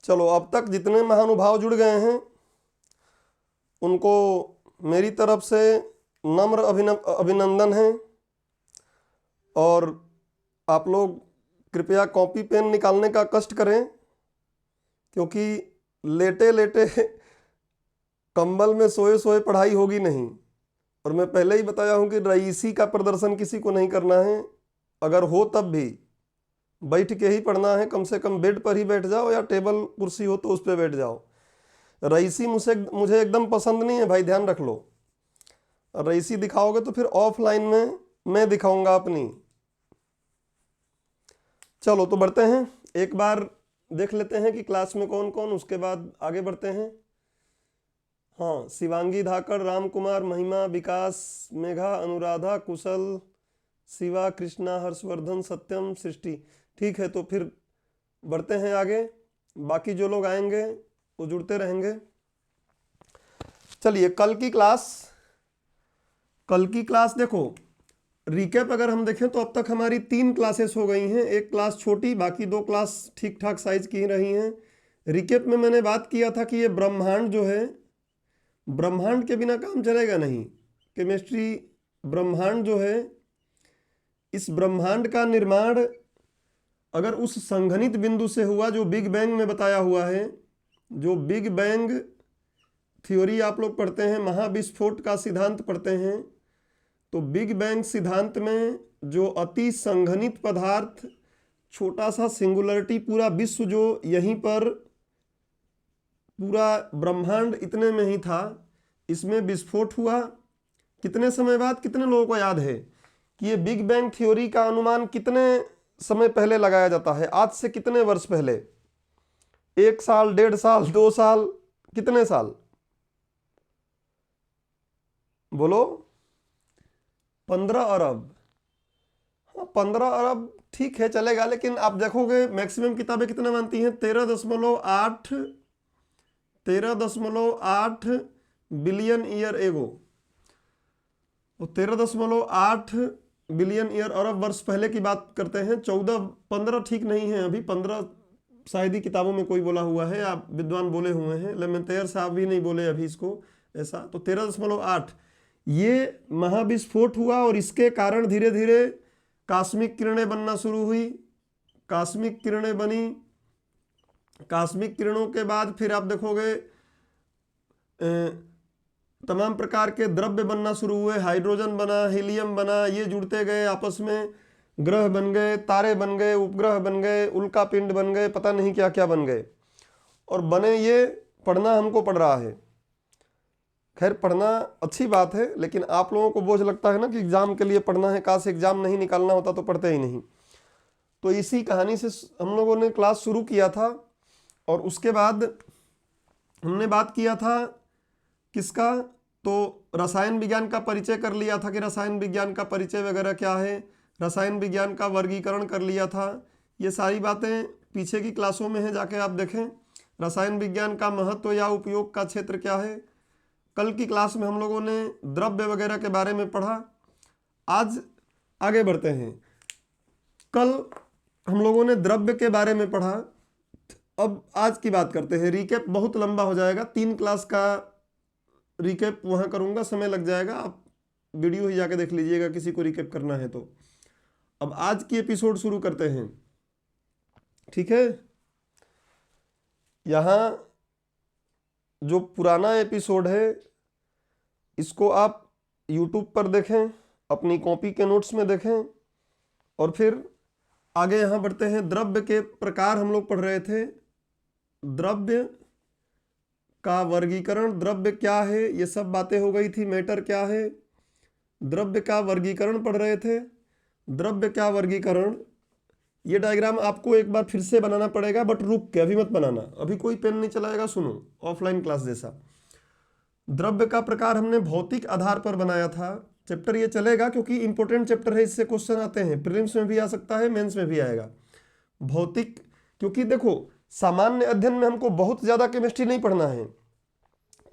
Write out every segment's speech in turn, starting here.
चलो, अब तक जितने महानुभाव जुड़ गए हैं उनको मेरी तरफ से नम्र अभिनंदन है। और आप लोग कृपया कॉपी पेन निकालने का कष्ट करें, क्योंकि लेटे लेटे कंबल में सोए सोए पढ़ाई होगी नहीं। और मैं पहले ही बताया हूं कि रईसी का प्रदर्शन किसी को नहीं करना है। अगर हो तब भी बैठ के ही पढ़ना है, कम से कम बेड पर ही बैठ जाओ या टेबल कुर्सी हो तो उस पर बैठ जाओ। रईसी मुझे एकदम पसंद नहीं है भाई, ध्यान रख लो। रईसी दिखाओगे तो फिर ऑफलाइन में मैं दिखाऊंगा अपनी। चलो तो बढ़ते हैं, एक बार देख लेते हैं कि क्लास में कौन कौन, उसके बाद आगे बढ़ते हैं। हाँ, शिवांगी धाकड़, राम कुमार, महिमा, विकास, मेघा, अनुराधा, कुशल, शिवा, कृष्णा, हर्षवर्धन, सत्यम, सृष्टि। ठीक है, तो फिर बढ़ते हैं आगे। बाकी जो लोग आएंगे वो जुड़ते रहेंगे। चलिए, कल की क्लास देखो, रिकैप अगर हम देखें तो अब तक हमारी 3 क्लासेस हो गई हैं। एक क्लास छोटी, बाकी 2 क्लास ठीक ठाक साइज की ही रही हैं। रिकैप में मैंने बात किया था कि ये ब्रह्मांड जो है, ब्रह्मांड के बिना काम चलेगा नहीं। केमिस्ट्री ब्रह्मांड जो है, इस ब्रह्मांड का निर्माण अगर उस संघनित बिंदु से हुआ जो बिग बैंग में बताया हुआ है, जो बिग बैंग थ्योरी आप लोग पढ़ते हैं, महाविस्फोट का सिद्धांत पढ़ते हैं, तो बिग बैंग सिद्धांत में जो अति संघनित पदार्थ, छोटा सा सिंगुलरिटी, पूरा विश्व जो यहीं पर पूरा ब्रह्मांड इतने में ही था, इसमें विस्फोट हुआ। कितने समय बाद, कितने लोगों को याद है कि ये बिग बैंग थ्योरी का अनुमान कितने समय पहले लगाया जाता है? आज से कितने वर्ष पहले? 1 साल, 1.5 साल, 2 साल, कितने साल? बोलो। 15 अरब। हाँ, 15 अरब ठीक है, चलेगा। लेकिन आप देखोगे मैक्सिमम किताबें कितना मानती हैं? 13.8 बिलियन ईयर एगो। तो 13.8 बिलियन ईयर, अरब वर्ष पहले की बात करते हैं। 15 ठीक नहीं है, अभी 15 शायद ही किताबों में कोई बोला हुआ है, आप विद्वान बोले हुए हैं, लेमेंतेयर साहब भी नहीं बोले अभी इसको ऐसा। तो 13.8 ये महाविस्फोट हुआ और इसके कारण धीरे धीरे कास्मिक किरणें बनना शुरू हुई। कास्मिक किरणें बनी, कास्मिक किरणों के बाद फिर आप देखोगे तमाम प्रकार के द्रव्य बनना शुरू हुए। हाइड्रोजन बना, हीलियम बना, ये जुड़ते गए आपस में, ग्रह बन गए, तारे बन गए, उपग्रह बन गए, उल्का पिंड बन गए, पता नहीं क्या क्या बन गए। और बने ये पढ़ना हमको पड़ रहा है। खैर, पढ़ना अच्छी बात है, लेकिन आप लोगों को बोझ लगता है ना कि एग्जाम के लिए पढ़ना है, काश एग्जाम नहीं निकालना होता तो पढ़ते ही नहीं। तो इसी कहानी से हम लोगों ने क्लास शुरू किया था। और उसके बाद हमने बात किया था किसका? तो रसायन विज्ञान का परिचय कर लिया था कि रसायन विज्ञान का परिचय वगैरह क्या है, रसायन विज्ञान का वर्गीकरण कर लिया था। ये सारी बातें पीछे की क्लासों में हैं, जाके आप देखें। रसायन विज्ञान का महत्व या उपयोग का क्षेत्र क्या है। कल की क्लास में हम लोगों ने द्रव्य वगैरह के बारे में पढ़ा। आज आगे बढ़ते हैं। कल हम लोगों ने द्रव्य के बारे में पढ़ा, अब आज की बात करते हैं। रिकैप बहुत लंबा हो जाएगा, 3 क्लास का रिकैप वहां करूंगा, समय लग जाएगा। आप वीडियो ही जाके देख लीजिएगा किसी को रिकैप करना है तो। अब आज की एपिसोड शुरू करते हैं, ठीक है। यहां जो पुराना एपिसोड है इसको आप YouTube पर देखें, अपनी कॉपी के नोट्स में देखें, और फिर आगे यहां बढ़ते हैं। द्रव्य के प्रकार हम लोग पढ़ रहे थे, द्रव्य का वर्गीकरण, द्रव्य क्या है, ये सब बातें हो गई थी। मैटर क्या है, द्रव्य का वर्गीकरण पढ़ रहे थे। द्रव्य का वर्गीकरण, ये डायग्राम आपको एक बार फिर से बनाना पड़ेगा, बट रुक के, अभी मत बनाना, अभी कोई पेन नहीं चलाएगा, सुनो, ऑफलाइन क्लास जैसा। द्रव्य का प्रकार हमने भौतिक आधार पर बनाया था। चैप्टर ये चलेगा क्योंकि इंपॉर्टेंट चैप्टर है, इससे क्वेश्चन आते हैं, प्रीलिम्स में भी आ सकता है, मेंस में भी आएगा। भौतिक, क्योंकि देखो सामान्य अध्ययन में हमको बहुत ज्यादा केमिस्ट्री नहीं पढ़ना है,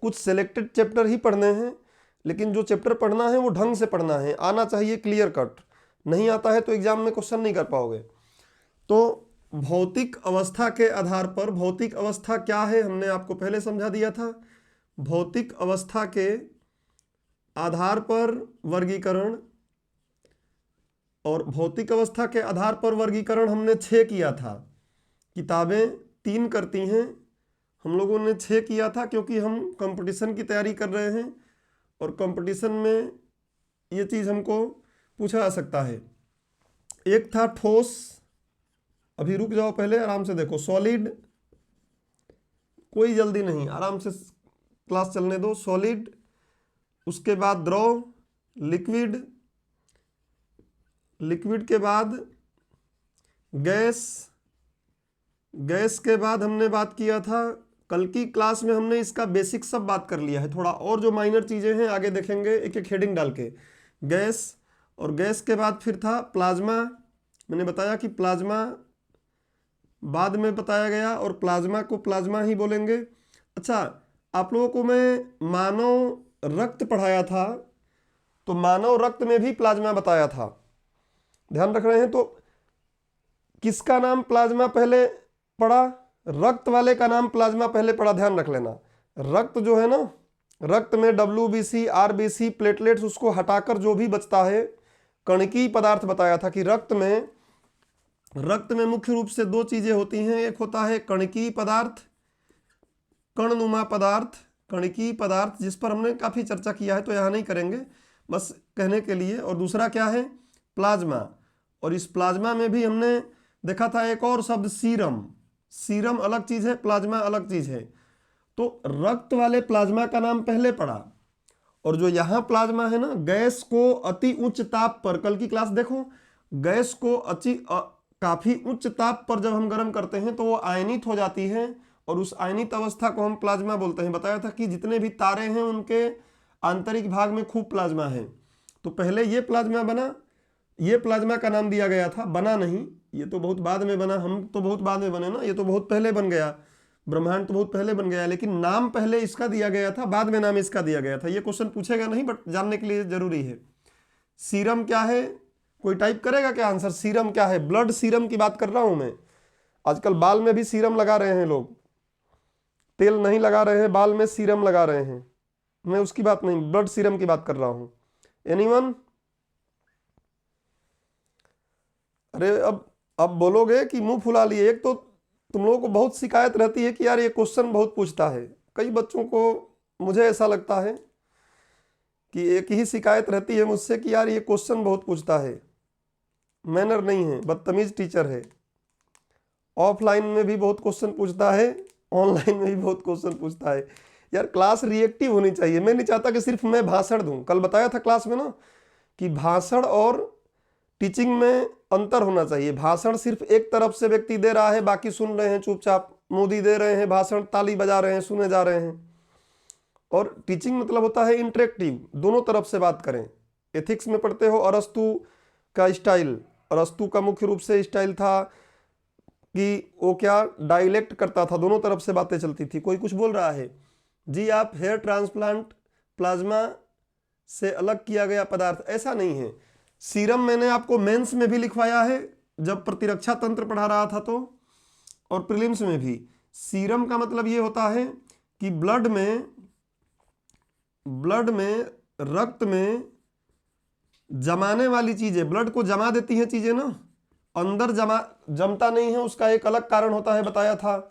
कुछ सिलेक्टेड चैप्टर ही पढ़ने हैं। लेकिन जो चैप्टर पढ़ना है वो ढंग से पढ़ना है, आना चाहिए क्लियर कट। नहीं आता है तो एग्जाम में क्वेश्चन नहीं कर पाओगे। तो भौतिक अवस्था के आधार पर, भौतिक अवस्था क्या है हमने आपको पहले समझा दिया था। भौतिक अवस्था के आधार पर वर्गीकरण, और भौतिक अवस्था के आधार पर वर्गीकरण हमने 6 किया था। किताबें 3 करती हैं, हम लोगों ने 6 किया था क्योंकि हम कंपटीशन की तैयारी कर रहे हैं और कंपटीशन में ये चीज़ हमको पूछा जा सकता है। एक था ठोस, अभी रुक जाओ पहले आराम से देखो। सॉलिड, कोई जल्दी नहीं, आराम से क्लास चलने दो। सॉलिड, उसके बाद द्रव, लिक्विड, लिक्विड के बाद गैस, गैस के बाद हमने बात किया था, कल की क्लास में हमने इसका बेसिक सब बात कर लिया है। थोड़ा और जो माइनर चीज़ें हैं आगे देखेंगे एक एक हेडिंग डाल के। गैस, और गैस के बाद फिर था प्लाज्मा। मैंने बताया कि प्लाज्मा बाद में बताया गया और प्लाज्मा को प्लाज्मा ही बोलेंगे। अच्छा, आप लोगों को मैं मानव रक्त पढ़ाया था, तो मानव रक्त में भी प्लाज्मा बताया था, ध्यान रख रहे हैं। तो किसका नाम प्लाज्मा पहले पढ़ा? रक्त वाले का नाम प्लाज्मा पहले पढ़ा, ध्यान रख लेना। रक्त जो है ना, रक्त में WBC, RBC, प्लेटलेट्स, उसको हटाकर जो भी बचता है कणकीय पदार्थ बताया था कि रक्त में मुख्य रूप से 2 चीजें होती हैं। एक होता है कणकीय पदार्थ, कणनुमा पदार्थ, कणकीय पदार्थ, जिस पर हमने काफी चर्चा किया है तो यहां नहीं करेंगे, बस कहने के लिए। और दूसरा क्या है? प्लाज्मा। और इस प्लाज्मा में भी हमने देखा था एक और शब्द, सीरम। सीरम अलग चीज है, प्लाज्मा अलग चीज है। तो रक्त वाले प्लाज्मा का नाम पहले पढ़ा, और जो यहां प्लाज्मा है ना, गैस को अति उच्च ताप पर, कल की क्लास देखो, गैस को काफी उच्च ताप पर जब हम गर्म करते हैं तो वो आयनित हो जाती है, और उस आयनित अवस्था को हम प्लाज्मा बोलते हैं। बताया था कि जितने भी तारे हैं उनके आंतरिक भाग में खूब प्लाज्मा है। तो पहले ये प्लाज्मा बना, ये प्लाज्मा का नाम दिया गया था, बना नहीं, ये तो बहुत बाद में बना, हम तो बहुत बाद में बने ना, ये तो बहुत पहले बन गया, ब्रह्मांड तो बहुत पहले बन गया, लेकिन नाम पहले इसका दिया गया था, बाद में नाम इसका दिया गया था। ये क्वेश्चन पूछेगा नहीं, बट जानने के लिए जरूरी है। सीरम क्या है? कोई टाइप करेगा क्या आंसर? सीरम क्या है? ब्लड सीरम की बात कर रहा हूं मैं। आजकल बाल में भी सीरम लगा रहे हैं लोग, तेल नहीं लगा रहे हैं, बाल में सीरम लगा रहे हैं। मैं उसकी बात नहीं, ब्लड सीरम की बात कर रहा हूं। एनीवन? अरे अब बोलोगे कि मुंह फुला लिए। एक तो तुम लोगों को बहुत शिकायत रहती है कि यार ये क्वेश्चन बहुत पूछता है। कई बच्चों को, मुझे ऐसा लगता है कि एक ही शिकायत रहती है मुझसे कि यार ये क्वेश्चन बहुत पूछता है। मैनर नहीं है, बदतमीज टीचर है। ऑफलाइन में भी बहुत क्वेश्चन पूछता है, ऑनलाइन में भी बहुत क्वेश्चन पूछता है। यार क्लास रिएक्टिव होनी चाहिए। मैं नहीं चाहता कि सिर्फ मैं भाषण दूं। कल बताया था क्लास में ना कि भाषण और टीचिंग में अंतर होना चाहिए। भाषण सिर्फ एक तरफ से व्यक्ति दे रहा है, बाकी सुन रहे हैं चुपचाप। मोदी दे रहे हैं भाषण, ताली बजा रहे हैं, सुने जा रहे हैं। और टीचिंग मतलब होता है इंटरेक्टिव, दोनों तरफ से बात करें। एथिक्स में पढ़ते हो अरस्तु का स्टाइल। अरस्तु का मुख्य रूप से स्टाइल था कि वो क्या डायलेक्ट करता था, दोनों तरफ से बातें चलती थी। कोई कुछ बोल रहा है जी, आप हेयर ट्रांसप्लांट प्लाज्मा से अलग किया गया पदार्थ, ऐसा नहीं है। सीरम मैंने आपको मेंस में भी लिखवाया है जब प्रतिरक्षा तंत्र पढ़ा रहा था तो, और प्रीलिम्स में भी। सीरम का मतलब ये होता है कि ब्लड में रक्त में जमाने वाली चीजें, ब्लड को जमा देती हैं चीजें ना, अंदर जमता नहीं है, उसका एक अलग कारण होता है, बताया था।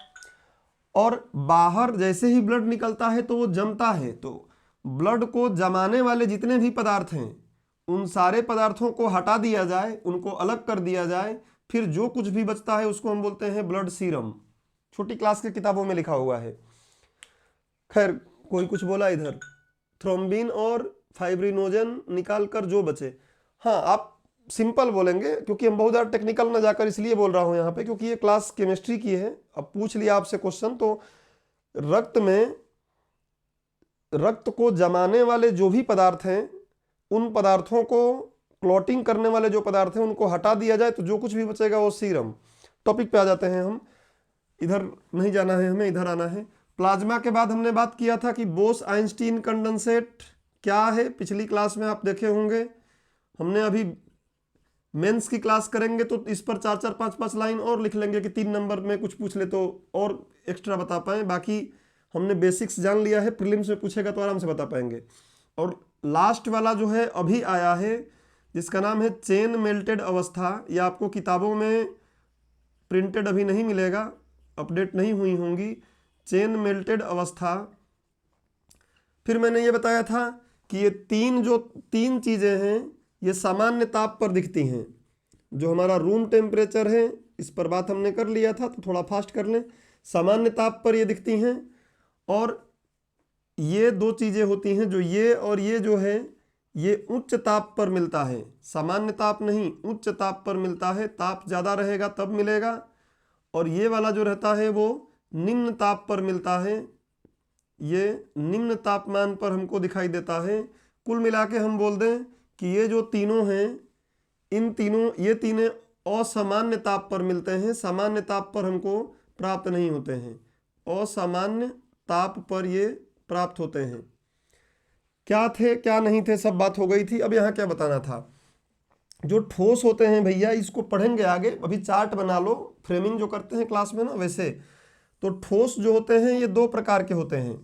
और बाहर जैसे ही ब्लड निकलता है तो वो जमता है। तो ब्लड को जमाने वाले जितने भी पदार्थ हैं उन सारे पदार्थों को हटा दिया जाए, उनको अलग कर दिया जाए, फिर जो कुछ भी बचता है उसको हम बोलते हैं ब्लड सीरम। छोटी क्लास के किताबों में लिखा हुआ है। खैर, कोई कुछ बोला इधर, थ्रोम्बिन और फाइब्रिनोजन निकाल कर जो बचे। हाँ, आप सिंपल बोलेंगे क्योंकि हम बहुत ज़्यादा टेक्निकल ना जाकर इसलिए बोल रहा हूँ यहाँ पे, क्योंकि ये क्लास केमिस्ट्री की है। अब पूछ लिया आपसे क्वेश्चन, तो रक्त को जमाने वाले जो भी पदार्थ हैं उन पदार्थों को, क्लॉटिंग करने वाले जो पदार्थ हैं उनको हटा दिया जाए तो जो कुछ भी बचेगा वो सीरम। टॉपिक पे आ जाते हैं हम, इधर नहीं जाना है हमें, इधर आना है। प्लाज्मा के बाद हमने बात किया था कि बोस आइंस्टीन कंडेंसेट क्या है, पिछली क्लास में आप देखे होंगे। हमने अभी मेंस की क्लास करेंगे तो इस पर 4-4 5-5 लाइन और लिख लेंगे कि 3 नंबर में कुछ पूछ ले तो और एक्स्ट्रा बता पाएँ। बाकी हमने बेसिक्स जान लिया है, प्रीलिम्स में पूछेगा तो आराम से बता पाएंगे। और लास्ट वाला जो है अभी आया है, जिसका नाम है चेन मेल्टेड अवस्था, ये आपको किताबों में प्रिंटेड अभी नहीं मिलेगा, अपडेट नहीं हुई होंगी। चेन मेल्टेड अवस्था, फिर मैंने ये बताया था कि ये तीन चीज़ें हैं, ये सामान्य ताप पर दिखती हैं। जो हमारा रूम टेम्परेचर है, इस पर बात हमने कर लिया था तो थोड़ा फास्ट कर लें। सामान्य ताप पर ये दिखती हैं, और ये 2 चीज़ें होती हैं, जो ये और ये जो है ये उच्च ताप पर मिलता है, सामान्य ताप नहीं, उच्च ताप पर मिलता है। ताप ज़्यादा रहेगा तब मिलेगा, और ये वाला जो रहता है वो निम्न ताप पर मिलता है, ये निम्न तापमान पर हमको दिखाई देता है। कुल मिला के हम बोल दें कि ये जो तीनों हैं, ये तीनों असामान्य ताप पर मिलते हैं, सामान्य ताप पर हमको प्राप्त नहीं होते हैं, असामान्य ताप पर ये प्राप्त होते हैं। क्या थे क्या नहीं थे सब बात हो गई थी। अब यहाँ क्या बताना था, जो ठोस होते हैं भैया, इसको पढ़ेंगे आगे, अभी चार्ट बना लो, फ्रेमिंग जो करते हैं क्लास में ना वैसे। तो ठोस जो होते हैं ये 2 प्रकार के होते हैं।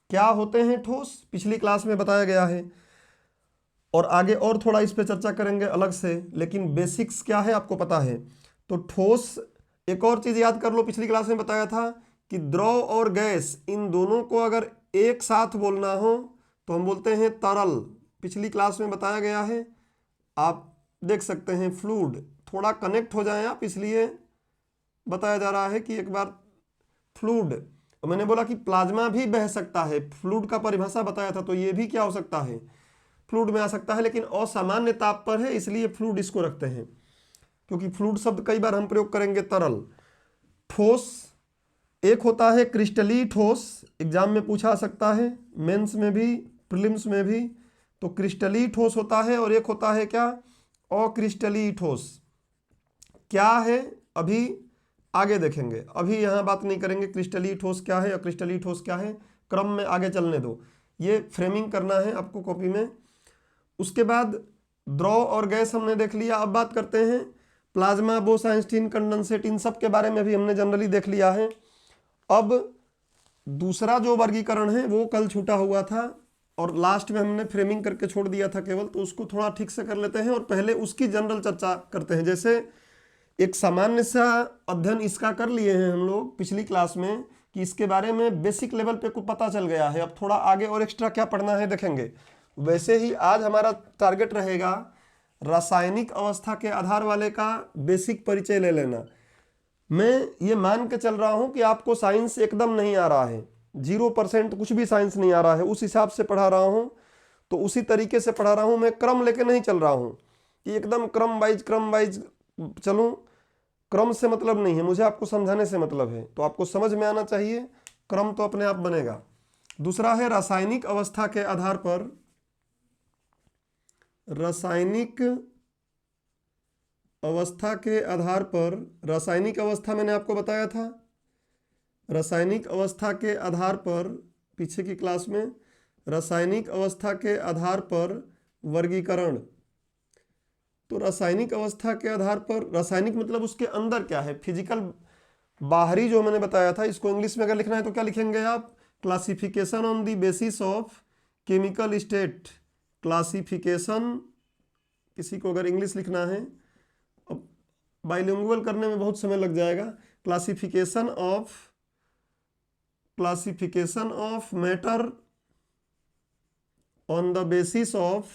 क्या होते हैं ठोस, पिछली क्लास में बताया गया है, और आगे और थोड़ा इस पे चर्चा करेंगे अलग से, लेकिन बेसिक्स क्या है आपको पता है। तो ठोस, एक और चीज़ याद कर लो, पिछली क्लास में बताया था कि द्रव और गैस, इन दोनों को अगर एक साथ बोलना हो तो हम बोलते हैं तरल। पिछली क्लास में बताया गया है, आप देख सकते हैं। फ्लूइड, थोड़ा कनेक्ट हो जाएं आप, इसलिए बताया जा रहा है कि एक बार फ्लूइड। और मैंने बोला कि प्लाज्मा भी बह सकता है, फ्लूइड का परिभाषा बताया था, तो ये भी क्या हो सकता है, फ्लूइड में आ सकता है, लेकिन असामान्य ताप पर है, इसलिए फ्लूइड इसको रखते हैं, क्योंकि फ्लूइड शब्द कई बार हम प्रयोग करेंगे। तरल। ठोस, एक होता है क्रिस्टलीय ठोस, एग्जाम में पूछा सकता है, मेंस में भी प्रीलिम्स में भी। तो क्रिस्टलीय ठोस होता है, और एक होता है क्या, अक्रिस्टलीय ठोस। क्या है अभी आगे देखेंगे, अभी यहाँ बात नहीं करेंगे क्रिस्टलीय ठोस क्या है, अक्रिस्टलीय ठोस क्या है, क्रम में आगे चलने दो, ये फ्रेमिंग करना है आपको कॉपी में। उसके बाद द्रव और गैस हमने देख लिया। अब बात करते हैं प्लाज्मा, बोस-आइंस्टीन, कंडेंसेट, इन सब के बारे में भी हमने जनरली देख लिया है। अब दूसरा जो वर्गीकरण है वो कल छूटा हुआ था, और लास्ट में हमने फ्रेमिंग करके छोड़ दिया था केवल, तो उसको थोड़ा ठीक से कर लेते हैं, और पहले उसकी जनरल चर्चा करते हैं। जैसे एक सामान्य सा अध्ययन इसका कर लिए हैं हम लोग पिछली क्लास में, कि इसके बारे में बेसिक लेवल पे कुछ पता चल गया है। अब थोड़ा आगे और एक्स्ट्रा क्या पढ़ना है देखेंगे। वैसे ही आज हमारा टारगेट रहेगा रासायनिक अवस्था के आधार वाले का बेसिक परिचय ले लेना। मैं ये मान के चल रहा हूँ कि आपको साइंस एकदम नहीं आ रहा है, 0% कुछ भी साइंस नहीं आ रहा है, उस हिसाब से पढ़ा रहा हूँ, तो उसी तरीके से पढ़ा रहा हूँ। मैं क्रम लेके नहीं चल रहा हूँ कि एकदम क्रम वाइज चलूँ, क्रम से मतलब नहीं है मुझे, आपको समझाने से मतलब है। तो आपको समझ में आना चाहिए, क्रम तो अपने आप बनेगा। दूसरा है रासायनिक अवस्था के आधार पर, रासायनिक अवस्था के आधार पर, रासायनिक अवस्था मैंने आपको बताया था, रासायनिक अवस्था के आधार पर पीछे की क्लास में, रासायनिक अवस्था के आधार पर वर्गीकरण। तो रासायनिक अवस्था के आधार पर, रासायनिक मतलब उसके अंदर क्या है, फिजिकल, बाहरी जो मैंने बताया था, इसको इंग्लिश में अगर लिखना है तो क्या लिखेंगे आप, classification on the basis of chemical state. Classification, किसी को अगर इंग्लिश लिखना है, अब बाइलिंगुअल करने में बहुत समय लग जाएगा। Classification of matter on the basis of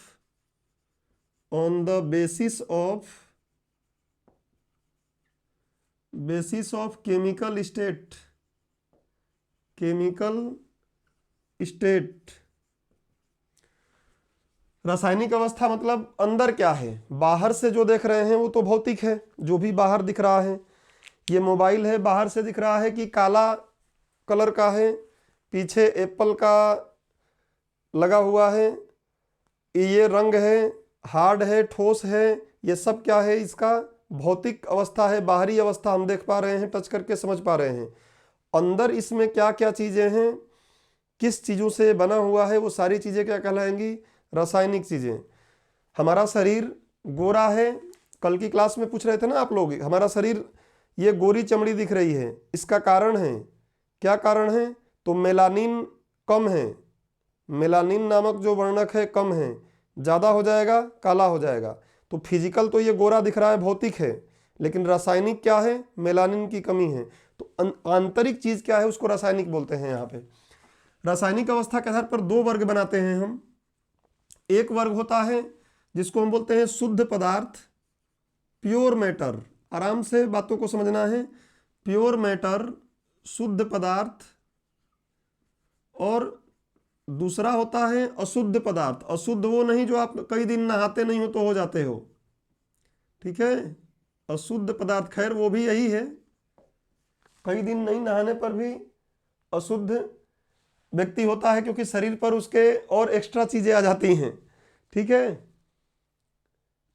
chemical state. रासायनिक अवस्था मतलब अंदर क्या है, बाहर से जो देख रहे हैं वो तो भौतिक है, जो भी बाहर दिख रहा है। ये मोबाइल है, बाहर से दिख रहा है कि काला कलर का है, पीछे एप्पल का लगा हुआ है, ये रंग है, हार्ड है, ठोस है, ये सब क्या है, इसका भौतिक अवस्था है, बाहरी अवस्था हम देख पा रहे हैं, टच करके समझ पा रहे हैं। अंदर इसमें क्या क्या चीज़ें हैं, किस चीज़ों से बना हुआ है, वो सारी चीज़ें क्या कहलाएंगी, रासायनिक चीज़ें। हमारा शरीर गोरा है, कल की क्लास में पूछ रहे थे ना आप लोग, हमारा शरीर ये गोरी चमड़ी दिख रही है, इसका कारण है, क्या कारण है? तो मेलानिन कम है, मेलानिन नामक जो वर्णक है कम है, ज़्यादा हो जाएगा काला हो जाएगा। तो फिजिकल तो ये गोरा दिख रहा है, भौतिक है, लेकिन रासायनिक क्या है? मेलानिन की कमी है। तो आंतरिक चीज़ क्या है उसको रासायनिक बोलते हैं। यहाँ पे रासायनिक अवस्था के आधार पर दो वर्ग बनाते हैं हम। एक वर्ग होता है जिसको हम बोलते हैं शुद्ध पदार्थ, प्योर मैटर, आराम से बातों को समझना है, प्योर मैटर, शुद्ध पदार्थ। और दूसरा होता है अशुद्ध पदार्थ। अशुद्ध वो नहीं जो आप कई दिन नहाते नहीं हो तो हो जाते हो, ठीक है। अशुद्ध पदार्थ खैर वो भी यही है, कई दिन नहीं नहाने पर भी अशुद्ध व्यक्ति होता है, क्योंकि शरीर पर उसके और एक्स्ट्रा चीजें आ जाती हैं, ठीक है।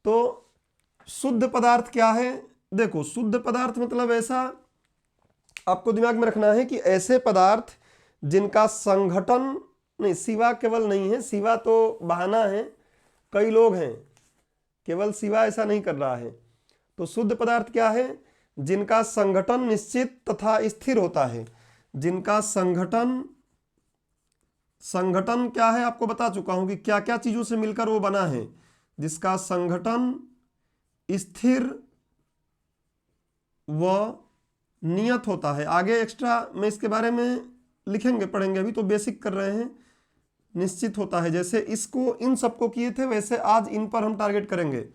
तो शुद्ध पदार्थ क्या है? देखो, शुद्ध पदार्थ मतलब ऐसा आपको दिमाग में रखना है कि ऐसे पदार्थ जिनका संघटन नहीं, शिवा केवल नहीं है, शिवा तो बहाना है, कई लोग हैं, केवल शिवा ऐसा नहीं कर रहा है। तो शुद्ध पदार्थ क्या है? जिनका संघटन निश्चित तथा स्थिर होता है। जिनका संघटन क्या है आपको बता चुका हूं कि क्या क्या चीजों से मिलकर वो बना है। जिसका संघटन स्थिर व नियत होता है। आगे एक्स्ट्रा में इसके बारे में लिखेंगे, पढ़ेंगे, अभी तो बेसिक कर रहे हैं। निश्चित होता है, जैसे इसको इन सबको किए थे वैसे आज इन पर हम टारगेट करेंगे।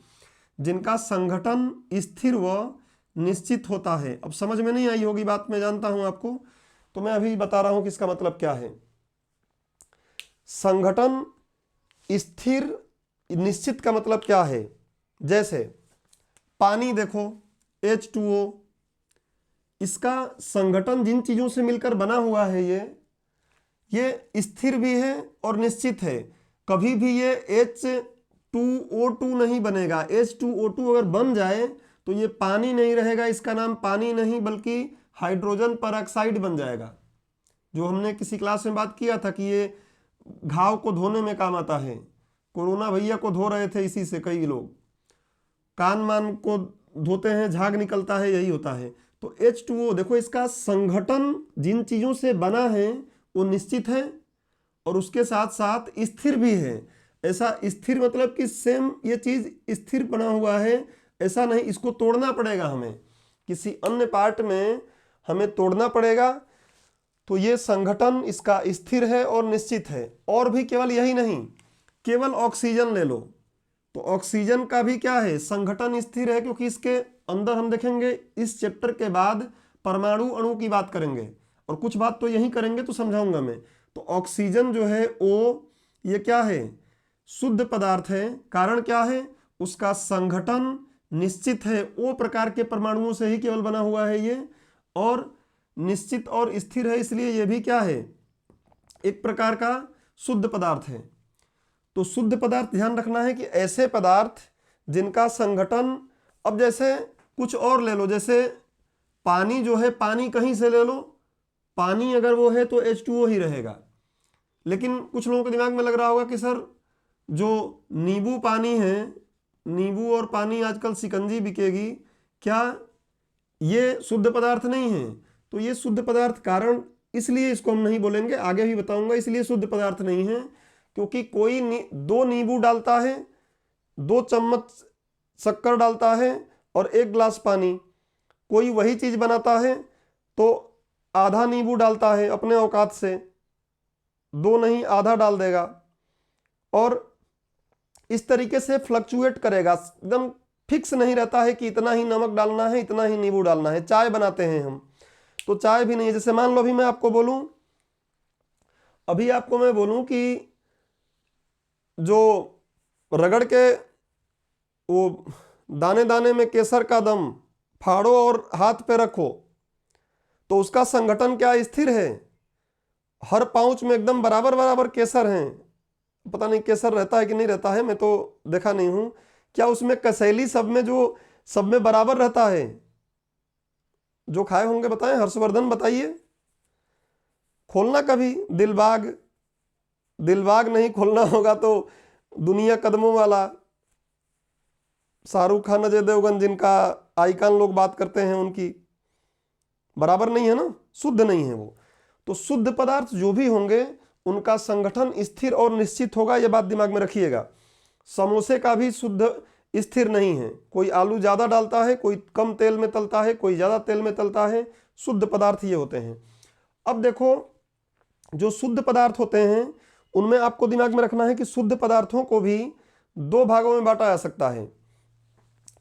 जिनका संघटन स्थिर व निश्चित होता है। अब समझ में नहीं आई होगी बात, मैं जानता हूं आपको, तो मैं अभी बता रहा हूं कि इसका मतलब क्या है। संघटन स्थिर निश्चित का मतलब क्या है? जैसे पानी देखो, H2O, इसका संघटन जिन चीजों से मिलकर बना हुआ है ये स्थिर भी है और निश्चित है। कभी भी ये H2O2 नहीं बनेगा। H2O2 अगर बन जाए तो ये पानी नहीं रहेगा, इसका नाम पानी नहीं बल्कि हाइड्रोजन परऑक्साइड बन जाएगा। जो हमने किसी क्लास में बात किया था कि ये घाव को धोने में काम आता है। कोरोना भैया को धो रहे थे इसी से, कई लोग कान मान को धोते हैं, झाग निकलता है, यही होता है। तो H2O देखो, इसका संघटन जिन चीजों से बना है वो निश्चित है और उसके साथ साथ स्थिर भी है। ऐसा स्थिर मतलब कि सेम ये चीज स्थिर बना हुआ है ऐसा नहीं, इसको तोड़ना पड़ेगा हमें, किसी अन्य पार्ट में हमें तोड़ना पड़ेगा। तो ये संघटन इसका स्थिर है और निश्चित है। और भी केवल यही नहीं, केवल ऑक्सीजन ले लो तो ऑक्सीजन का भी क्या है? संघटन स्थिर है, क्योंकि इसके अंदर हम देखेंगे इस चैप्टर के बाद परमाणु अणु की बात करेंगे और कुछ बात तो यही करेंगे, तो समझाऊंगा मैं। तो ऑक्सीजन जो है O, ये क्या है? शुद्ध पदार्थ है। कारण क्या है? उसका संघटन निश्चित है, O प्रकार के परमाणुओं से ही केवल बना हुआ है ये, और निश्चित और स्थिर है, इसलिए ये भी क्या है? एक प्रकार का शुद्ध पदार्थ है। तो शुद्ध पदार्थ ध्यान रखना है कि ऐसे पदार्थ जिनका संघटन, अब जैसे कुछ और ले लो, जैसे पानी जो है, पानी कहीं से ले लो, पानी अगर वो है तो H2O ही रहेगा। लेकिन कुछ लोगों के दिमाग में लग रहा होगा कि सर जो नींबू पानी है, नींबू और पानी आजकल शिकंजी बिकेगी, क्या ये शुद्ध पदार्थ नहीं है? तो ये शुद्ध पदार्थ कारण इसलिए इसको हम नहीं बोलेंगे, आगे भी बताऊंगा, इसलिए शुद्ध पदार्थ नहीं है क्योंकि कोई दो नींबू डालता है, 2 चम्मच शक्कर डालता है और 1 गिलास पानी, कोई वही चीज बनाता है तो आधा नींबू डालता है अपने औकात से, 2 नहीं आधा डाल देगा, और इस तरीके से फ्लक्चुएट करेगा, एकदम फिक्स नहीं रहता है कि इतना ही नमक डालना है, इतना ही नींबू डालना है। चाय बनाते हैं हम तो चाय भी नहीं है। जैसे मान लो अभी मैं आपको बोलूं, अभी आपको मैं बोलूं कि जो रगड़ के वो दाने दाने में केसर का दम फाड़ो और हाथ पे रखो, तो उसका संगठन क्या स्थिर है? हर पाउच में एकदम बराबर बराबर केसर हैं। पता नहीं केसर रहता है कि नहीं रहता है, मैं तो देखा नहीं हूं। क्या उसमें कसैली सब में जो सब में बराबर रहता है? जो खाए होंगे बताएं, हर्षवर्धन बताइए। खोलना कभी दिलबाग, दिलबाग नहीं खोलना होगा तो दुनिया कदमों वाला, शाहरुख खान, अजय देवगन, जिनका आइकन लोग बात करते हैं, उनकी बराबर नहीं है ना, शुद्ध नहीं है वो। तो शुद्ध पदार्थ जो भी होंगे उनका संगठन स्थिर और निश्चित होगा, यह बात दिमाग में रखिएगा। समोसे का भी शुद्ध स्थिर नहीं है, कोई आलू ज्यादा डालता है, कोई कम तेल में तलता है, कोई ज्यादा तेल में तलता है। शुद्ध पदार्थ ये होते हैं। अब देखो, जो शुद्ध पदार्थ होते हैं उनमें आपको दिमाग में रखना है कि शुद्ध पदार्थों को भी दो भागों में बांटा जा सकता है।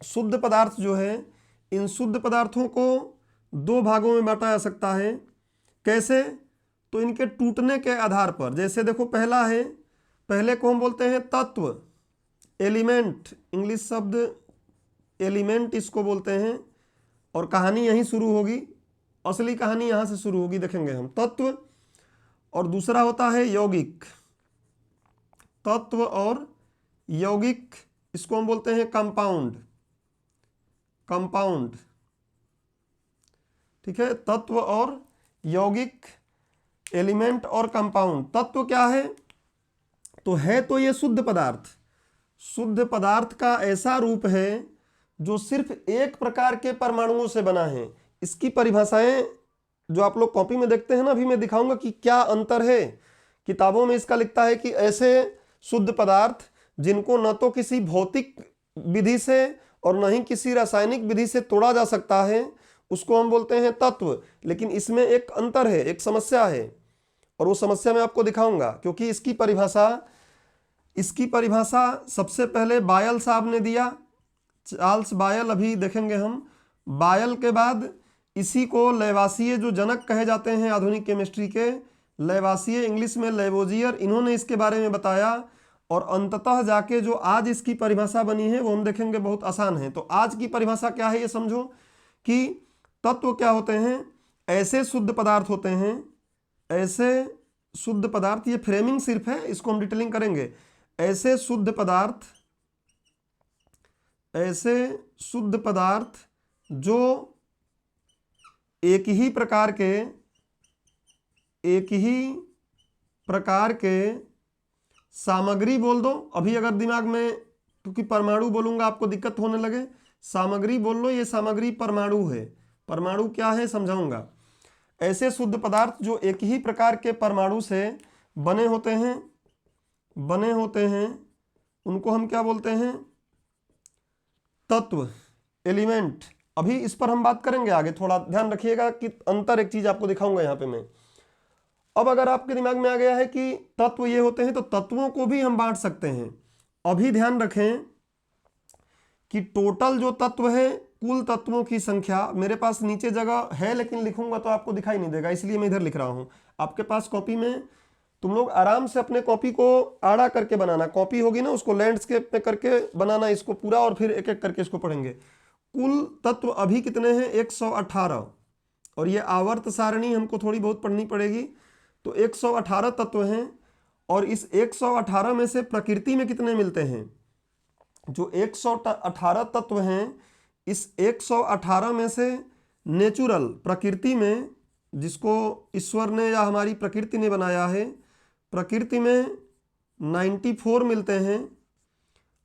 शुद्ध पदार्थ जो है, इन शुद्ध पदार्थों को दो भागों में बांटा जा सकता है। कैसे? तो इनके टूटने के आधार पर। जैसे देखो, पहला है, पहले को हम बोलते हैं तत्व, एलिमेंट, इंग्लिश शब्द एलिमेंट इसको बोलते हैं। और कहानी यहीं शुरू होगी, असली कहानी यहां से शुरू होगी, देखेंगे हम, तत्व। और दूसरा होता है यौगिक, तत्व और यौगिक, इसको हम बोलते हैं कंपाउंड, कंपाउंड, ठीक है। तत्व और यौगिक, एलिमेंट और कंपाउंड। तत्व क्या है? तो ये शुद्ध पदार्थ, शुद्ध पदार्थ का ऐसा रूप है जो सिर्फ एक प्रकार के परमाणुओं से बना है। इसकी परिभाषाएं जो आप लोग कॉपी में देखते हैं ना, अभी मैं दिखाऊंगा कि क्या अंतर है। किताबों में इसका लिखता है कि ऐसे शुद्ध पदार्थ जिनको न तो किसी भौतिक विधि से और न ही किसी रासायनिक विधि से तोड़ा जा सकता है, उसको हम बोलते हैं तत्व। लेकिन इसमें एक अंतर है, एक समस्या है, और वो समस्या मैं आपको दिखाऊंगा। क्योंकि इसकी परिभाषा सबसे पहले बायल साहब ने दिया, चार्ल्स बायल, अभी देखेंगे हम। बायल के बाद इसी को लैवासिए, जो जनक कहे जाते हैं आधुनिक केमिस्ट्री के, लैवासिए, इंग्लिश में लैवोजियर, इन्होंने इसके बारे में बताया। और अंततः जाके जो आज इसकी परिभाषा बनी है वो हम देखेंगे, बहुत आसान है। तो आज की परिभाषा क्या है ये समझो, कि तत्व क्या होते हैं? ऐसे शुद्ध पदार्थ होते हैं, ऐसे शुद्ध पदार्थ, ये फ्रेमिंग सिर्फ है, इसको हम डिटेलिंग करेंगे। ऐसे शुद्ध पदार्थ, ऐसे शुद्ध पदार्थ जो एक ही प्रकार के सामग्री, बोल दो अभी अगर दिमाग में, क्योंकि परमाणु बोलूंगा आपको दिक्कत होने लगे, सामग्री बोल लो, ये सामग्री परमाणु है। परमाणु क्या है समझाऊंगा। ऐसे शुद्ध पदार्थ जो एक ही प्रकार के परमाणु से बने होते हैं, उनको हम क्या बोलते हैं? तत्व, एलिमेंट। अभी इस पर हम बात करेंगे आगे, थोड़ा ध्यान रखिएगा कि अंतर, एक चीज आपको दिखाऊंगा यहां पे मैं। अब अगर आपके दिमाग में आ गया है कि तत्व ये होते हैं, तो तत्वों को भी हम बांट सकते हैं। अभी ध्यान रखें कि टोटल जो तत्व है, कुल तत्वों की संख्या, मेरे पास नीचे जगह है लेकिन लिखूंगा तो आपको दिखाई नहीं देगा, इसलिए मैं इधर लिख रहा हूं। आपके पास कॉपी में, तुम लोग आराम से अपने कॉपी को आड़ा करके बनाना, कॉपी होगी ना उसको लैंडस्केप में करके बनाना इसको पूरा, और फिर एक एक करके इसको पढ़ेंगे। कुल तत्व अभी कितने हैं? 118। और ये आवर्त सारणी हमको थोड़ी बहुत पढ़नी पड़ेगी। तो 118 तत्व हैं। और इस 118 में से प्रकृति में कितने मिलते हैं? जो 118 तत्व हैं, इस 118 में से नेचुरल, प्रकृति में, जिसको ईश्वर ने या हमारी प्रकृति ने बनाया है, प्रकृति में 94 मिलते हैं।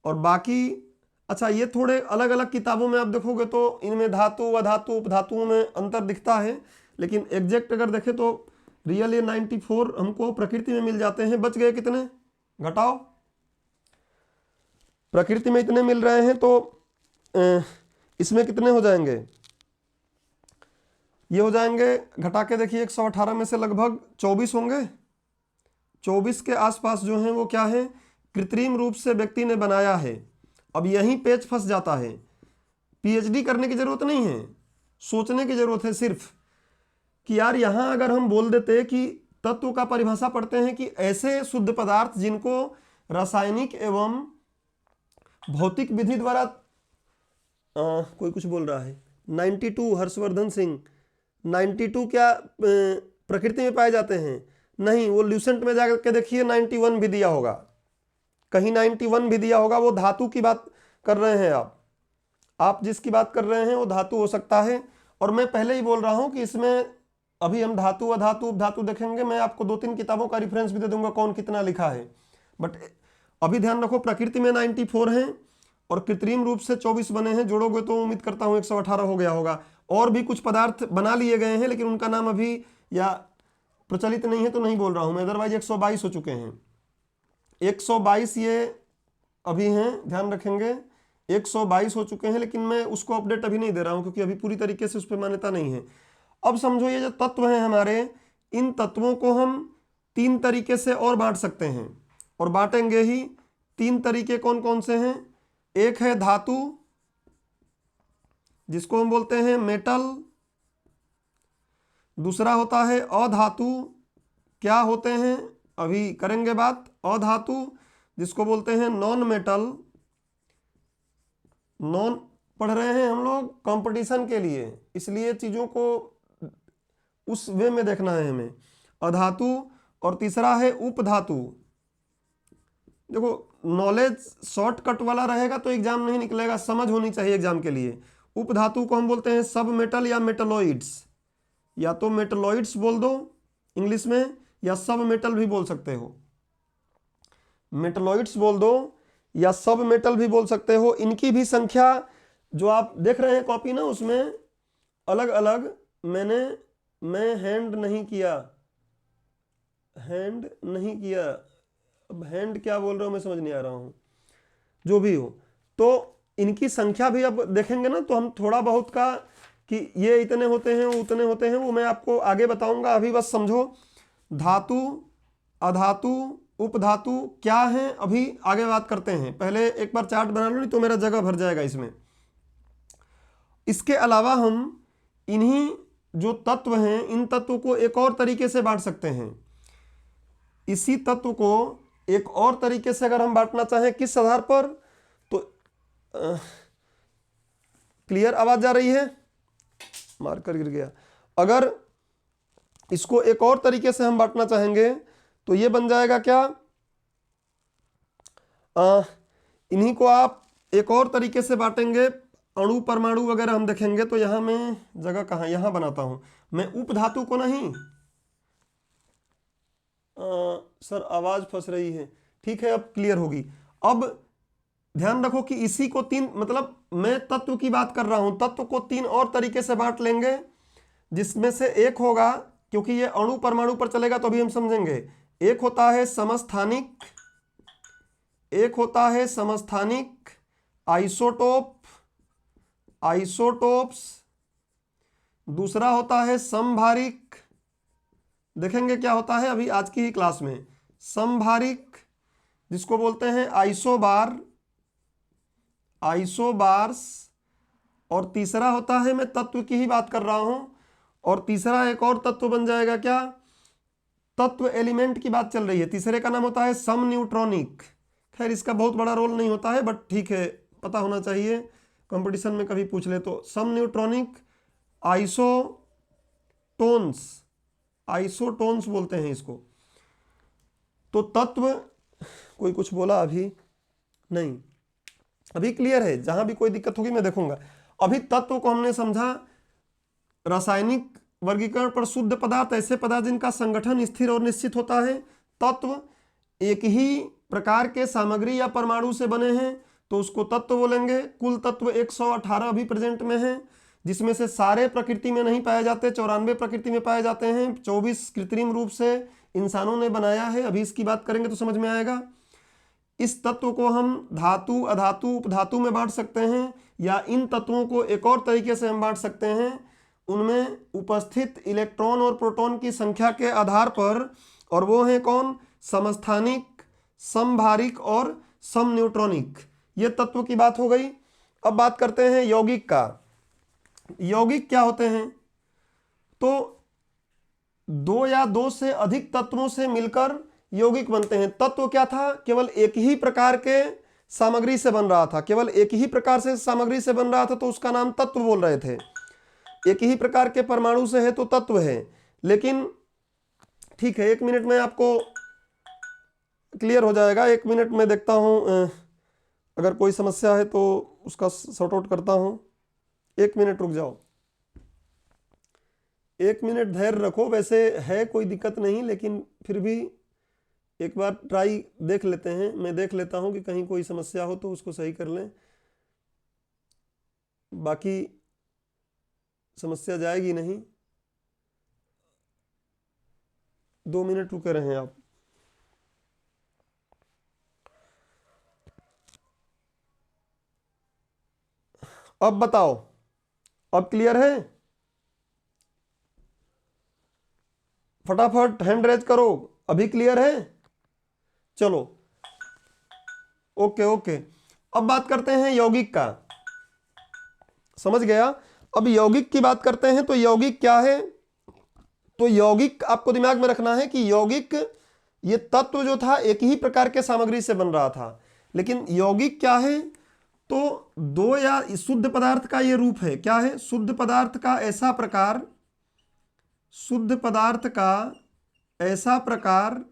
और बाकी, अच्छा, ये थोड़े अलग अलग किताबों में आप देखोगे तो इनमें धातु, अधातु, उपधातुओं में अंतर दिखता है, लेकिन एग्जैक्ट अगर देखें तो रियल ये 94 हमको प्रकृति में मिल जाते हैं। बच गए कितने? घटाओ। प्रकृति में इतने मिल रहे हैं, तो इसमें कितने हो जाएंगे? ये हो जाएंगे, घटा के देखिए, 118 में से लगभग 24 होंगे। 24 के आसपास जो हैं वो क्या है? कृत्रिम रूप से व्यक्ति ने बनाया है। अब यहीं पेच फंस जाता है। पीएचडी करने की जरूरत नहीं है, सोचने की जरूरत है सिर्फ, कि यार यहां अगर हम बोल देते कि तत्व का परिभाषा पढ़ते हैं कि ऐसे शुद्ध पदार्थ जिनको रासायनिक एवं भौतिक विधि द्वारा, कोई कुछ बोल रहा है, 92 हर्षवर्धन सिंह, 92 क्या प्रकृति में पाए जाते हैं? नहीं, वो ल्यूसेंट में जाकर के देखिए 91 भी दिया होगा, कहीं 91 भी दिया होगा। वो धातु की बात कर रहे हैं आप जिसकी बात कर रहे हैं वो धातु हो सकता है। और मैं पहले ही बोल रहा हूं कि इसमें अभी हम धातु, अधातु, उपधातु देखेंगे। मैं आपको 2-3 किताबों का रिफरेंस भी दे दूंगा कौन कितना लिखा है। बट अभी ध्यान रखो, प्रकृति में 94 हैं और कृत्रिम रूप से 24 बने हैं, जोड़ोगे तो उम्मीद करता हूं 118 हो गया होगा। और भी कुछ पदार्थ बना लिए गए हैं लेकिन उनका नाम अभी या प्रचलित नहीं है तो नहीं बोल रहा हूं मैं, अदरवाइज 122 हो चुके हैं। 122 ये अभी हैं, ध्यान रखेंगे 122 हो चुके हैं, लेकिन मैं उसको अपडेट अभी नहीं दे रहा हूं क्योंकि अभी पूरी तरीके से उस पर मान्यता नहीं है। अब समझो ये जो तत्व हैं हमारे, इन तत्वों को हम 3 तरीके से और बांट सकते हैं, और बांटेंगे ही। 3 तरीके कौन कौन से हैं? एक है धातु, जिसको हम बोलते हैं मेटल। दूसरा होता है अधातु। क्या होते हैं अभी करेंगे बात। अधातु जिसको बोलते हैं नॉन मेटल। नॉन पढ़ रहे हैं हम लोग कंपटीशन के लिए, इसलिए चीज़ों को उस वे में देखना है हमें। अधातु। और तीसरा है उपधातु। देखो नॉलेज शॉर्टकट वाला रहेगा तो एग्जाम नहीं निकलेगा, समझ होनी चाहिए एग्जाम के लिए। उपधातु को हम बोलते हैं सब मेटल या मेटलॉइड्स, या तो मेटलॉइड्स बोल दो इंग्लिश में, या सब मेटल भी बोल सकते हो। मेटलॉइड्स बोल दो या सब मेटल भी बोल सकते हो। इनकी भी संख्या जो आप देख रहे हैं कॉपी ना, उसमें अलग अलग मैं हैंड नहीं किया। अब हैंड क्या बोल रहा हूं मैं समझ नहीं आ रहा हूं। जो भी हो, तो इनकी संख्या भी अब देखेंगे ना, तो हम थोड़ा बहुत का कि ये इतने होते हैं वो उतने होते हैं वो मैं आपको आगे बताऊंगा। अभी बस समझो धातु, अधातु, उपधातु क्या है, अभी आगे बात करते हैं। पहले एक बार चार्ट बना लो, नहीं तो मेरा जगह भर जाएगा इसमें। इसके अलावा हम इन्हीं जो तत्व हैं, इन तत्वों को एक और तरीके से बांट सकते हैं। इसी तत्व को एक और तरीके से अगर हम बांटना चाहें, किस आधार पर, तो क्लियर आवाज जा रही है? मार्कर गिर गया। अगर इसको एक और तरीके से हम बांटना चाहेंगे तो ये बन जाएगा क्या, इन्हीं को आप एक और तरीके से बांटेंगे। अणु परमाणु वगैरह हम देखेंगे तो यहां मैं जगह कहां, यहां बनाता हूं मैं उपधातु को नहीं। सर आवाज फंस रही है, ठीक है अब क्लियर होगी। अब ध्यान रखो कि इसी को 3, मतलब मैं तत्व की बात कर रहा हूं, तत्व को 3 और तरीके से बांट लेंगे, जिसमें से एक होगा, क्योंकि ये अणु परमाणु पर चलेगा तो अभी हम समझेंगे। एक होता है समस्थानिक, एक होता है समस्थानिक आइसोटोप्स, दूसरा होता है समभारिक। देखेंगे क्या होता है अभी आज की ही क्लास में। समभारिक जिसको बोलते हैं आइसोबार्स। और तीसरा होता है, मैं तत्व की ही बात कर रहा हूं, और तीसरा एक और तत्व बन जाएगा क्या, तत्व एलिमेंट की बात चल रही है। तीसरे का नाम होता है समन्यूट्रॉनिक। खैर इसका बहुत बड़ा रोल नहीं होता है, बट ठीक है पता होना चाहिए, कंपटीशन में कभी पूछ ले तो। समन्यूट्रॉनिक आइसोटोन्स बोलते हैं इसको। तो तत्व, कोई कुछ बोला अभी नहीं, अभी क्लियर है? जहां भी कोई दिक्कत होगी मैं देखूंगा। अभी तत्व को हमने समझा, रासायनिक वर्गीकरण पर शुद्ध पदार्थ ऐसे पदार्थ जिनका संगठन स्थिर और निश्चित होता है। तत्व एक ही प्रकार के सामग्री या परमाणु से बने हैं तो उसको तत्व बोलेंगे। कुल तत्व 118 अभी प्रेजेंट में हैं, जिसमें से सारे प्रकृति में नहीं पाए जाते, 94 प्रकृति में पाए जाते हैं, 24 कृत्रिम रूप से इंसानों ने बनाया है। अभी इसकी बात करेंगे तो समझ में आएगा। इस तत्व को हम धातु, अधातु, उपधातु में बांट सकते हैं, या इन तत्वों को एक और तरीके से हम बांट सकते हैं, उनमें उपस्थित इलेक्ट्रॉन और प्रोटॉन की संख्या के आधार पर। और वो है कौन, समस्थानिक, समभारिक और समन्यूट्रॉनिक। ये तत्व की बात हो गई। अब बात करते हैं यौगिक का। यौगिक क्या होते हैं, तो 2 या 2 से अधिक तत्वों से मिलकर यौगिक बनते हैं। तत्व क्या था, केवल एक ही प्रकार के सामग्री से बन रहा था, केवल एक ही प्रकार से सामग्री से बन रहा था तो उसका नाम तत्व बोल रहे थे। एक ही प्रकार के परमाणु से है तो तत्व है। लेकिन ठीक है, 1 मिनट में आपको क्लियर हो जाएगा। 1 मिनट में देखता हूं, अगर कोई समस्या है तो उसका सॉर्ट आउट करता हूं। 1 मिनट रुक जाओ, 1 मिनट धैर्य रखो। वैसे है कोई दिक्कत नहीं, लेकिन फिर भी एक बार ट्राई देख लेते हैं। मैं देख लेता हूं कि कहीं कोई समस्या हो तो उसको सही कर लें। बाकी समस्या जाएगी नहीं। 2 मिनट रुके रहें आप। अब बताओ, अब क्लियर है? फटाफट हैंड रेज करो, अभी क्लियर है? चलो ओके ओके। अब बात करते हैं यौगिक का। समझ गया? अब यौगिक की बात करते हैं। तो यौगिक क्या है? तो यौगिक आपको दिमाग में रखना है कि यौगिक ये तत्व जो था एक ही प्रकार के सामग्री से बन रहा था। लेकिन यौगिक क्या है? तो दो या शुद्ध पदार्थ का ये रूप है। क्या है? शुद्ध पदार्थ का ऐसा प्रकार, शुद्ध पदार्थ का ऐसा प्रकार,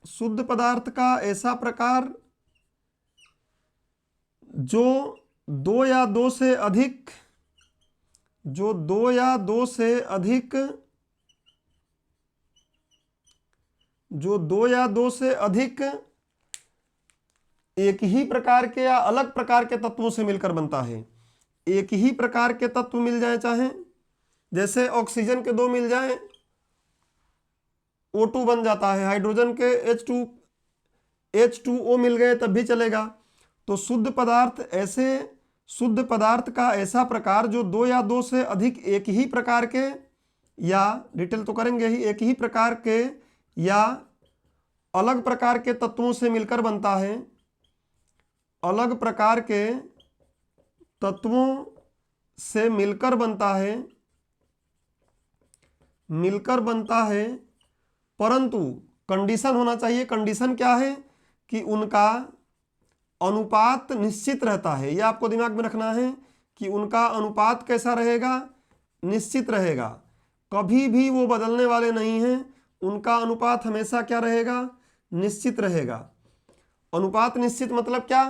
शुद्ध पदार्थ का ऐसा प्रकार जो दो या दो से अधिक, जो दो या दो से अधिक, जो दो या दो से अधिक एक ही प्रकार के या अलग प्रकार के तत्वों से मिलकर बनता है। एक ही प्रकार के तत्व मिल जाए, चाहे जैसे ऑक्सीजन के दो मिल जाए O2 बन जाता है, हाइड्रोजन के H2O मिल गए तब भी चलेगा। तो शुद्ध पदार्थ ऐसे, शुद्ध पदार्थ का ऐसा प्रकार जो दो या दो से अधिक एक ही प्रकार के, या डिटेल तो करेंगे ही, एक ही प्रकार के या अलग प्रकार के तत्वों से मिलकर बनता है, अलग प्रकार के तत्वों से मिलकर बनता है, मिलकर बनता है। परंतु कंडीशन होना चाहिए। कंडीशन क्या है? कि उनका अनुपात निश्चित रहता है। यह आपको दिमाग में रखना है कि उनका अनुपात कैसा रहेगा? निश्चित रहेगा। कभी भी वो बदलने वाले नहीं हैं। उनका अनुपात हमेशा क्या रहेगा? निश्चित रहेगा। अनुपात निश्चित मतलब क्या?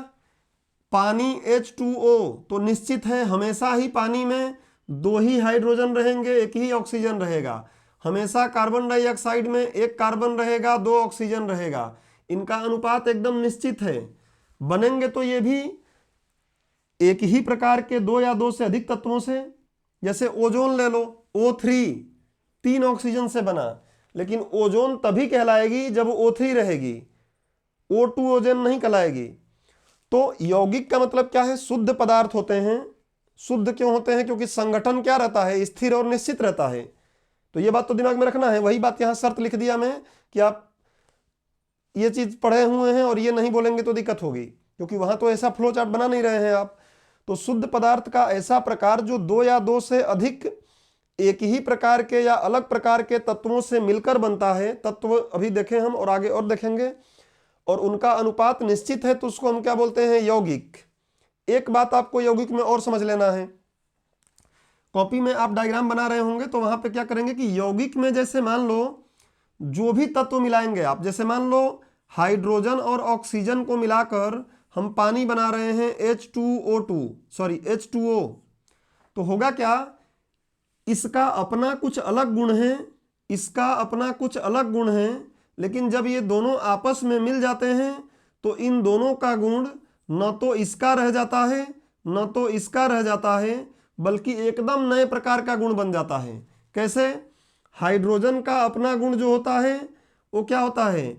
पानी H2O तो निश्चित है, हमेशा ही पानी में दो ही हाइड्रोजन रहेंगे, एक ही ऑक्सीजन रहेगा। हमेशा कार्बन डाइऑक्साइड में एक कार्बन रहेगा, दो ऑक्सीजन रहेगा। इनका अनुपात एकदम निश्चित है। बनेंगे तो ये भी एक ही प्रकार के दो या दो से अधिक तत्वों से। जैसे ओजोन ले लो, O3 3 ऑक्सीजन से बना, लेकिन ओजोन तभी कहलाएगी जब O3 रहेगी, O2 ओजोन नहीं कहलाएगी। तो यौगिक का मतलब क्या है? शुद्ध पदार्थ होते हैं। शुद्ध क्यों होते हैं? क्योंकि संगठन क्या रहता है? स्थिर और निश्चित रहता है। तो ये बात तो दिमाग में रखना है। वही बात यहां शर्त लिख दिया मैं कि आप ये चीज पढ़े हुए हैं और ये नहीं बोलेंगे तो दिक्कत होगी, क्योंकि वहां तो ऐसा फ्लो चार्ट बना नहीं रहे हैं आप। तो शुद्ध पदार्थ का ऐसा प्रकार जो दो या दो से अधिक एक ही प्रकार के या अलग प्रकार के तत्वों से मिलकर बनता है। तत्व अभी देखें हम और आगे और देखेंगे। और उनका अनुपात निश्चित है, तो उसको हम क्या बोलते हैं? यौगिक। एक बात आपको यौगिक में और समझ लेना है। कॉपी में आप डायग्राम बना रहे होंगे तो वहां पे क्या करेंगे कि यौगिक में जैसे मान लो जो भी तत्व मिलाएंगे आप, जैसे मान लो हाइड्रोजन और ऑक्सीजन को मिलाकर हम पानी बना रहे हैं H2O, तो होगा क्या? इसका अपना कुछ अलग गुण है, इसका अपना कुछ अलग गुण है, लेकिन जब ये दोनों आपस में मिल जाते हैं तो इन दोनों का गुण न तो इसका रह जाता है न तो इसका रह जाता है, बल्कि एकदम नए प्रकार का गुण बन जाता है। कैसे? हाइड्रोजन का अपना गुण जो होता है वो क्या होता है?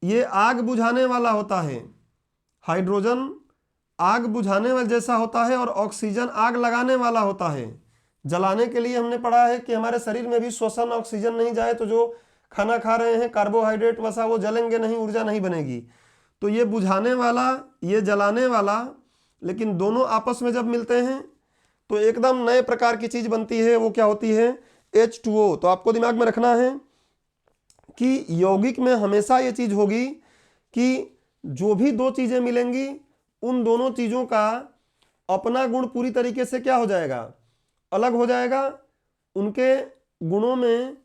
ये आग बुझाने वाला होता है। हाइड्रोजन आग बुझाने वाला जैसा होता है और ऑक्सीजन आग लगाने वाला होता है। जलाने के लिए हमने पढ़ा है कि हमारे शरीर में भी श्वसन, ऑक्सीजन नहीं जाए तो जो खाना खा रहे हैं कार्बोहाइड्रेट वसा वो जलेंगे नहीं, ऊर्जा नहीं बनेगी। तो ये बुझाने वाला, ये जलाने वाला, लेकिन दोनों आपस में जब मिलते हैं तो एकदम नए प्रकार की चीज बनती है। वो क्या होती है? H2O। तो आपको दिमाग में रखना है कि यौगिक में हमेशा ये चीज होगी कि जो भी दो चीजें मिलेंगी उन दोनों चीजों का अपना गुण पूरी तरीके से क्या हो जाएगा? अलग हो जाएगा। उनके गुणों में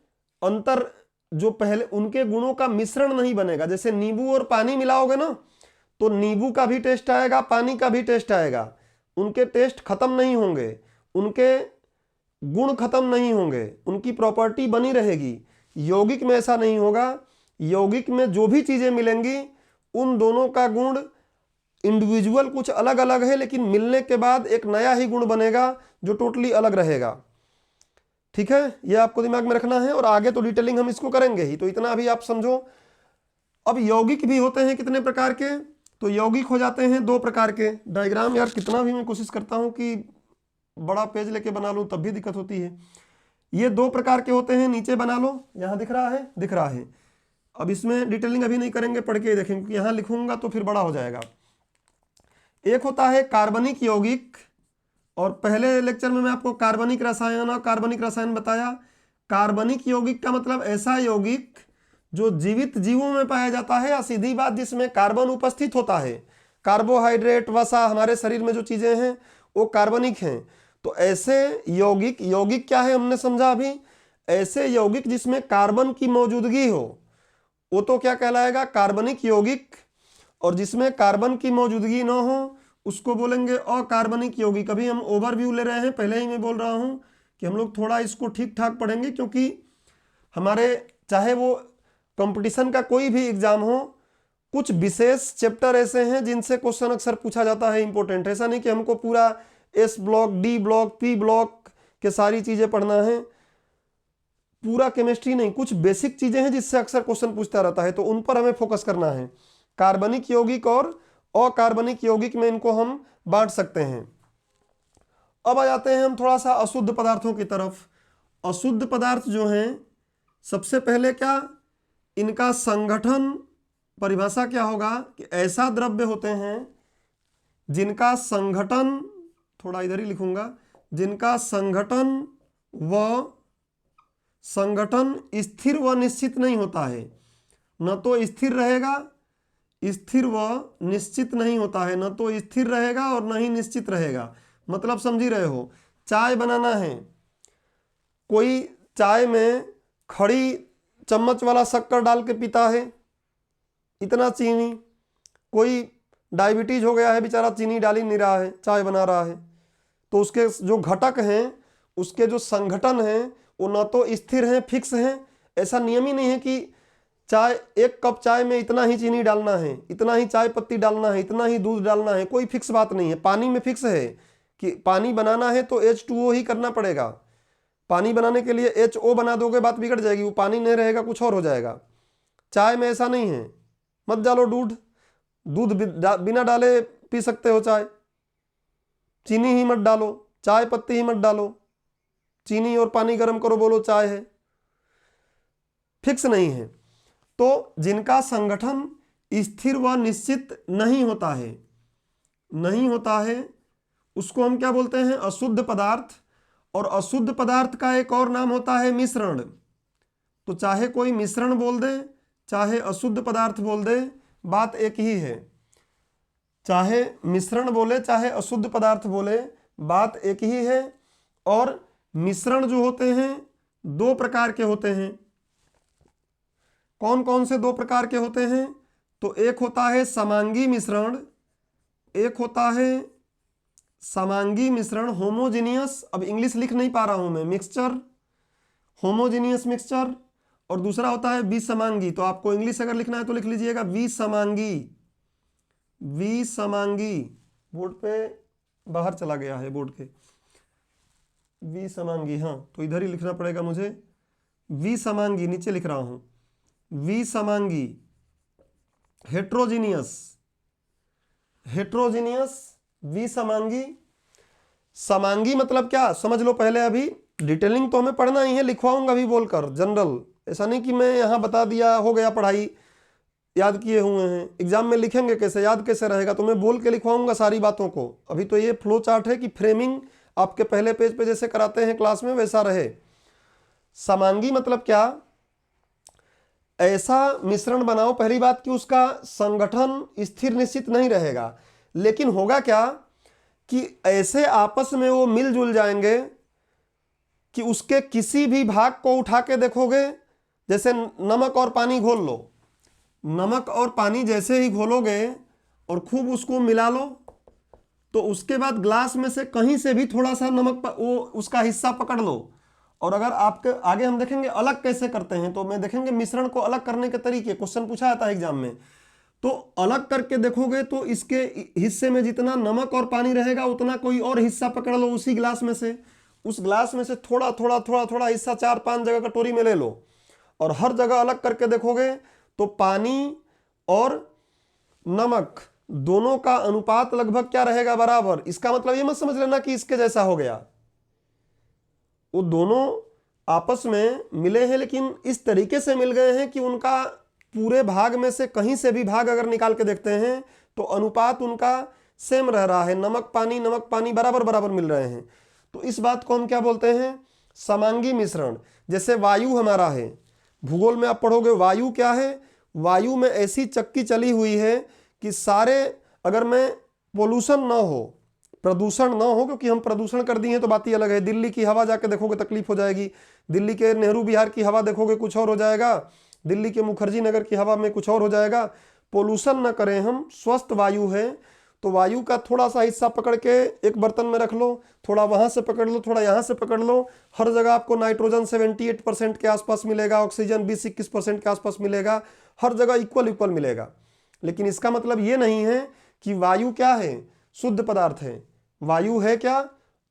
अंतर, जो पहले उनके गुणों का मिश्रण नहीं बनेगा। जैसे नींबू और पानी मिलाओगे ना, तो नींबू का भी टेस्ट आएगा, पानी का भी टेस्ट आएगा। उनके टेस्ट खत्म नहीं होंगे, उनके गुण खत्म नहीं होंगे, उनकी प्रॉपर्टी बनी रहेगी। यौगिक में ऐसा नहीं होगा। यौगिक में जो भी चीजें मिलेंगी उन दोनों का गुण इंडिविजुअल कुछ अलग अलग है, लेकिन मिलने के बाद एक नया ही गुण बनेगा जो टोटली अलग रहेगा। ठीक है, ये आपको दिमाग में रखना है, और आगे तो डिटेलिंग हम इसको करेंगे ही, तो इतना अभी आप समझो। अब यौगिक भी होते हैं कितने प्रकार के, तो यौगिक हो जाते हैं 2 प्रकार के। डायग्राम यार कितना भी मैं कोशिश करता हूं कि बड़ा पेज लेके बना लूं, तब भी दिक्कत होती है। ये 2 प्रकार के होते हैं, नीचे बना लो, यहां दिख रहा है, दिख रहा है। अब इसमें डिटेलिंग अभी नहीं करेंगे, पढ़ के देखेंगे, क्योंकि यहां लिखूंगा तो फिर बड़ा हो जाएगा। एक होता है कार्बनिक यौगिक, और पहले लेक्चर में मैं आपको कार्बनिक रसायन और कार्बनिक रसायन बताया। कार्बनिक यौगिक का मतलब ऐसा यौगिक जो जीवित जीवों में पाया जाता है, या सीधी बात जिसमें कार्बन उपस्थित होता है। कार्बोहाइड्रेट, वसा, हमारे शरीर में जो चीजें हैं वो कार्बनिक हैं। तो ऐसे यौगिक, यौगिक क्या है हमने समझा अभी, ऐसे यौगिक जिसमें कार्बन की मौजूदगी हो वो तो क्या कहलाएगा, कार्बनिक यौगिक। और जिसमें कार्बन की मौजूदगी न हो उसको बोलेंगे अकार्बनिक यौगिक। अभी हम ओवरव्यू ले रहे हैं, पहले ही मैं बोल रहा हूं कि हम लोग थोड़ा इसको ठीक ठाक पढ़ेंगे, क्योंकि हमारे चाहे वो कंपटीशन का कोई भी एग्जाम हो, कुछ विशेष चैप्टर ऐसे हैं जिनसे क्वेश्चन अक्सर पूछा जाता है, इंपॉर्टेंट। ऐसा नहीं कि हमको पूरा S block, D block, P block के सारी चीजें पढ़ना है, पूरा केमिस्ट्री नहीं, कुछ बेसिक चीजें हैं जिससे अक्सर क्वेश्चन पूछता रहता है, तो उन पर हमें फोकस करना है। कार्बनिक यौगिक और अकार्बनिक यौगिक में इनको हम बांट सकते हैं। अब आ जाते हैं हम थोड़ा सा अशुद्ध पदार्थों की तरफ। अशुद्ध पदार्थ जो हैं, सबसे पहले क्या, इनका संगठन, परिभाषा क्या होगा कि ऐसा द्रव्य होते हैं जिनका संगठन, थोड़ा इधर ही लिखूंगा, जिनका संगठन स्थिर व निश्चित नहीं होता है। न तो स्थिर रहेगा, स्थिर व निश्चित नहीं होता है, न तो स्थिर रहेगा और न ही निश्चित रहेगा। मतलब समझ ही रहे हो, चाय बनाना है, कोई चाय में खड़ी चम्मच वाला शक्कर डाल के पीता है, इतना चीनी। कोई डायबिटीज हो गया है, बेचारा चीनी डाल ही नहीं रहा है, चाय बना रहा है, तो उसके जो घटक हैं, उसके जो संगठन हैं, वो न तो स्थिर हैं, फिक्स हैं। ऐसा नियम ही नहीं है कि चाय, 1 कप चाय में इतना ही चीनी डालना है, इतना ही चाय पत्ती डालना है, इतना ही दूध डालना है, कोई फिक्स बात नहीं है। पानी में फिक्स है कि पानी बनाना है तो H2O ही करना पड़ेगा। पानी बनाने के लिए HO बना दोगे बात बिगड़ जाएगी, वो पानी नहीं रहेगा, कुछ और हो जाएगा। चाय में ऐसा नहीं है, मत डालो दूध, दूध बिना डाले पी सकते हो चाय। चीनी ही मत डालो, चाय पत्ती ही मत डालो, चीनी और पानी गर्म करो, बोलो चाय है, फिक्स नहीं है। तो जिनका संगठन स्थिर व निश्चित नहीं होता है, उसको हम क्या बोलते हैं, अशुद्ध पदार्थ। और अशुद्ध पदार्थ का एक और नाम होता है मिश्रण। तो चाहे कोई मिश्रण बोल दे, चाहे अशुद्ध पदार्थ बोल दे, बात एक ही है। चाहे मिश्रण बोले, चाहे अशुद्ध पदार्थ बोले, बात एक ही है। और मिश्रण जो होते हैं 2 प्रकार के होते हैं। कौन कौन से 2 प्रकार के होते हैं, तो एक होता है समांगी मिश्रण, एक होता है समांगी मिश्रण, होमोजीनियस, अब इंग्लिश लिख नहीं पा रहा हूं मैं, मिक्सचर, होमोजीनियस मिक्सचर। और दूसरा होता है विसमांगी। तो आपको इंग्लिश अगर लिखना है तो लिख लीजिएगा विसमांगी, विसमांगी। बोर्ड पे बाहर चला गया है, बोर्ड के, विसमांगी, हाँ तो इधर ही लिखना पड़ेगा मुझे, विसमांगी, नीचे लिख रहा हूं, विसमांगी। Heterogeneous, heterogeneous, विसमांगी। समांगी मतलब क्या समझ लो पहले, अभी डिटेलिंग तो हमें पढ़ना ही है, लिखवाऊंगा भी बोलकर जनरल। ऐसा नहीं कि मैं यहां बता दिया हो गया, पढ़ाई याद किए हुए हैं, एग्जाम में लिखेंगे कैसे, याद कैसे रहेगा, तो मैं बोल के लिखवाऊंगा सारी बातों को। अभी तो ये फ्लो चार्ट है कि फ्रेमिंग आपके पहले पेज पे जैसे कराते हैं क्लास में वैसा रहे। समांगी मतलब क्या, ऐसा मिश्रण बनाओ, पहली बात कि उसका संगठन स्थिर निश्चित नहीं रहेगा, लेकिन होगा क्या कि ऐसे आपस में वो मिलजुल जाएंगे कि उसके किसी भी भाग को उठा के देखोगे, जैसे नमक और पानी घोल लो, नमक और पानी जैसे ही घोलोगे और खूब उसको मिला लो, तो उसके बाद ग्लास में से कहीं से भी थोड़ा सा नमक वो उसका हिस्सा पकड़ लो। और अगर आपके आगे हम देखेंगे अलग कैसे करते हैं, तो मैं देखेंगे मिश्रण को अलग करने के तरीके, क्वेश्चन पूछा जाता है एग्जाम में। तो अलग करके देखोगे तो इसके हिस्से में जितना नमक और पानी रहेगा उतना कोई और हिस्सा पकड़ लो उसी गिलास में से, उस गिलास में से थोड़ा थोड़ा थोड़ा थोड़ा हिस्सा 4-5 जगह कटोरी में ले लो और हर जगह अलग करके देखोगे तो पानी और नमक दोनों का अनुपात लगभग क्या रहेगा, बराबर। इसका मतलब ये मत समझ लेना कि इसके जैसा हो गया, वो दोनों आपस में मिले हैं लेकिन इस तरीके से मिल गए हैं कि उनका पूरे भाग में से कहीं से भी भाग अगर निकाल के देखते हैं तो अनुपात उनका सेम रह रहा है, नमक पानी बराबर बराबर मिल रहे हैं। तो इस बात को हम क्या बोलते हैं, समांगी मिश्रण। जैसे वायु हमारा है, भूगोल में आप पढ़ोगे वायु क्या है, वायु में ऐसी चक्की चली हुई है कि सारे, अगर में पोल्यूशन ना हो, प्रदूषण ना हो, क्योंकि हम प्रदूषण कर दिए तो बात ही अलग है। दिल्ली की हवा जाके देखोगे तकलीफ हो जाएगी, दिल्ली के नेहरू विहार की हवा देखोगे कुछ और हो जाएगा, दिल्ली के मुखर्जी नगर की हवा में कुछ और हो जाएगा। पोल्यूशन न करें हम, स्वस्थ वायु है तो वायु का थोड़ा सा हिस्सा पकड़ के एक बर्तन में रख लो, थोड़ा वहां से पकड़ लो, थोड़ा यहाँ से पकड़ लो, हर जगह आपको नाइट्रोजन 78% के आसपास मिलेगा, ऑक्सीजन 20-21% के आसपास मिलेगा, हर जगह इक्वल इक्वल मिलेगा। लेकिन इसका मतलब ये नहीं है कि वायु क्या है, शुद्ध पदार्थ है। वायु है क्या,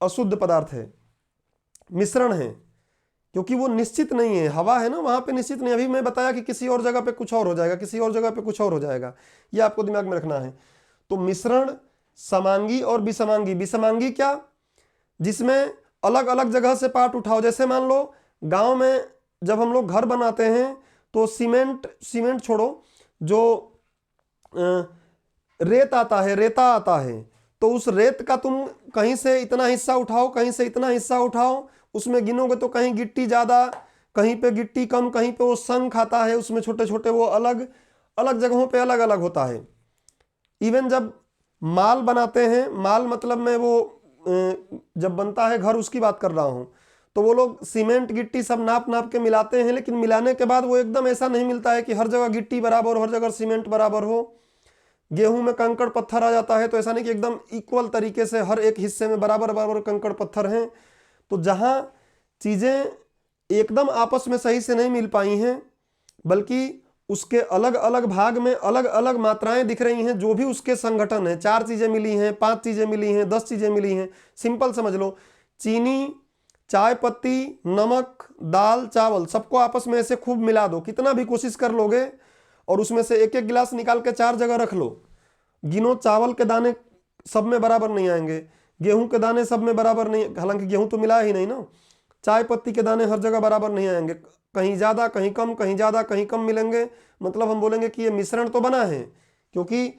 अशुद्ध पदार्थ है, मिश्रण है, क्योंकि वो निश्चित नहीं है। हवा है ना, वहां पे निश्चित नहीं। अभी मैं बताया कि किसी और जगह पे कुछ और हो जाएगा, किसी और जगह पे कुछ और हो जाएगा, ये आपको दिमाग में रखना है। तो मिश्रण समांगी और विषमांगी। विषमांगी क्या, जिसमें अलग अलग जगह से पार्ट उठाओ। जैसे मान लो गांव में जब हम लोग घर बनाते हैं तो सीमेंट छोड़ो, जो रेत आता है, रेता आता है, तो उस रेत का तुम कहीं से इतना हिस्सा उठाओ, कहीं से इतना हिस्सा उठाओ, उसमें गिनोगे तो कहीं गिट्टी ज्यादा, कहीं पे गिट्टी कम, कहीं पे वो संख आता है, उसमें छोटे छोटे वो अलग अलग जगहों पे अलग अलग होता है। इवन जब माल बनाते हैं, माल मतलब मैं वो जब बनता है घर उसकी बात कर रहा हूं, तो वो लोग सीमेंट गिट्टी सब नाप नाप के मिलाते हैं, लेकिन मिलाने के बाद वो एकदम ऐसा नहीं मिलता है कि हर जगह गिट्टी बराबर हो, हर जगह सीमेंट बराबर हो। गेहूं में कंकड़ पत्थर आ जाता है तो ऐसा नहीं कि एकदम इक्वल तरीके से हर एक हिस्से में बराबर बराबर कंकड़ पत्थर हैं। तो जहां चीजें एकदम आपस में सही से नहीं मिल पाई हैं, बल्कि उसके अलग अलग भाग में अलग अलग मात्राएं दिख रही हैं, जो भी उसके संगठन है, 4 चीजें मिली हैं, 5 चीजें मिली हैं, 10 चीजें मिली हैं। सिंपल समझ लो, चीनी, चाय पत्ती, नमक, दाल, चावल, सबको आपस में ऐसे खूब मिला दो, कितना भी कोशिश कर लोगे, और उसमें से एक एक गिलास निकाल के 4 जगह रख लो, गिनो, चावल के दाने सब में बराबर नहीं आएंगे, गेहूं के दाने सब में बराबर नहीं, हालांकि गेहूं तो मिला ही नहीं ना, चाय पत्ती के दाने हर जगह बराबर नहीं आएंगे, कहीं ज्यादा कहीं कम, कहीं ज्यादा कहीं कम मिलेंगे। मतलब हम बोलेंगे कि ये मिश्रण तो बना है, क्योंकि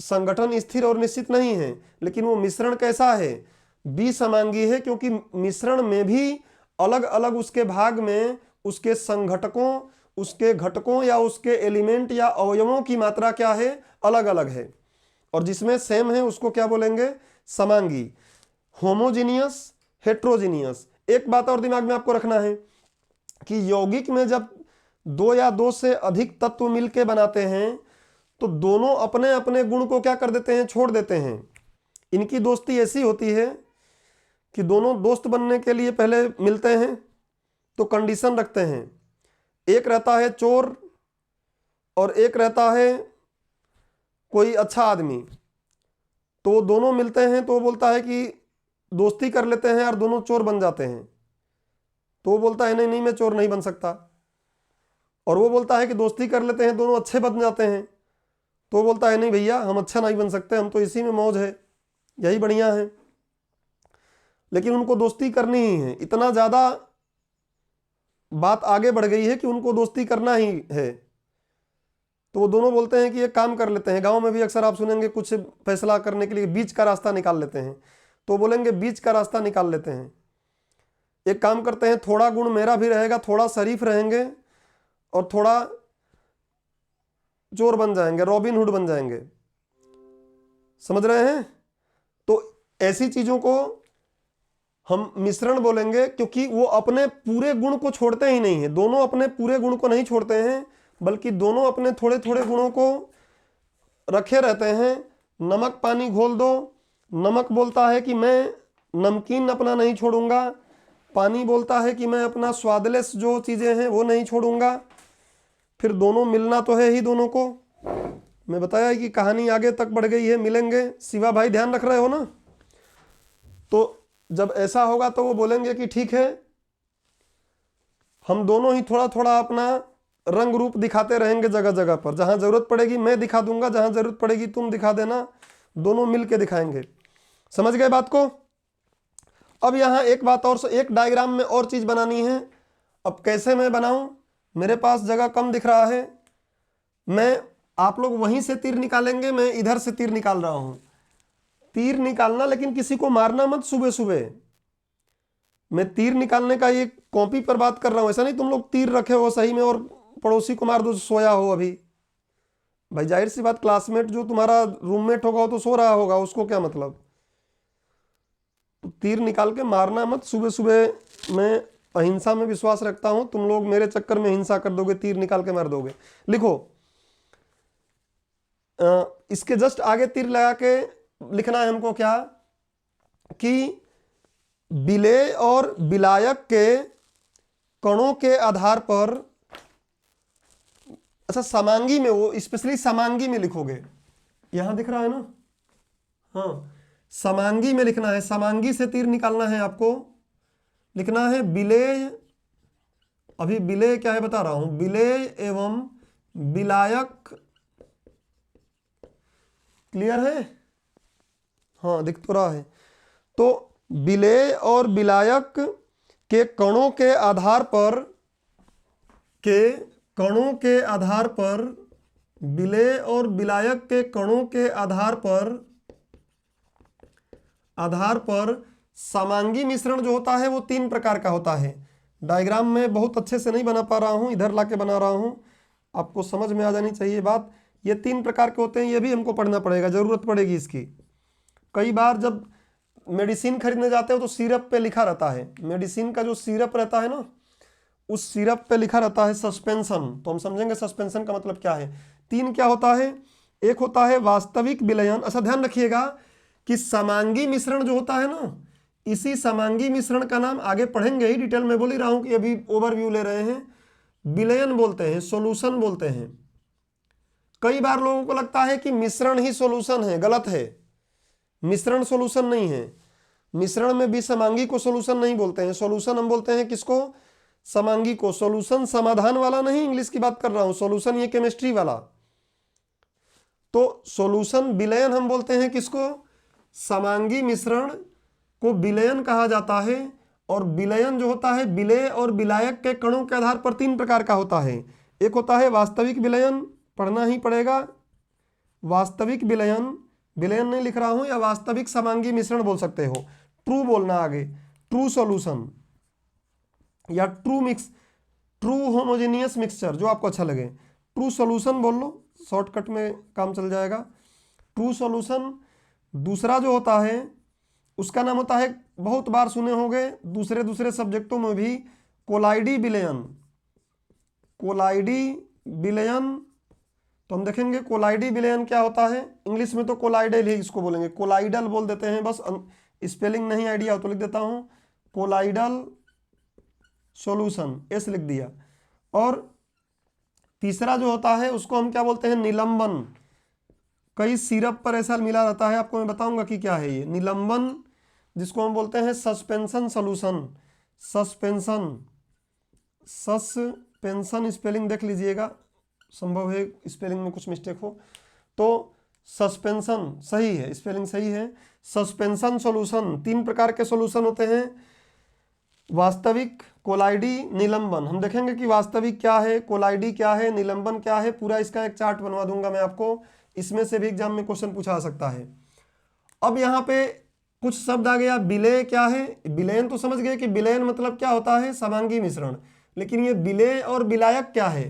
संगठन स्थिर और निश्चित नहीं है, लेकिन वो मिश्रण कैसा है, विसमांगी है, क्योंकि मिश्रण में भी अलग अलग उसके भाग में उसके संघटकों, उसके घटकों या उसके एलिमेंट या अवयवों की मात्रा क्या है, अलग अलग है। और जिसमें सेम है उसको क्या बोलेंगे, समांगी। Homogeneous, heterogeneous. एक बात और दिमाग में आपको रखना है कि यौगिक में जब 2 या 2 से अधिक तत्व मिलके बनाते हैं तो दोनों अपने अपने गुण को क्या कर देते हैं, छोड़ देते हैं। इनकी दोस्ती ऐसी होती है कि दोनों दोस्त बनने के लिए पहले मिलते हैं तो कंडीशन रखते हैं, एक रहता है चोर और एक रहता है कोई अच्छा आदमी, तो दोनों मिलते हैं तो वो बोलता है कि दोस्ती कर लेते हैं और दोनों चोर बन जाते हैं, तो वो बोलता है नहीं नहीं मैं चोर नहीं बन सकता, और वो बोलता है कि दोस्ती कर लेते हैं दोनों अच्छे बन जाते हैं, तो वो बोलता है नहीं भैया हम अच्छा नहीं बन सकते, हम तो इसी में मौज है, यही बढ़िया है। लेकिन उनको दोस्ती करनी ही है, इतना ज्यादा बात आगे बढ़ गई है कि उनको दोस्ती करना ही है, तो वो दोनों बोलते हैं कि एक काम कर लेते हैं। गांव में भी अक्सर आप सुनेंगे कुछ फैसला करने के लिए बीच का रास्ता निकाल लेते हैं, तो बोलेंगे बीच का रास्ता निकाल लेते हैं, एक काम करते हैं थोड़ा गुण मेरा भी रहेगा, थोड़ा शरीफ रहेंगे और थोड़ा चोर बन जाएंगे, रॉबिन हुड बन जाएंगे। समझ रहे हैं? तो ऐसी चीजों को हम मिश्रण बोलेंगे, क्योंकि वो अपने पूरे गुण को छोड़ते ही नहीं है, दोनों अपने पूरे गुण को नहीं छोड़ते हैं, बल्कि दोनों अपने थोड़े थोड़े गुणों को रखे रहते हैं। नमक पानी घोल दो, नमक बोलता है कि मैं नमकीन अपना नहीं छोड़ूंगा, पानी बोलता है कि मैं अपना स्वादलेस जो चीजें हैं वो नहीं छोड़ूंगा। फिर दोनों मिलना तो है ही दोनों को, मैं बताया कि कहानी आगे तक बढ़ गई है, मिलेंगे। शिवा भाई ध्यान रख रहे हो ना? तो जब ऐसा होगा तो वो बोलेंगे कि ठीक है, हम दोनों ही थोड़ा थोड़ा अपना रंग रूप दिखाते रहेंगे जगह जगह पर। जहां जरूरत पड़ेगी मैं दिखा दूंगा, जहां जरूरत पड़ेगी तुम दिखा देना, दोनों मिलके दिखाएंगे। समझ गए बात को? अब यहां एक बात और, एक डायग्राम में और चीज बनानी है। अब कैसे मैं बनाऊं? मेरे पास जगह कम दिख रहा है, मैं, आप लोग वहीं से तीर निकालेंगे, मैं इधर से तीर निकाल रहा हूं। तीर निकालना, लेकिन किसी को मारना मत सुबह सुबह। मैं तीर निकालने का ये कॉपी पर बात कर रहा हूं, ऐसा नहीं तुम लोग तीर रखे हो सही में और पड़ोसी को मार दो, सोया हो अभी। भाई जाहिर सी बात, क्लासमेट जो तुम्हारा रूममेट होगा वो तो सो रहा होगा, उसको क्या मतलब? तो तीर निकाल के मारना मत सुबह सुबह। मैं अहिंसा में विश्वास रखता हूं, तुम लोग मेरे चक्कर में हिंसा कर दोगे, तीर निकाल के मार दोगे। लिखो, इसके जस्ट आगे तीर लगा के लिखना है हमको क्या, कि विलेय और विलायक के कणों के आधार पर, अच्छा समांगी में, वो स्पेशली समांगी में लिखोगे, यहां दिख रहा है ना? हाँ, समांगी में लिखना है, समांगी से तीर निकालना है आपको। लिखना है विलेय, अभी विलेय क्या है बता रहा हूं, विलेय एवं विलायक। क्लियर है? हाँ दिख तो रहा है। तो विलेय और विलायक के कणों के आधार पर, विलेय और विलायक के कणों के आधार पर समांगी मिश्रण जो होता है वो 3 प्रकार का होता है। डायग्राम में बहुत अच्छे से नहीं बना पा रहा हूं, इधर लाके बना रहा हूं, आपको समझ में आ जानी चाहिए बात। ये 3 प्रकार के होते हैं, ये भी हमको पढ़ना पड़ेगा, जरूरत पड़ेगी इसकी। कई बार जब मेडिसिन खरीदने जाते हो तो सिरप पे लिखा रहता है, मेडिसिन का जो सिरप रहता है ना, उस सिरप पे लिखा रहता है सस्पेंशन। तो हम समझेंगे सस्पेंशन का मतलब क्या है। 3 क्या होता है? एक होता है वास्तविक विलयन। अच्छा ध्यान रखिएगा कि समांगी मिश्रण जो होता है ना, इसी समांगी मिश्रण का नाम आगे पढ़ेंगे ही, डिटेल में बोल ही रहा हूं कि अभी ओवरव्यू ले रहे हैं। विलयन बोलते हैं, सॉल्यूशन बोलते हैं। कई बार लोगों को लगता है कि मिश्रण ही सॉल्यूशन है, गलत है। मिश्रण सॉल्यूशन नहीं है। मिश्रण में भी समांगी को सॉल्यूशन नहीं बोलते हैं। सॉल्यूशन हम बोलते हैं किसको? समांगी को। सॉल्यूशन समाधान वाला नहीं, इंग्लिश की बात कर रहा हूं, सॉल्यूशन ये केमिस्ट्री वाला। तो सॉल्यूशन, विलयन हम बोलते हैं किसको? समांगी मिश्रण को विलयन कहा जाता है। और विलयन जो होता है, विलेय और विलायक के कणों के आधार पर 3 प्रकार का होता है। एक होता है वास्तविक विलयन, पढ़ना ही पड़ेगा, वास्तविक विलयन, विलयन नहीं लिख रहा हूं, या वास्तविक समांगी मिश्रण बोल सकते हो, ट्रू बोलना आगे, ट्रू सॉल्यूशन या ट्रू होमोजेनियस मिक्सचर, जो आपको अच्छा लगे। ट्रू सॉल्यूशन बोल लो, शॉर्टकट में काम चल जाएगा, ट्रू सॉल्यूशन। दूसरा जो होता है उसका नाम होता है, बहुत बार सुने होंगे दूसरे सब्जेक्टों में भी, कोलाइडी विलयन। कोलाइडी विलयन, तो हम देखेंगे कोलाइडी विलयन क्या होता है। इंग्लिश में तो कोलाइडल ही इसको बोलेंगे, कोलाइडल बोल देते हैं बस, स्पेलिंग नहीं आइडिया हो तो लिख देता हूं, कोलाइडल सॉल्यूशन, एस लिख दिया। और तीसरा जो होता है उसको हम क्या बोलते हैं? निलंबन। कई सिरप पर ऐसा मिला रहता है, आपको मैं बताऊंगा कि क्या है ये निलंबन, जिसको हम बोलते हैं सस्पेंशन सॉल्यूशन। सस्पेंशन स्पेलिंग देख लीजिएगा, संभव है स्पेलिंग में कुछ मिस्टेक हो, तो सस्पेंशन सही है, स्पेलिंग सही है। सस्पेंशन सॉल्यूशन, 3 प्रकार के सॉल्यूशन होते हैं, वास्तविक, कोलाइडी, निलंबन। हम देखेंगे कि वास्तविक क्या है, कोलाइडी क्या है, निलंबन क्या है, पूरा इसका एक चार्ट बनवा दूंगा मैं आपको, इसमें से भी एग्जाम में क्वेश्चन पूछा सकता है। अब यहाँ पे कुछ शब्द आ गया, विलेय क्या है? विलयन तो समझ गए कि विलयन मतलब क्या होता है, समांगी मिश्रण, लेकिन ये विलेय और विलायक क्या है?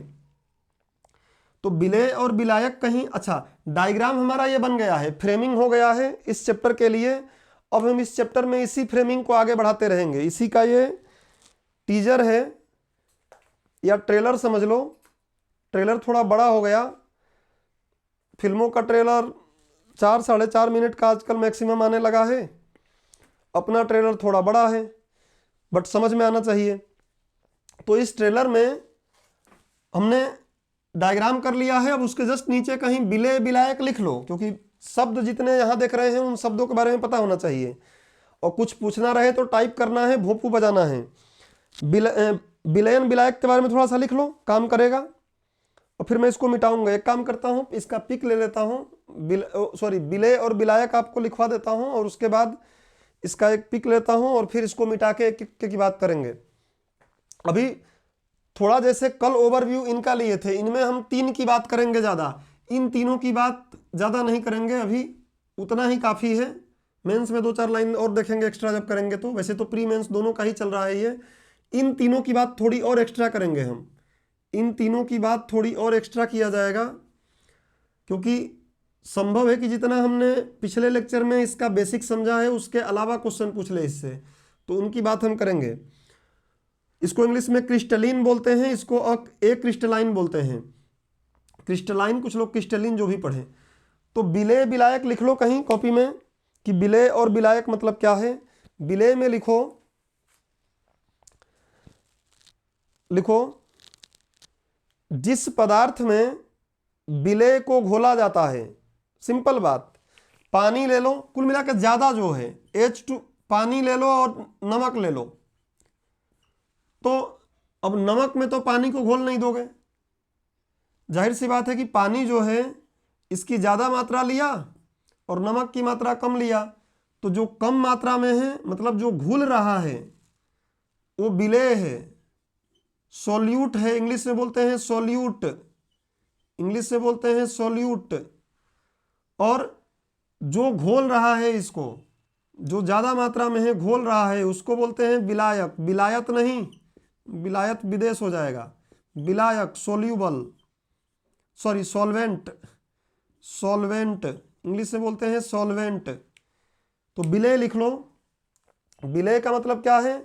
तो विलेय और विलायक कहीं, अच्छा डायग्राम हमारा ये बन गया है, फ्रेमिंग हो गया है इस चैप्टर के लिए। अब हम इस चैप्टर में इसी फ्रेमिंग को आगे बढ़ाते रहेंगे, इसी का ये टीजर है या ट्रेलर समझ लो। ट्रेलर थोड़ा बड़ा हो गया, फिल्मों का ट्रेलर 4-4.5 मिनट का आजकल मैक्सिमम आने लगा है, अपना ट्रेलर थोड़ा बड़ा है बट समझ में आना चाहिए। तो इस ट्रेलर में हमने डायग्राम कर लिया है। अब उसके जस्ट नीचे कहीं विलेय विलायक लिख लो, क्योंकि शब्द जितने यहाँ देख रहे हैं उन शब्दों के बारे में पता होना चाहिए। और कुछ पूछना रहे तो टाइप करना है, भोपू बजाना है। विलयन विलायक के बारे में थोड़ा सा लिख लो, काम करेगा। और फिर मैं इसको मिटाऊंगा। एक काम करता हूँ, इसका पिक ले लेता हूँ, सॉरी विलय और विलायक आपको लिखवा देता हूँ, और उसके बाद इसका एक पिक लेता हूँ और फिर इसको मिटा के एक की बात करेंगे। अभी थोड़ा जैसे कल ओवरव्यू इनका लिए थे, इनमें हम 3 की बात करेंगे ज़्यादा, इन तीनों की बात ज़्यादा नहीं करेंगे, अभी उतना ही काफ़ी है। मेंस में 2-4 लाइन और देखेंगे एक्स्ट्रा जब करेंगे तो। वैसे तो प्री मेंस दोनों का ही चल रहा है ये। इन तीनों की बात थोड़ी और एक्स्ट्रा करेंगे हम, इन तीनों की बात थोड़ी और एक्स्ट्रा किया जाएगा, क्योंकि संभव है कि जितना हमने पिछले लेक्चर में इसका बेसिक समझा है उसके अलावा क्वेश्चन पूछ ले इससे, तो उनकी बात हम करेंगे। इसको इंग्लिश में क्रिस्टलीन बोलते हैं, इसको ए क्रिस्टलाइन बोलते हैं। क्रिस्टलाइन, कुछ लोग क्रिस्टलीन जो भी पढ़े। तो विलेय विलायक लिख लो कहीं कॉपी में कि विलेय और विलायक मतलब क्या है। विलेय में लिखो जिस पदार्थ में विलेय को घोला जाता है। सिंपल बात, पानी ले लो, कुल मिलाकर ज्यादा जो है H2 पानी ले लो और नमक ले लो। तो अब नमक में तो पानी को घोल नहीं दोगे, जाहिर सी बात है कि पानी जो है इसकी ज्यादा मात्रा लिया और नमक की मात्रा कम लिया, तो जो कम मात्रा में है मतलब जो घुल रहा है वो विलेय है, सॉल्यूट है। इंग्लिश में बोलते हैं सॉल्यूट, इंग्लिश से बोलते हैं सॉल्यूट। और जो घोल रहा है इसको, जो ज्यादा मात्रा में है घोल रहा है, उसको बोलते हैं विलायक। विलायत नहीं, विलायत विदेश हो जाएगा। विलायक soluble, sorry solvent, solvent English से बोलते हैं सॉल्वेंट। तो विलेय लिख लो। विलेय का मतलब क्या है?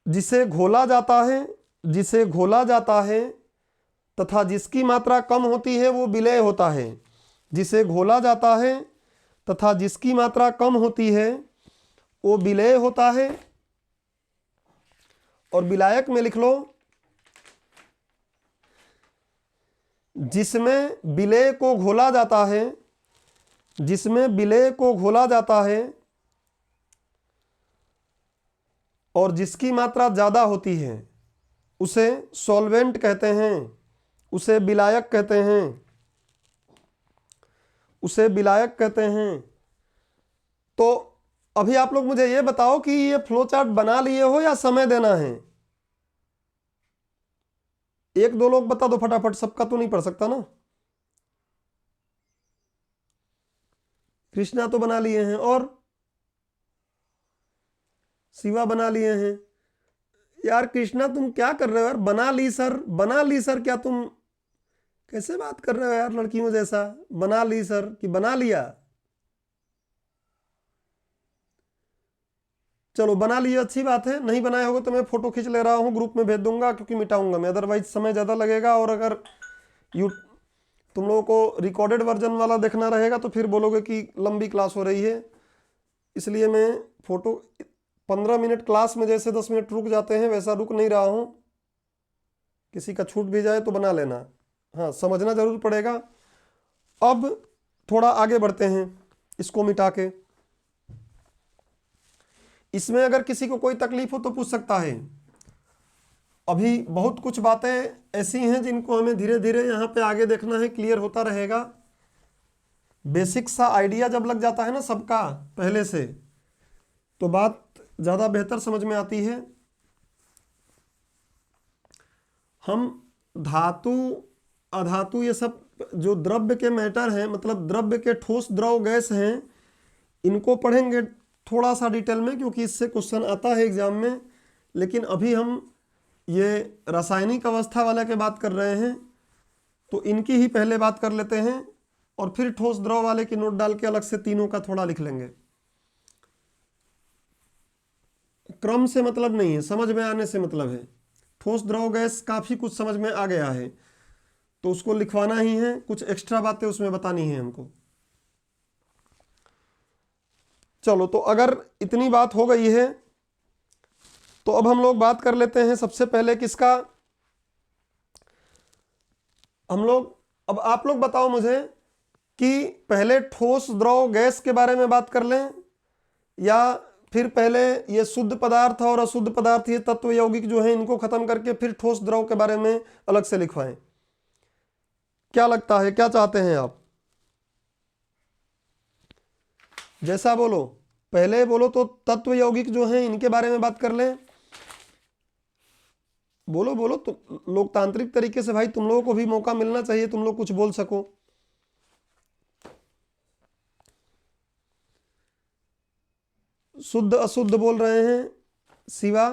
जिसे घोला जाता है, जिसे घोला जाता है तथा जिसकी मात्रा कम होती है वो विलेय होता है। जिसे घोला जाता है तथा जिसकी मात्रा कम होती है वो विलेय होता है। और विलायक में लिख लो जिसमें विलेय को घोला जाता है, जिसमें विलेय को घोला जाता है और जिसकी मात्रा ज्यादा होती है उसे सॉल्वेंट कहते हैं, उसे विलायक कहते हैं, उसे विलायक कहते हैं। तो अभी आप लोग मुझे ये बताओ कि ये फ्लो चार्ट बना लिए हो या समय देना है? 1-2 लोग बता दो फटाफट, सबका तो नहीं पढ़ सकता ना। कृष्णा तो बना लिए हैं, और शिवा बना लिए हैं। यार कृष्णा तुम क्या कर रहे हो यार? बना ली सर, बना ली सर, क्या तुम कैसे बात कर रहे हो यार लड़कियों जैसा? बना ली सर कि बना लिया? चलो बना लिए, अच्छी बात है। नहीं बनाए होगे तो मैं फोटो खींच ले रहा हूँ, ग्रुप में भेज दूंगा, क्योंकि मिटाऊंगा मैं, अदरवाइज समय ज़्यादा लगेगा। और अगर तुम लोगों को रिकॉर्डेड वर्जन वाला देखना रहेगा तो फिर बोलोगे कि लंबी क्लास हो रही है, इसलिए मैं फोटो 15 मिनट क्लास में जैसे 10 मिनट रुक जाते हैं वैसा रुक नहीं रहा हूँ। किसी का छूट भी जाए तो बना लेना, हाँ समझना जरूर पड़ेगा। अब थोड़ा आगे बढ़ते हैं, इसको मिटा के। इसमें अगर किसी को कोई तकलीफ हो तो पूछ सकता है। अभी बहुत कुछ बातें ऐसी हैं जिनको हमें धीरे धीरे यहाँ पे आगे देखना है, क्लियर होता रहेगा। बेसिक सा आइडिया जब लग जाता है ना सबका पहले से, तो बात ज़्यादा बेहतर समझ में आती है। हम धातु अधातु ये सब जो द्रव्य के मैटर हैं, मतलब द्रव्य के ठोस द्रव गैस हैं, इनको पढ़ेंगे थोड़ा सा डिटेल में, क्योंकि इससे क्वेश्चन आता है एग्जाम में। लेकिन अभी हम ये रासायनिक अवस्था वाला के बात कर रहे हैं, तो इनकी ही पहले बात कर लेते हैं और फिर ठोस द्रव वाले की नोट डाल के अलग से तीनों का थोड़ा लिख लेंगे। क्रम से मतलब नहीं है, समझ में आने से मतलब है। ठोस द्रव गैस काफ़ी कुछ समझ में आ गया है, तो उसको लिखवाना ही है, कुछ एक्स्ट्रा बातें उसमें बतानी है हमको। चलो, तो अगर इतनी बात हो गई है तो अब हम लोग बात कर लेते हैं सबसे पहले किसका? हम लोग, अब आप लोग बताओ मुझे कि पहले ठोस द्रव गैस के बारे में बात कर लें, या फिर पहले ये शुद्ध पदार्थ और अशुद्ध पदार्थ, ये तत्व यौगिक जो है, इनको खत्म करके फिर ठोस द्रव के बारे में अलग से लिखवाएं? क्या लगता है, क्या चाहते हैं आप? जैसा बोलो, पहले बोलो तो तत्व यौगिक जो हैं इनके बारे में बात कर लें। बोलो बोलो, तो लोकतांत्रिक तरीके से भाई तुम लोगों को भी मौका मिलना चाहिए, तुम लोग कुछ बोल सको। शुद्ध अशुद्ध बोल रहे हैं शिवा।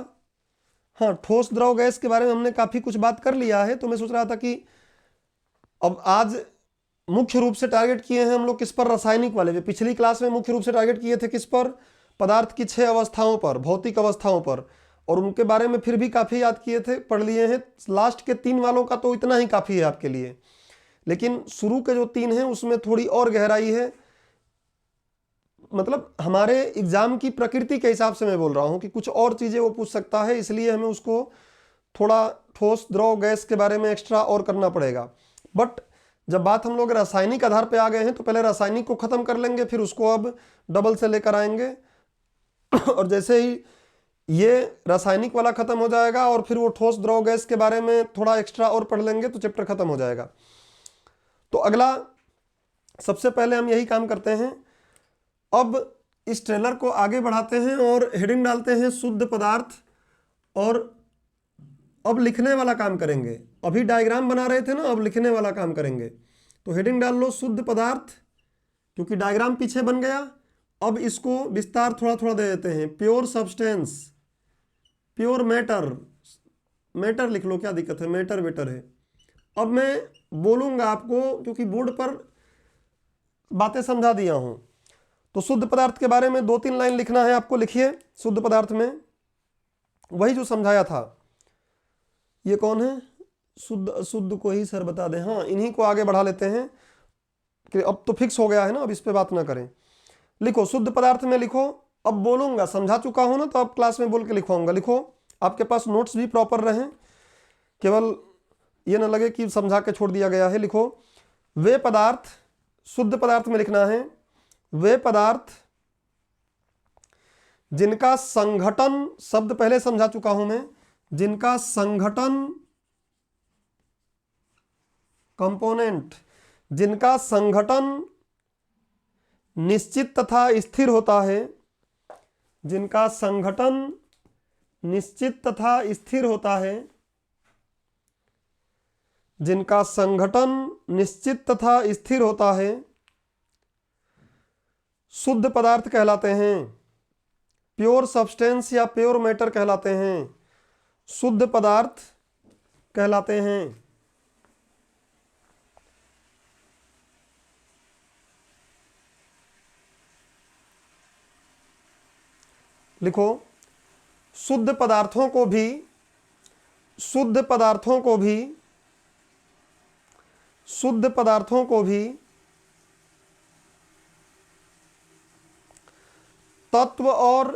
हाँ, ठोस द्रव गैस के बारे में हमने काफी कुछ बात कर लिया है, तो मैं सोच रहा था कि अब आज मुख्य रूप से टारगेट किए हैं हम लोग किस पर? रासायनिक वाले। जो पिछली क्लास में मुख्य रूप से टारगेट किए थे किस पर? पदार्थ की 6 अवस्थाओं पर, भौतिक अवस्थाओं पर, और उनके बारे में फिर भी काफी याद किए थे, पढ़ लिए हैं। लास्ट के 3 वालों का तो इतना ही काफी है आपके लिए, लेकिन शुरू के जो 3 हैं उसमें थोड़ी और गहराई है। मतलब हमारे एग्जाम की प्रकृति के हिसाब से मैं बोल रहा हूं कि कुछ और चीजें वो पूछ सकता है, इसलिए हमें उसको थोड़ा ठोस द्रव गैस के बारे में एक्स्ट्रा और करना पड़ेगा। बट जब बात हम लोग रासायनिक आधार पे आ गए हैं, तो पहले रासायनिक को खत्म कर लेंगे, फिर उसको अब डबल से लेकर आएंगे। और जैसे ही ये रासायनिक वाला खत्म हो जाएगा और फिर वो ठोस द्रव गैस के बारे में थोड़ा एक्स्ट्रा और पढ़ लेंगे, तो चैप्टर खत्म हो जाएगा। तो अगला, सबसे पहले हम यही काम करते हैं। अब इस ट्रेलर को आगे बढ़ाते हैं और हेडिंग डालते हैं शुद्ध पदार्थ, और अब लिखने वाला काम करेंगे। अभी डायग्राम बना रहे थे ना, अब लिखने वाला काम करेंगे। तो हेडिंग डाल लो शुद्ध पदार्थ, क्योंकि डायग्राम पीछे बन गया। अब इसको विस्तार थोड़ा थोड़ा दे देते हैं। Pure substance, pure matter, matter लिख लो, क्या दिक्कत है, मैटर बेटर है। अब मैं बोलूंगा आपको, क्योंकि बोर्ड पर बातें समझा दिया हूं। तो शुद्ध पदार्थ के बारे में 2-3 लाइन लिखना है आपको, लिखिए। शुद्ध पदार्थ में वही जो समझाया था। ये कौन है? शुद्ध अशुद्ध को ही सर बता दें। हाँ, इन्हीं को आगे बढ़ा लेते हैं कि अब तो फिक्स हो गया है ना, अब इस पे बात ना करें। लिखो शुद्ध पदार्थ में, लिखो। अब बोलूंगा, समझा चुका हूं ना, तो अब क्लास में बोल के लिखवाऊंगा। लिखो, आपके पास नोट्स भी प्रॉपर रहें, केवल ये ना लगे कि समझा के छोड़ दिया गया है। लिखो, वे पदार्थ, शुद्ध पदार्थ में लिखना है, वे पदार्थ जिनका संघटन, शब्द पहले समझा चुका हूं मैं, जिनका संघटन, कंपोनेंट, जिनका संघटन निश्चित तथा स्थिर होता है, जिनका संघटन निश्चित तथा स्थिर होता है, जिनका संघटन निश्चित तथा स्थिर होता है, शुद्ध पदार्थ कहलाते हैं। प्योर सब्सटेंस या प्योर मैटर कहलाते हैं, शुद्ध पदार्थ कहलाते हैं। लिखो, शुद्ध पदार्थों को भी, शुद्ध पदार्थों को भी, शुद्ध पदार्थों को भी तत्व और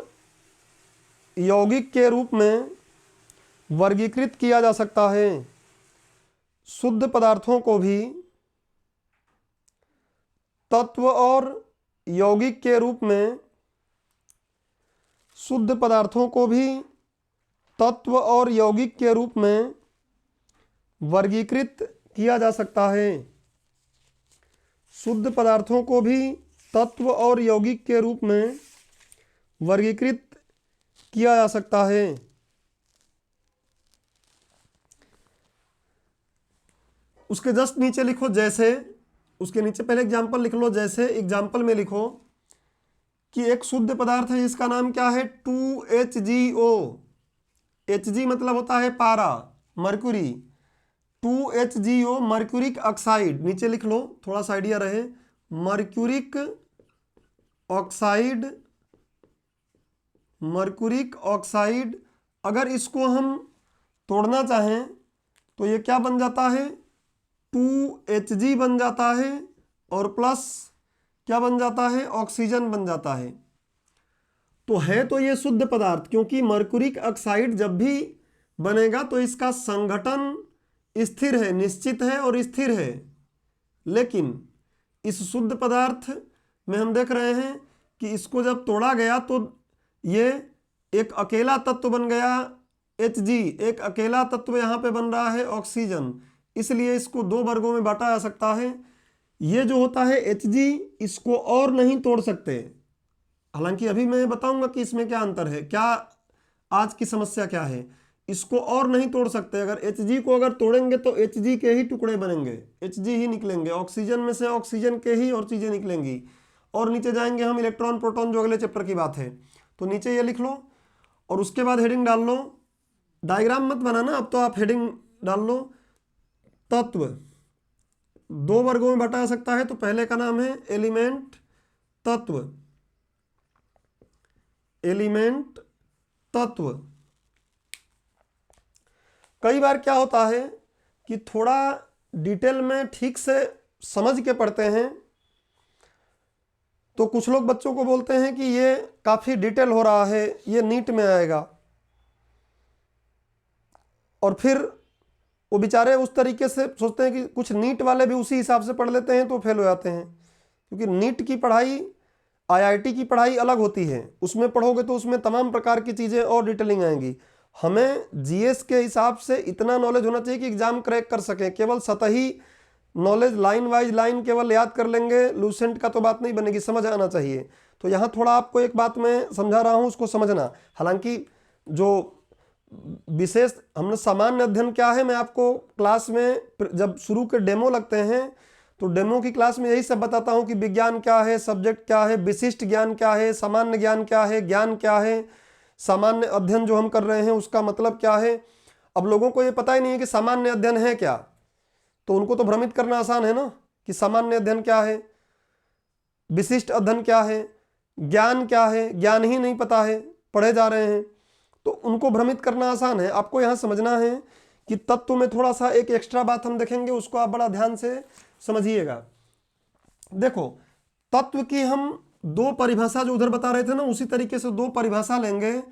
यौगिक के रूप में वर्गीकृत किया जा सकता है। शुद्ध पदार्थों को भी तत्व और यौगिक के रूप में, शुद्ध पदार्थों को भी तत्व और यौगिक के रूप में वर्गीकृत किया जा सकता है। शुद्ध पदार्थों को भी तत्व और यौगिक के रूप में वर्गीकृत किया जा सकता है। उसके जस्ट नीचे लिखो जैसे, उसके नीचे पहले एग्जाम्पल लिख लो। जैसे एग्जाम्पल में लिखो कि एक शुद्ध पदार्थ है, इसका नाम क्या है? 2HgO। Hg मतलब होता है पारा, मर्क्यूरी। 2HgO मर्क्यूरिक ऑक्साइड, नीचे लिख लो, थोड़ा सा आइडिया रहे। Mercuric oxide, mercuric oxide. अगर इसको हम तोड़ना चाहें तो ये क्या बन जाता है? 2Hg बन जाता है, और प्लस क्या बन जाता है? ऑक्सीजन बन जाता है। तो है तो ये शुद्ध पदार्थ, क्योंकि मर्क्यूरिक ऑक्साइड जब भी बनेगा तो इसका संघटन स्थिर है, निश्चित है और स्थिर है। लेकिन इस शुद्ध पदार्थ में हम देख रहे हैं कि इसको जब तोड़ा गया तो ये एक अकेला तत्व बन गया Hg, एक अकेला तत्व यहाँ पे बन रहा है ऑक्सीजन, इसलिए इसको दो वर्गों में बांटा जा सकता है। ये जो होता है Hg, इसको और नहीं तोड़ सकते। हालांकि अभी मैं बताऊंगा कि इसमें क्या अंतर है, क्या आज की समस्या क्या है। इसको और नहीं तोड़ सकते। अगर Hg को अगर तोड़ेंगे तो Hg के ही टुकड़े बनेंगे, Hg ही निकलेंगे, ऑक्सीजन में से ऑक्सीजन के ही और चीजें निकलेंगी। और नीचे जाएंगे हम इलेक्ट्रॉन प्रोटॉन, जो अगले चैप्टर की बात है। तो नीचे ये लिख लो और उसके बाद हेडिंग डाल लो। डायग्राम मत बनाना, अब तो आप हेडिंग डाल लो। तत्व दो वर्गों में बांटा जा सकता है। तो पहले का नाम है एलिमेंट तत्व, एलिमेंट तत्व। कई बार क्या होता है कि थोड़ा डिटेल में ठीक से समझ के पढ़ते हैं तो कुछ लोग बच्चों को बोलते हैं कि ये काफ़ी डिटेल हो रहा है, ये नीट में आएगा, और फिर वो बेचारे उस तरीके से सोचते हैं कि कुछ नीट वाले भी उसी हिसाब से पढ़ लेते हैं तो फेल हो जाते हैं। क्योंकि नीट की पढ़ाई, आईआईटी की पढ़ाई अलग होती है, उसमें पढ़ोगे तो उसमें तमाम प्रकार की चीज़ें और डिटेलिंग आएंगी। हमें जीएस के हिसाब से इतना नॉलेज होना चाहिए कि एग्जाम क्रैक कर सकें। केवल सतही नॉलेज, लाइन वाइज लाइन केवल याद कर लेंगे, लूसेंट का तो बात नहीं बनेगी, समझ आना चाहिए। तो यहाँ थोड़ा आपको एक बात मैं समझा रहा हूँ, उसको समझना। हालांकि जो विशेष हमने सामान्य अध्ययन क्या है, मैं आपको क्लास में जब शुरू के डेमो लगते हैं तो डेमो की क्लास में यही सब बताता हूँ कि विज्ञान क्या है, सब्जेक्ट क्या है, विशिष्ट ज्ञान क्या है, सामान्य ज्ञान क्या है, ज्ञान क्या है, सामान्य अध्ययन जो हम कर रहे हैं उसका मतलब क्या है। अब लोगों को ये पता ही नहीं है कि सामान्य अध्ययन है क्या, तो उनको तो भ्रमित करना आसान है ना कि सामान्य अध्ययन क्या है, विशिष्ट अध्ययन क्या है, ज्ञान क्या है, ज्ञान ही नहीं पता है, पढ़े जा रहे हैं, तो उनको भ्रमित करना आसान है। आपको यहाँ समझना है कि तत्व में थोड़ा सा एक एक्स्ट्रा बात हम देखेंगे, उसको आप बड़ा ध्यान से समझिएगा। देखो, तत्व की हम दो परिभाषा जो उधर बता रहे थे ना, उसी तरीके से दो परिभाषा लेंगे।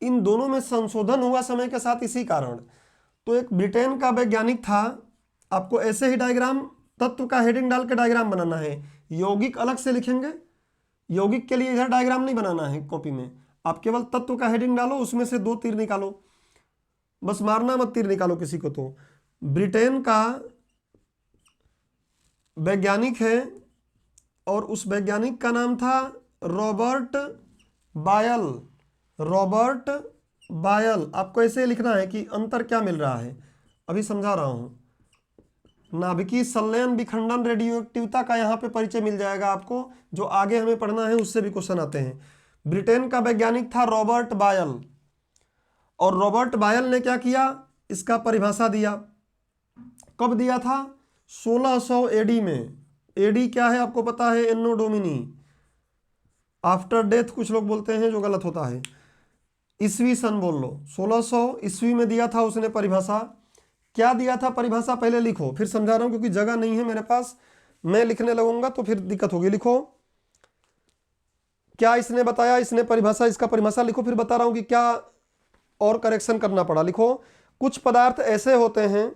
इन दोनों में संशोधन हुआ समय के साथ, इसी कारण। तो एक ब्रिटेन का वैज्ञानिक था, आपको ऐसे ही डायग्राम, तत्व का हेडिंग डाल के डायग्राम बनाना है। यौगिक अलग से लिखेंगे, यौगिक के लिए इधर डायग्राम नहीं बनाना है कॉपी में। आप केवल तत्व का हेडिंग डालो, उसमें से दो तीर निकालो, बस मारना मत तीर निकालो किसी को। तो ब्रिटेन का वैज्ञानिक है और उस वैज्ञानिक का नाम था रॉबर्ट बायल। रॉबर्ट बायल। आपको ऐसे लिखना है कि अंतर क्या मिल रहा है, अभी समझा रहा हूं। नाभिकीय संलयन, विखंडन, रेडियोएक्टिवता का यहाँ पे परिचय मिल जाएगा आपको, जो आगे हमें पढ़ना है उससे भी क्वेश्चन आते हैं। ब्रिटेन का वैज्ञानिक था रॉबर्ट बायल, और रॉबर्ट बायल ने क्या किया, इसका परिभाषा दिया। कब दिया था? 1600 एडी में। एडी क्या है आपको पता है? एन्नो डोमिनी, आफ्टर डेथ कुछ लोग बोलते हैं, जो गलत होता है। ईस्वी सन बोल लो, 1600 ईस्वी में दिया था उसने परिभाषा। क्या दिया था परिभाषा, पहले लिखो, फिर समझा रहा हूं, क्योंकि जगह नहीं है मेरे पास, मैं लिखने लगूंगा तो फिर दिक्कत होगी। लिखो क्या इसने बताया, इसने परिभाषा, इसका परिभाषा लिखो, फिर बता रहा हूं कि क्या और करेक्शन करना पड़ा। लिखो, कुछ पदार्थ ऐसे होते हैं,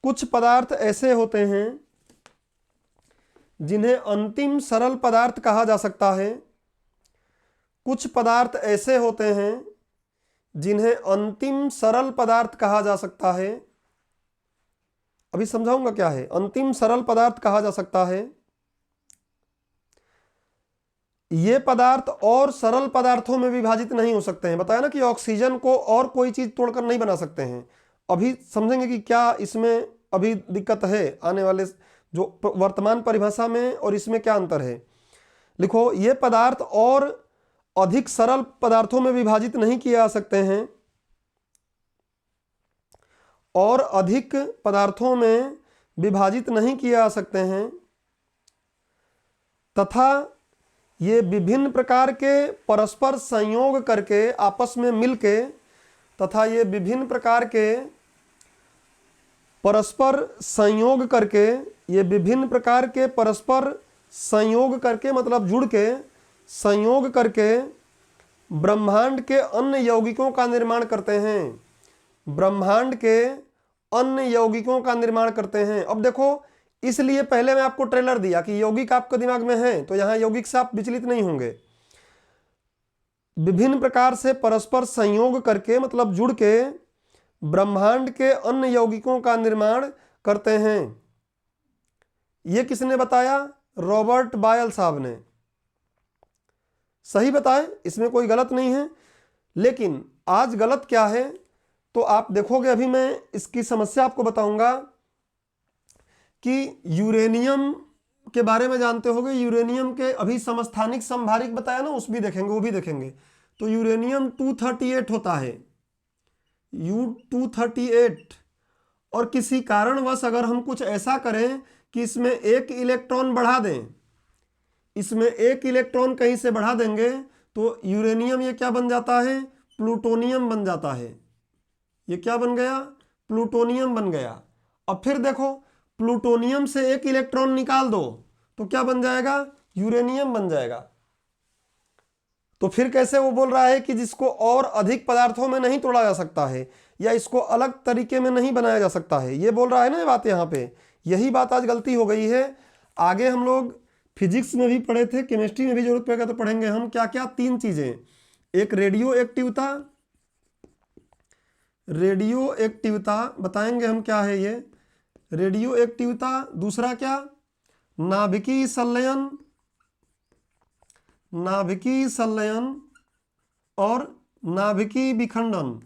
कुछ पदार्थ ऐसे होते हैं जिन्हें अंतिम सरल पदार्थ कहा जा सकता है। कुछ पदार्थ ऐसे होते हैं जिन्हें अंतिम सरल पदार्थ कहा जा सकता है। अभी समझाऊंगा क्या है अंतिम सरल पदार्थ कहा जा सकता है। ये पदार्थ और सरल पदार्थों में विभाजित नहीं हो सकते हैं। बताया ना कि ऑक्सीजन को और कोई चीज तोड़कर नहीं बना सकते हैं। अभी समझेंगे कि क्या इसमें अभी दिक्कत है, आने वाले जो वर्तमान परिभाषा में और इसमें क्या अंतर है। लिखो, ये पदार्थ और अधिक सरल पदार्थों में विभाजित नहीं किए जा सकते हैं, और अधिक पदार्थों में विभाजित नहीं किए जा सकते हैं, तथा ये विभिन्न प्रकार के परस्पर संयोग करके आपस में मिलके, तथा ये विभिन्न प्रकार के परस्पर संयोग करके, ये विभिन्न प्रकार के परस्पर संयोग करके मतलब जुड़ के, संयोग करके ब्रह्मांड के अन्य यौगिकों का निर्माण करते हैं। ब्रह्मांड के अन्य यौगिकों का निर्माण करते हैं। अब देखो, इसलिए पहले मैं आपको ट्रेलर दिया कि यौगिक आपके दिमाग में है, तो यहां यौगिक से आप विचलित नहीं होंगे। विभिन्न प्रकार से परस्पर संयोग करके, मतलब जुड़ के, ब्रह्मांड के अन्य यौगिकों का निर्माण करते हैं। यह किसने बताया? रॉबर्ट बायल साहब ने। सही बताए, इसमें कोई गलत नहीं है। लेकिन आज गलत क्या है तो आप देखोगे, अभी मैं इसकी समस्या आपको बताऊंगा कि यूरेनियम के बारे में जानते होगे। यूरेनियम के अभी समस्थानिक समभारिक बताया ना, उस भी देखेंगे, वो भी देखेंगे। तो यूरेनियम 238 होता है, U238। और किसी कारणवश अगर हम कुछ ऐसा करें कि इसमें एक इलेक्ट्रॉन बढ़ा दें, इसमें एक इलेक्ट्रॉन कहीं से बढ़ा देंगे, तो यूरेनियम ये क्या बन जाता है? प्लूटोनियम बन जाता है। ये क्या बन गया? प्लूटोनियम बन गया। अब फिर देखो, प्लूटोनियम से एक इलेक्ट्रॉन निकाल दो तो क्या बन जाएगा? यूरेनियम बन जाएगा। तो फिर कैसे वो बोल रहा है कि जिसको और अधिक पदार्थों में नहीं तोड़ा जा सकता है, या इसको अलग तरीके में नहीं बनाया जा सकता है, ये बोल रहा है ना ये बात यहाँ पे। यही बात आज गलती हो गई है। आगे हम लोग फिजिक्स में भी पढ़े थे, केमिस्ट्री में भी जरूरत पड़ेगा तो पढ़ेंगे हम। क्या क्या? 3 चीजें। एक रेडियो एक्टिवता, रेडियो एक्टिवता बताएंगे हम क्या है ये रेडियो एक्टिवता। दूसरा क्या? नाभिकीय संलयन, नाभिकीय संलयन और नाभिकीय विखंडन,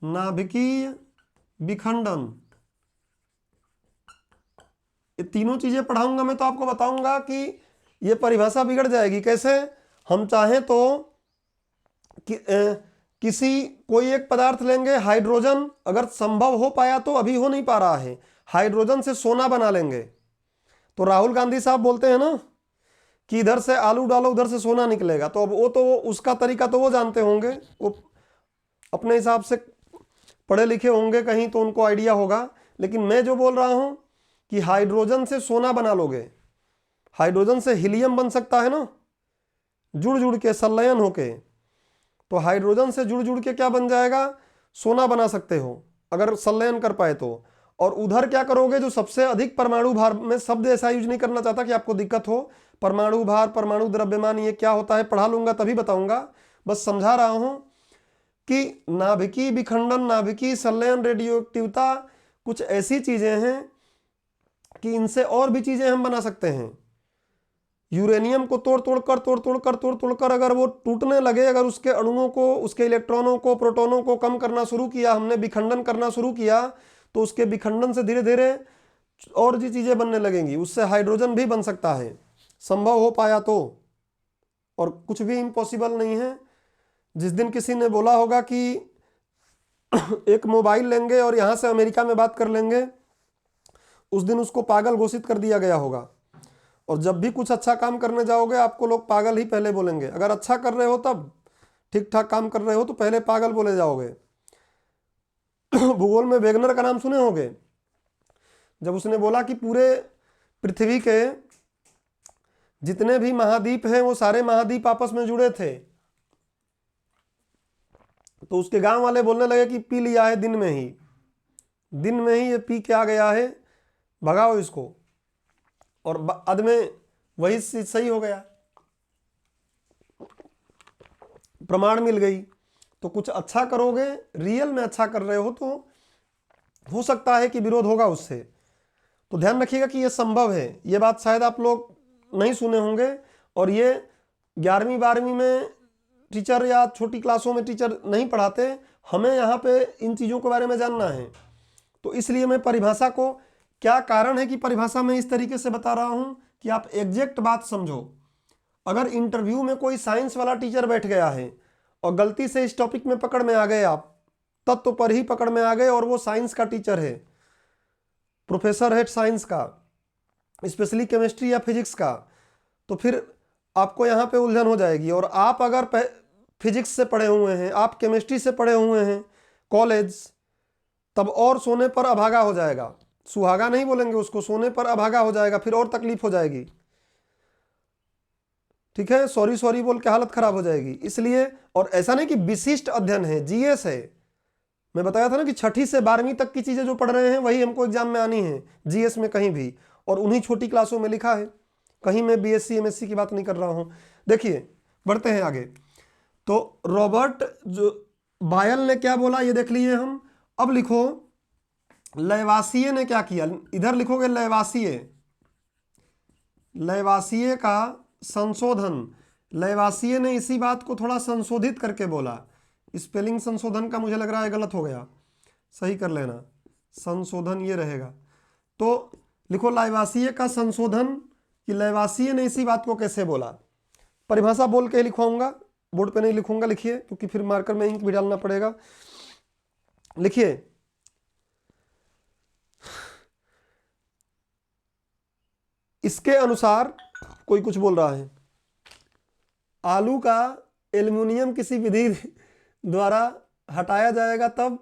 नाभिकीय विखंडन। ये तीनों चीजें पढ़ाऊंगा मैं, तो आपको बताऊंगा कि ये परिभाषा बिगड़ जाएगी कैसे। हम चाहें तो किसी कोई एक पदार्थ लेंगे, हाइड्रोजन, अगर संभव हो पाया तो, अभी हो नहीं पा रहा है, हाइड्रोजन से सोना बना लेंगे। तो राहुल गांधी साहब बोलते हैं ना कि इधर से आलू डालो उधर से सोना निकलेगा। तो अब वो उसका तरीका तो वो जानते होंगे, वो अपने हिसाब से पढ़े लिखे होंगे कहीं, तो उनको आइडिया होगा। लेकिन मैं जो बोल रहा हूं कि हाइड्रोजन से सोना बना लोगे, हाइड्रोजन से हीलियम बन सकता है ना, जुड़ जुड़ के, संलयन होके। तो हाइड्रोजन से जुड़ जुड़ के क्या बन जाएगा? सोना बना सकते हो अगर संलयन कर पाए तो। और उधर क्या करोगे? जो सबसे अधिक परमाणु भार, में शब्द ऐसा यूज नहीं करना चाहता कि आपको दिक्कत हो। परमाणु भार, परमाणु द्रव्यमान, ये क्या होता है पढ़ा लूंगा तभी बताऊंगा, बस समझा रहा हूं कि नाभिकीय विखंडन, नाभिकीय संलयन, रेडियो एक्टिवता कुछ ऐसी चीजें हैं कि इनसे और भी चीजें हम बना सकते हैं। यूरेनियम को तोड़ तोड़कर अगर वो टूटने लगे, अगर उसके अणुओं को, उसके इलेक्ट्रॉनों को, प्रोटॉनों को कम करना शुरू किया हमने, विखंडन करना शुरू किया, तो उसके विखंडन से धीरे धीरे और जी चीजें बनने लगेंगी। उससे हाइड्रोजन भी बन सकता है, संभव हो पाया तो। और कुछ भी इम्पॉसिबल नहीं है। जिस दिन किसी ने बोला होगा कि एक मोबाइल लेंगे और यहां से अमेरिका में बात कर लेंगे, उस दिन उसको पागल घोषित कर दिया गया होगा। और जब भी कुछ अच्छा काम करने जाओगे, आपको लोग पागल ही पहले बोलेंगे। अगर अच्छा कर रहे हो, तब ठीक ठाक काम कर रहे हो, तो पहले पागल बोले जाओगे। भूगोल में वेगनर का नाम सुने होंगे, जब उसने बोला कि पूरे पृथ्वी के जितने भी महाद्वीप हैं वो सारे महाद्वीप आपस में जुड़े थे, तो उसके गांव वाले बोलने लगे कि पी लिया है दिन में ही, दिन में ही ये पी के आ गया है, भगाओ इसको। और बाद में वही सही हो गया, प्रमाण मिल गई। तो कुछ अच्छा करोगे, रियल में अच्छा कर रहे हो, तो हो सकता है कि विरोध होगा उससे। तो ध्यान रखिएगा कि ये संभव है। ये बात शायद आप लोग नहीं सुने होंगे, और ये 11वीं 12वीं में टीचर या छोटी क्लासों में टीचर नहीं पढ़ाते। हमें यहाँ पे इन चीज़ों के बारे में जानना है, तो इसलिए मैं परिभाषा को, क्या कारण है कि परिभाषा में इस तरीके से बता रहा हूँ कि आप एग्जैक्ट बात समझो। अगर इंटरव्यू में कोई साइंस वाला टीचर बैठ गया है और गलती से इस टॉपिक में पकड़ में आ गए, आप तत्व पर ही पकड़ में आ गए, और वो साइंस का टीचर है, प्रोफेसर है साइंस का, स्पेशली केमिस्ट्री या फिजिक्स का, तो फिर आपको यहाँ पे उलझन हो जाएगी। और आप अगर फिजिक्स से पढ़े हुए हैं, आप केमिस्ट्री से पढ़े हुए हैं कॉलेज, तब और सोने पर अभागा हो जाएगा। सुहागा नहीं बोलेंगे उसको, सोने पर अभागा हो जाएगा, फिर और तकलीफ हो जाएगी। ठीक है, सॉरी सॉरी बोल के हालत खराब हो जाएगी। इसलिए, और ऐसा नहीं कि विशिष्ट अध्ययन है, जीएस है, मैं बताया था ना कि 6ठी से 12वीं तक की चीज़ें जो पढ़ रहे हैं वही हमको एग्जाम में आनी है, जीएस में कहीं भी, और उन्हीं छोटी क्लासों में लिखा है। कहीं मैं बीएससी एमएससी की बात नहीं कर रहा हूँ। देखिए बढ़ते हैं आगे। तो रॉबर्ट जो बायल ने क्या बोला ये देख लिए हम। अब लिखो लैवासिये ने क्या किया। इधर लिखोगे लैवासिये, लैवासिये का संशोधन। लैवासिये ने इसी बात को थोड़ा संशोधित करके बोला। स्पेलिंग संशोधन का मुझे लग रहा है गलत हो गया, सही कर लेना, संशोधन ये रहेगा। तो लिखो लैवासिये का संशोधन, कि लैवासिये ने इसी बात को कैसे बोला। परिभाषा बोल के लिखवाऊंगा, बोर्ड पे नहीं लिखूंगा, लिखिए, क्योंकि फिर मार्कर में इंक भी डालना पड़ेगा। लिखिए इसके अनुसार, कोई कुछ बोल रहा है, आलू का एल्युमिनियम किसी विधि द्वारा हटाया जाएगा तब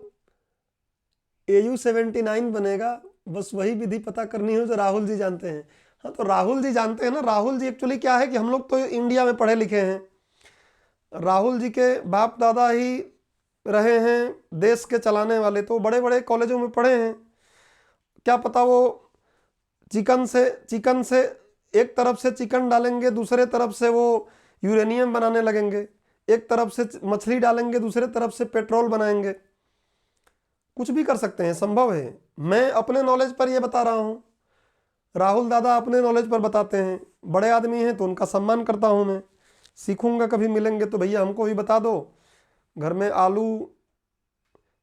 AU79 बनेगा। बस वही विधि पता करनी हो जो राहुल जी जानते हैं। हाँ तो राहुल जी जानते हैं ना। राहुल जी एक्चुअली क्या है कि हम लोग तो इंडिया में पढ़े लिखे हैं, राहुल जी के बाप दादा ही रहे हैं देश के चलाने वाले, तो बड़े बड़े कॉलेजों में पढ़े हैं। क्या पता वो चिकन से एक तरफ से चिकन डालेंगे, दूसरे तरफ से वो यूरेनियम बनाने लगेंगे, एक तरफ से मछली डालेंगे, दूसरे तरफ से पेट्रोल बनाएंगे। कुछ भी कर सकते हैं, संभव है। मैं अपने नॉलेज पर ये बता रहा हूँ, राहुल दादा अपने नॉलेज पर बताते हैं, बड़े आदमी हैं तो उनका सम्मान करता हूँ मैं। सीखूंगा, कभी मिलेंगे तो भैया हमको भी बता दो। घर में आलू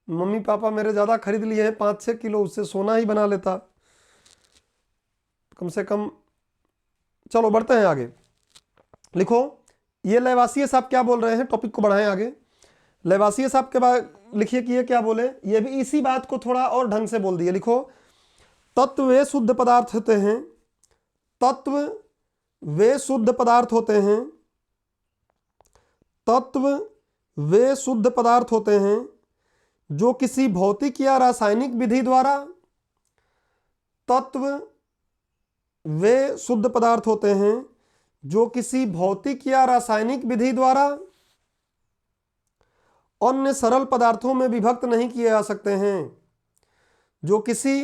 मम्मी पापा मेरे ज़्यादा खरीद लिए हैं, 5-6 किलो, उससे सोना ही बना लेता कम से कम। चलो बढ़ते हैं आगे। लिखो ये लैवासिये साहब क्या बोल रहे हैं, टॉपिक को बढ़ाएं आगे। लैवासिये साहब के बाद लिखिए कि ये क्या बोले, ये भी इसी बात को थोड़ा और ढंग से बोल दिए। लिखो तत्व वे शुद्ध पदार्थ होते हैं, तत्व वे शुद्ध पदार्थ होते हैं, तत्व वे शुद्ध पदार्थ होते हैं जो किसी भौतिक या रासायनिक विधि द्वारा, तत्व वे शुद्ध पदार्थ होते हैं जो किसी भौतिक या रासायनिक विधि द्वारा अन्य सरल पदार्थों में विभक्त नहीं किए जा सकते हैं, जो किसी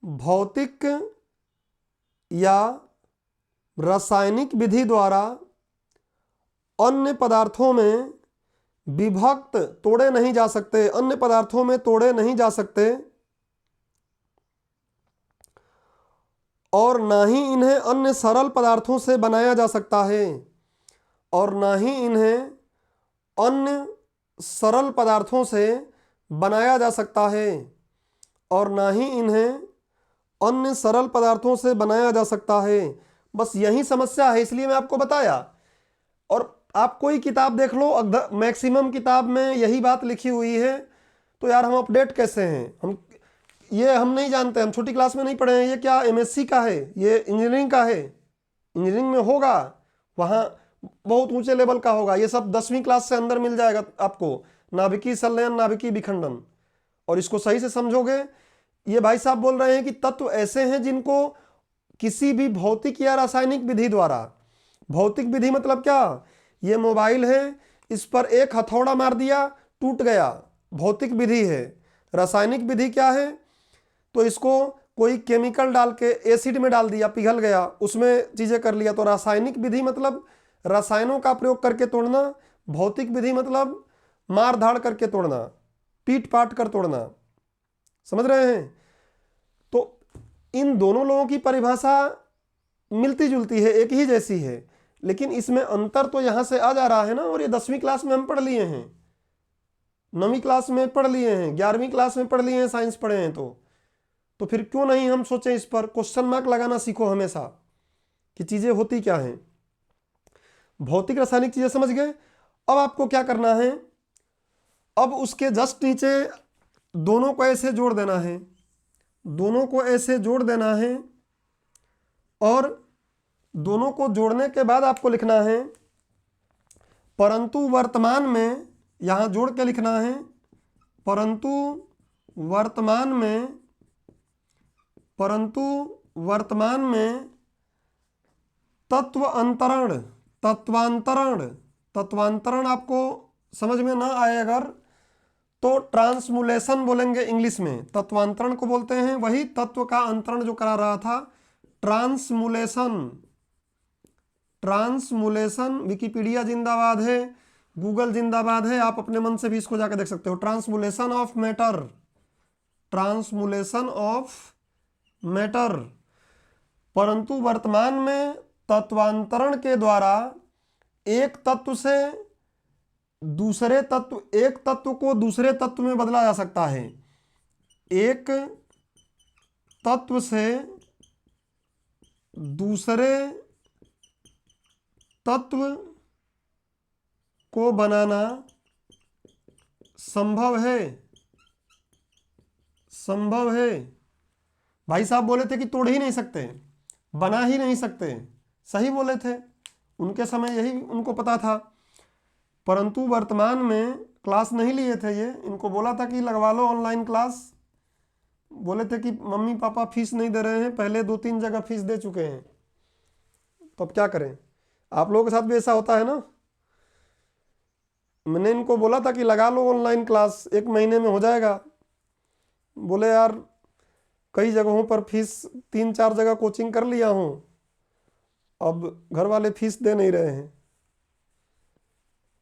भौतिक या रासायनिक विधि द्वारा अन्य पदार्थों में विभक्त तोड़े नहीं जा सकते, अन्य पदार्थों में तोड़े नहीं जा सकते, और ना ही इन्हें अन्य सरल पदार्थों से बनाया जा सकता है, और ना ही इन्हें अन्य सरल पदार्थों से बनाया जा सकता है, और ना ही इन्हें अन्य सरल पदार्थों से बनाया जा सकता है। बस यही समस्या है, इसलिए मैं आपको बताया। और आप कोई किताब देख लो, मैक्सिमम किताब में यही बात लिखी हुई है। तो यार हम अपडेट कैसे हैं, हम नहीं जानते, हम छोटी क्लास में नहीं पढ़े हैं। ये क्या एमएससी का है, ये इंजीनियरिंग का है, इंजीनियरिंग में होगा, वहाँ बहुत ऊंचे लेवल का होगा। ये सब 10वीं क्लास से अंदर मिल जाएगा आपको, नाभिकीय संलयन, नाभिकीय विखंडन, और इसको सही से समझोगे। ये भाई साहब बोल रहे हैं कि तत्व ऐसे हैं जिनको किसी भी भौतिक या रासायनिक विधि द्वारा, भौतिक विधि मतलब क्या, ये मोबाइल है, इस पर एक हथौड़ा मार दिया टूट गया, भौतिक विधि है। रासायनिक विधि क्या है, तो इसको कोई केमिकल डाल के एसिड में डाल दिया, पिघल गया, उसमें चीजें कर लिया। तो रासायनिक विधि मतलब रसायनों का प्रयोग करके तोड़ना, भौतिक विधि मतलब मार धाड़ करके तोड़ना, पीट पाट कर तोड़ना। समझ रहे हैं। तो इन दोनों लोगों की परिभाषा मिलती जुलती है, एक ही जैसी है, लेकिन इसमें अंतर तो यहां से आ जा रहा है ना। और ये 10वीं क्लास में हम पढ़ लिए हैं, 9वीं क्लास में पढ़ लिए हैं, 11वीं क्लास में पढ़ लिए हैं, साइंस पढ़े हैं। तो फिर क्यों नहीं हम सोचें इस पर, क्वेश्चन मार्क लगाना सीखो हमेशा कि चीजें होती क्या हैं। भौतिक रासायनिक चीजें समझ गए। अब आपको क्या करना है, अब उसके जस्ट नीचे दोनों को ऐसे जोड़ देना है, दोनों को ऐसे जोड़ देना है, और दोनों को जोड़ने के बाद आपको लिखना है परंतु वर्तमान में, यहां जोड़ के लिखना है परंतु वर्तमान में, परंतु वर्तमान में तत्वांतरण, तत्वांतरण, तत्वांतरण आपको समझ में ना आए अगर तो ट्रांसमुलेशन बोलेंगे इंग्लिश में, तत्वांतरण को बोलते हैं, वही तत्व का अंतरण जो करा रहा था, ट्रांसमुलेशन। ट्रांसमुलेशन, विकिपीडिया जिंदाबाद है, गूगल जिंदाबाद है, आप अपने मन से भी इसको जाकर देख सकते हो। ट्रांसमुलेशन ऑफ मैटर, ट्रांसमुलेशन ऑफ मैटर। परंतु वर्तमान में तत्वांतरण के द्वारा एक तत्व से दूसरे तत्व, एक तत्व को दूसरे तत्व में बदला जा सकता है। एक तत्व से दूसरे तत्व को बनाना संभव है, संभव है। भाई साहब बोले थे कि तोड़ ही नहीं सकते, बना ही नहीं सकते, सही बोले थे, उनके समय यही उनको पता था। परंतु वर्तमान में क्लास नहीं लिए थे ये, इनको बोला था कि लगवा लो ऑनलाइन क्लास, बोले थे कि मम्मी पापा फीस नहीं दे रहे हैं, पहले 2-3 जगह फीस दे चुके हैं, तो अब क्या करें। आप लोगों के साथ भी ऐसा होता है ना। मैंने इनको बोला था कि लगा लो ऑनलाइन क्लास, 1 महीने में हो जाएगा। बोले यार कई जगहों पर फीस, 3-4 जगह कोचिंग कर लिया हूँ, अब घर वाले फीस दे नहीं रहे हैं।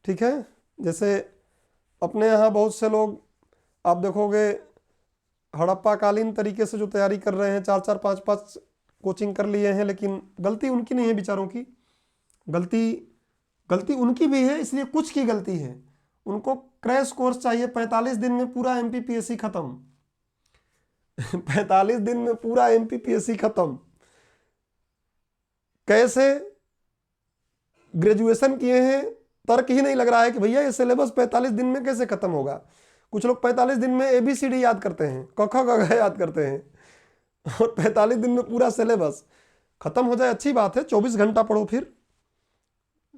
ठीक है, जैसे अपने यहाँ बहुत से लोग आप देखोगे हड़प्पा कालीन तरीके से जो तैयारी कर रहे हैं, 4-4, 5-5 कोचिंग कर लिए हैं, लेकिन गलती उनकी नहीं है बेचारों की, गलती उनकी भी है, इसलिए कुछ की गलती है। उनको क्रैश कोर्स चाहिए, 45 दिन में पूरा MPPSC खत्म। 45 दिन में पूरा MPPSC खत्म। कैसे ग्रेजुएशन किए हैं, तर्क ही नहीं लग रहा है कि भैया ये सिलेबस 45 दिन में कैसे खत्म होगा। कुछ लोग 45 दिन में ABCD याद करते हैं, क ख ग घ याद करते हैं, और 45 दिन में पूरा सिलेबस खत्म हो जाए अच्छी बात है। 24 घंटा पढ़ो, फिर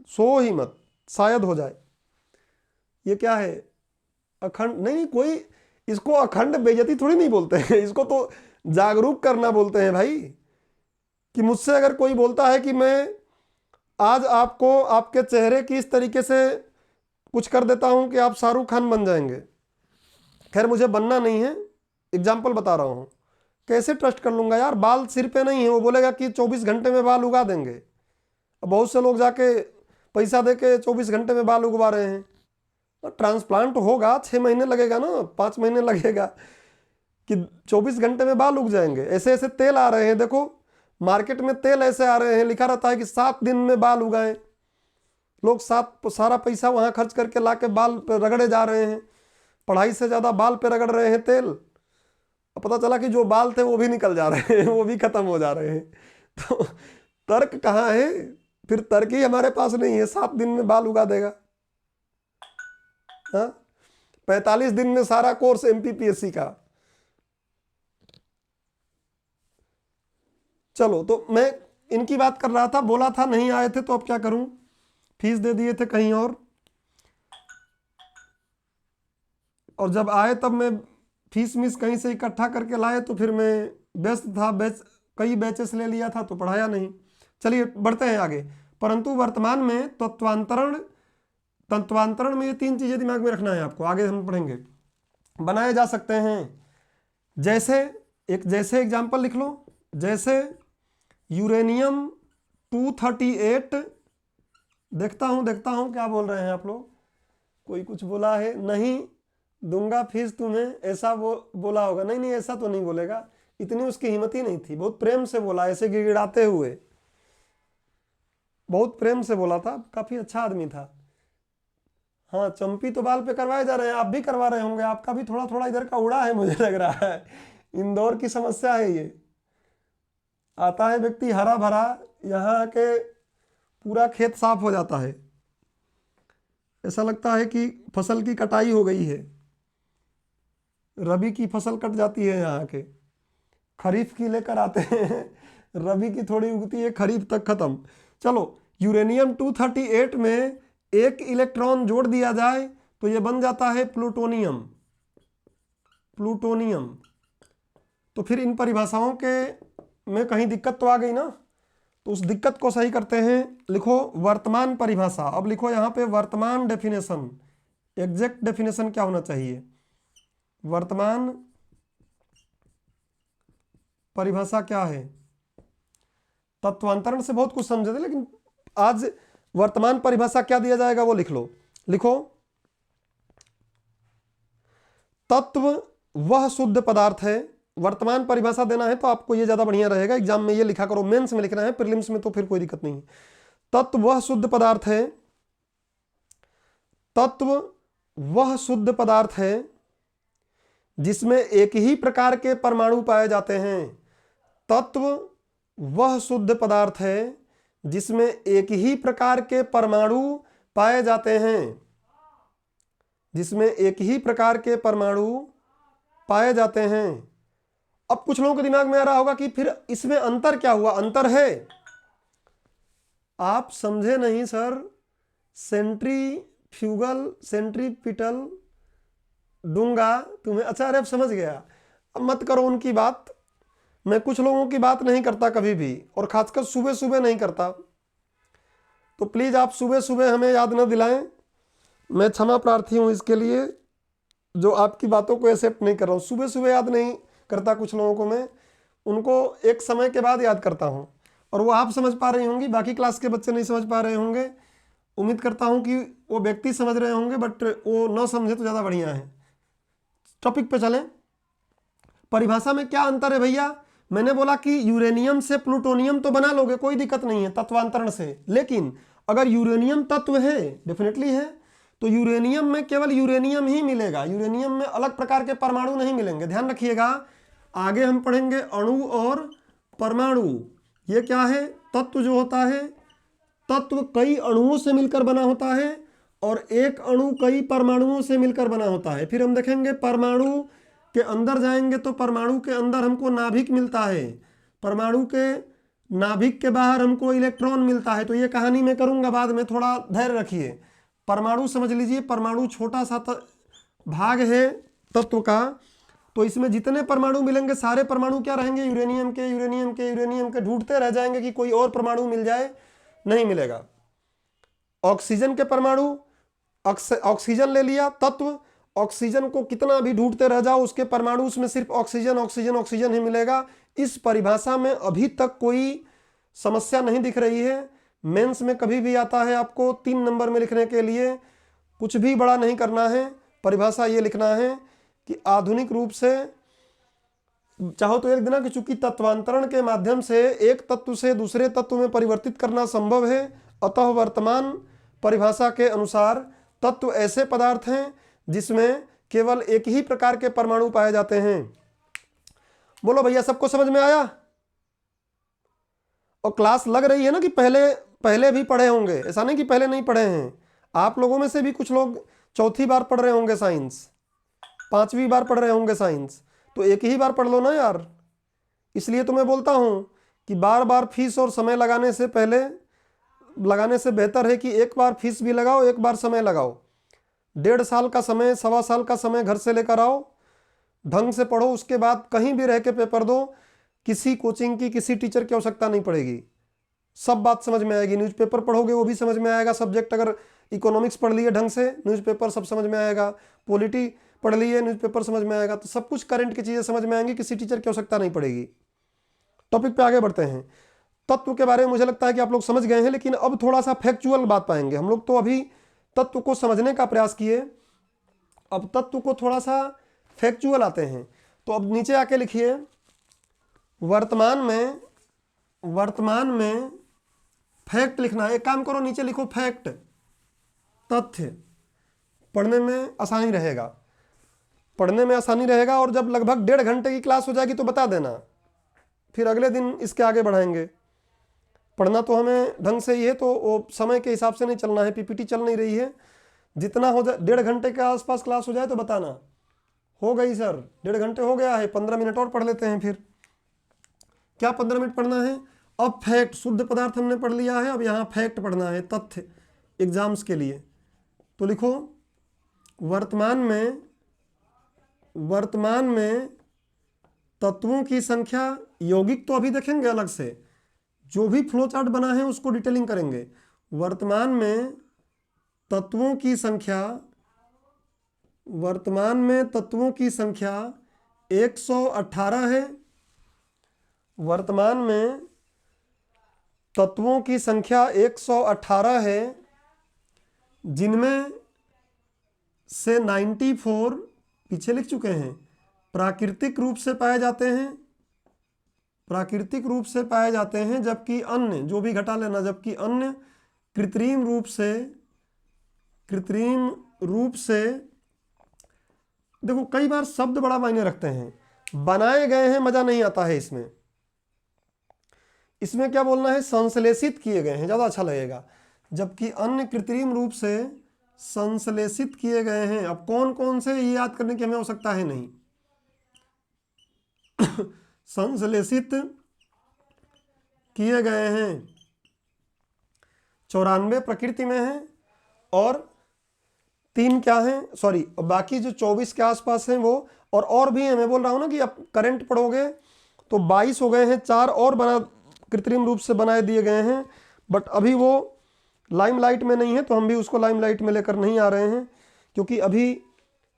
सो ही मत, शायद हो जाए। ये क्या है, अखंड नहीं, कोई इसको अखंड बेइज्जती थोड़ी नहीं बोलते हैं, इसको तो जागरूक करना बोलते हैं भाई। कि मुझसे अगर कोई बोलता है कि मैं आज आपको आपके चेहरे की इस तरीके से कुछ कर देता हूं कि आप शाहरुख खान बन जाएंगे, खैर मुझे बनना नहीं है, एग्जाम्पल बता रहा हूं, कैसे ट्रस्ट कर लूंगा यार, बाल सिर पे नहीं है, वो बोलेगा कि 24 घंटे में बाल उगा देंगे। अब बहुत से लोग जाके पैसा दे के 24 घंटे में बाल उगवा रहे हैं। ट्रांसप्लांट होगा 6 महीने लगेगा ना, 5 महीने लगेगा, कि 24 घंटे में बाल उग जाएंगे। ऐसे ऐसे तेल आ रहे हैं, देखो मार्केट में तेल ऐसे आ रहे हैं, लिखा रहता है कि 7 दिन में बाल उगाएं। लोग सारा पैसा वहां खर्च करके लाके बाल पे रगड़े जा रहे हैं, पढ़ाई से ज्यादा बाल पे रगड़ रहे हैं तेल। पता चला कि जो बाल थे वो भी निकल जा रहे हैं, वो भी खत्म हो जा रहे हैं। तो तर्क कहाँ है, फिर तर्क ही हमारे पास नहीं है। 7 दिन में बाल उगा देगा, हाँ 45 दिन में सारा कोर्स MPPSC का। चलो, तो मैं इनकी बात कर रहा था, बोला था नहीं आए थे तो अब क्या करूं, फीस दे दिए थे कहीं और जब आए तब मैं फीस मिस कहीं से इकट्ठा करके लाए, तो फिर मैं व्यस्त था, कई बैचेस ले लिया था तो पढ़ाया नहीं। चलिए बढ़ते हैं आगे। परंतु वर्तमान में तत्वांतरण में ये 3 चीजें दिमाग में रखना है आपको, आगे हम पढ़ेंगे। बनाए जा सकते हैं, जैसे एग्जाम्पल लिख लो, जैसे यूरेनियम 238। देखता हूं क्या बोल रहे हैं आप लोग, कोई कुछ बोला है, नहीं दूंगा फीस तुम्हें, ऐसा बोला होगा। नहीं ऐसा तो नहीं बोलेगा, इतनी उसकी हिम्मत ही नहीं थी। बहुत प्रेम से बोला, ऐसे गिड़गिड़ाते हुए, बहुत प्रेम से बोला था, काफी अच्छा आदमी था। हाँ, चंपी तो बाल पे करवाए जा रहे हैं, आप भी करवा रहे होंगे, आपका भी थोड़ा थोड़ा इधर का उड़ा है मुझे लग रहा है। इंदौर की समस्या है ये। आता है व्यक्ति हरा भरा, यहाँ के पूरा खेत साफ हो जाता है, ऐसा लगता है कि फसल की कटाई हो गई है। रबी की फसल कट जाती है यहाँ के, खरीफ की लेकर आते हैं, रबी की थोड़ी उगती है, खरीफ तक खत्म। चलो, यूरेनियम 238 में एक इलेक्ट्रॉन जोड़ दिया जाए तो ये बन जाता है प्लूटोनियम। तो फिर इन परिभाषाओं के में कहीं दिक्कत तो आ गई ना, तो उस दिक्कत को सही करते हैं। लिखो वर्तमान परिभाषा, अब लिखो यहाँ पे वर्तमान डेफिनेशन, एग्जैक्ट डेफिनेशन क्या होना चाहिए। वर्तमान परिभाषा क्या है? तत्वांतरण से बहुत कुछ समझे थे, लेकिन आज वर्तमान परिभाषा क्या दिया जाएगा वो लिख लो। लिखो, तत्व वह शुद्ध पदार्थ है। वर्तमान परिभाषा देना है तो आपको ये ज्यादा बढ़िया रहेगा, एग्जाम में ये लिखा करो, मेंस में लिखना है, प्रीलिम्स में तो फिर कोई दिक्कत नहीं है। तत्व वह शुद्ध पदार्थ है, तत्व वह शुद्ध पदार्थ है जिसमें एक ही प्रकार के परमाणु पाए जाते हैं। तत्व वह शुद्ध पदार्थ है जिसमें एक ही प्रकार के परमाणु पाए जाते हैं, जिसमें एक ही प्रकार के परमाणु पाए जाते हैं। अब कुछ लोगों के दिमाग में आ रहा होगा कि फिर इसमें अंतर क्या हुआ? अंतर है, आप समझे नहीं सर। सेंट्रीफ्यूगल, सेंट्रीपिटल दूंगा तुम्हें। अच्छा, अरे अब समझ गया। अब मत करो उनकी बात, मैं कुछ लोगों की बात नहीं करता कभी भी, और खासकर सुबह सुबह नहीं करता, तो प्लीज आप सुबह सुबह हमें याद न दिलाएं। मैं क्षमा प्रार्थी हूं इसके लिए, जो आपकी बातों को एक्सेप्ट नहीं कर रहा हूं। सुबह सुबह याद नहीं करता कुछ लोगों को, मैं उनको एक समय के बाद याद करता हूं, और वो आप समझ पा रही होंगी, बाकी क्लास के बच्चे नहीं समझ पा रहे होंगे। उम्मीद करता हूं कि वो व्यक्ति समझ रहे होंगे, बट वो न समझे तो ज़्यादा बढ़िया है। टॉपिक पे चलें। परिभाषा में क्या अंतर है भैया? मैंने बोला कि यूरेनियम से प्लूटोनियम तो बना लोगे, कोई दिक्कत नहीं है तत्वांतरण से, लेकिन अगर यूरेनियम तत्व है, डेफिनेटली है, तो यूरेनियम में केवल यूरेनियम ही मिलेगा। यूरेनियम में अलग प्रकार के परमाणु नहीं मिलेंगे। ध्यान रखिएगा, आगे हम पढ़ेंगे अणु और परमाणु। ये क्या है? तत्व जो होता है, तत्व कई अणुओं से मिलकर बना होता है, और एक अणु कई परमाणुओं से मिलकर बना होता है। फिर हम देखेंगे परमाणु के अंदर जाएंगे तो परमाणु के अंदर हमको नाभिक मिलता है, परमाणु के नाभिक के बाहर हमको इलेक्ट्रॉन मिलता है। तो ये कहानी मैं करूंगा बाद में, थोड़ा धैर्य रखिए। परमाणु समझ लीजिए, परमाणु छोटा सा भाग है तत्व का, तो इसमें जितने परमाणु मिलेंगे सारे परमाणु क्या रहेंगे? यूरेनियम के, यूरेनियम के, यूरेनियम के। ढूंढते रह जाएंगे कि कोई और परमाणु मिल जाए, नहीं मिलेगा। ऑक्सीजन के परमाणु, ऑक्सीजन ले लिया तत्व, ऑक्सीजन को कितना भी ढूंढते रह जाओ, उसके परमाणु उसमें सिर्फ ऑक्सीजन ऑक्सीजन ऑक्सीजन ही मिलेगा। इस परिभाषा में अभी तक कोई समस्या नहीं दिख रही है। मेंस में कभी भी आता है आपको 3 नंबर में लिखने के लिए, कुछ भी बड़ा नहीं करना है, परिभाषा ये लिखना है कि आधुनिक रूप से, चाहो तो एक देना कि चूंकि तत्वांतरण के माध्यम से एक तत्व से दूसरे तत्व में परिवर्तित करना संभव है, अतः वर्तमान परिभाषा के अनुसार तत्व ऐसे पदार्थ हैं जिसमें केवल एक ही प्रकार के परमाणु पाए जाते हैं। बोलो भैया, सबको समझ में आया? और क्लास लग रही है ना कि पहले भी पढ़े होंगे, ऐसा नहीं कि पहले नहीं पढ़े हैं। आप लोगों में से भी कुछ लोग चौथी बार पढ़ रहे होंगे साइंस, 5वीं बार पढ़ रहे होंगे साइंस, तो एक ही बार पढ़ लो ना यार। इसलिए तो मैं बोलता हूं कि बार बार फीस और समय लगाने से बेहतर है कि एक बार फीस भी लगाओ, एक बार समय लगाओ। 1.5 साल का समय, 1.25 साल का समय घर से लेकर आओ, ढंग से पढ़ो, उसके बाद कहीं भी रह के पेपर दो। किसी कोचिंग की, किसी टीचर की आवश्यकता नहीं पड़ेगी, सब बात समझ में आएगी। न्यूज़पेपर पढ़ोगे वो भी समझ में आएगा। सब्जेक्ट अगर इकोनॉमिक्स पढ़ लिए ढंग से, न्यूज़पेपर सब समझ में आएगा। पॉलिटी पढ़ लिए, न्यूज़पेपर समझ में आएगा। तो सब कुछ करंट की चीज़ें समझ में आएंगी, किसी टीचर की आवश्यकता नहीं पड़ेगी। टॉपिक पे आगे बढ़ते हैं। तत्व के बारे में मुझे लगता है कि आप लोग समझ गए हैं, लेकिन अब थोड़ा सा फैक्चुअल बात पाएंगे हम लोग। तो अभी तत्व को समझने का प्रयास किए, अब तत्व को थोड़ा सा फैक्चुअल आते हैं। तो अब नीचे आके लिखिए, वर्तमान में फैक्ट लिखना है। एक काम करो, नीचे लिखो फैक्ट, तथ्य। पढ़ने में आसानी रहेगा, और जब लगभग 1.5 घंटे की क्लास हो जाएगी तो बता देना, फिर अगले दिन इसके आगे बढ़ाएंगे। पढ़ना तो हमें ढंग से ही है, तो वो समय के हिसाब से नहीं चलना है, पीपीटी चल नहीं रही है। जितना हो जाए, 1.5 घंटे के आसपास क्लास हो जाए तो बताना। हो गई सर, 1.5 घंटे हो गया है, 15 मिनट और पढ़ लेते हैं। फिर क्या 15 मिनट पढ़ना है? अब फैक्ट, शुद्ध पदार्थ हमने पढ़ लिया है, अब यहाँ फैक्ट पढ़ना है, तथ्य, एग्जाम्स के लिए। तो लिखो, वर्तमान में तत्वों की संख्या, यौगिक तो अभी देखेंगे अलग से, जो भी फ्लो चार्ट बना है उसको डिटेलिंग करेंगे। वर्तमान में तत्वों की संख्या वर्तमान में तत्वों की संख्या 118 है। वर्तमान में तत्वों की संख्या 118 है, जिनमें से 94 पीछे लिख चुके हैं प्राकृतिक रूप से पाए जाते हैं, प्राकृतिक रूप से पाए जाते हैं, जबकि अन्य, जो भी घटा लेना, जबकि अन्य कृत्रिम रूप से देखो कई बार शब्द बड़ा मायने रखते हैं। बनाए गए हैं मजा नहीं आता है इसमें। इसमें क्या बोलना है, संश्लेषित किए गए हैं, ज़्यादा अच्छा लगेगा। जबकि अन्य कृत्रिम रूप से संश्लेषित किए गए हैं। अब कौन कौन से ये याद करने की हमें आवश्यकता है नहीं। संश्लेषित किए गए हैं 94 प्रकृति में हैं और 3 क्या हैं, सॉरी, बाकी जो 24 के आसपास हैं वो और भी हैं। मैं बोल रहा हूँ ना कि आप करंट पढ़ोगे तो 22 हो गए हैं, 4 और बना कृत्रिम रूप से बनाए दिए गए हैं, बट अभी वो लाइमलाइट में नहीं है, तो हम भी उसको लाइमलाइट में लेकर नहीं आ रहे हैं, क्योंकि अभी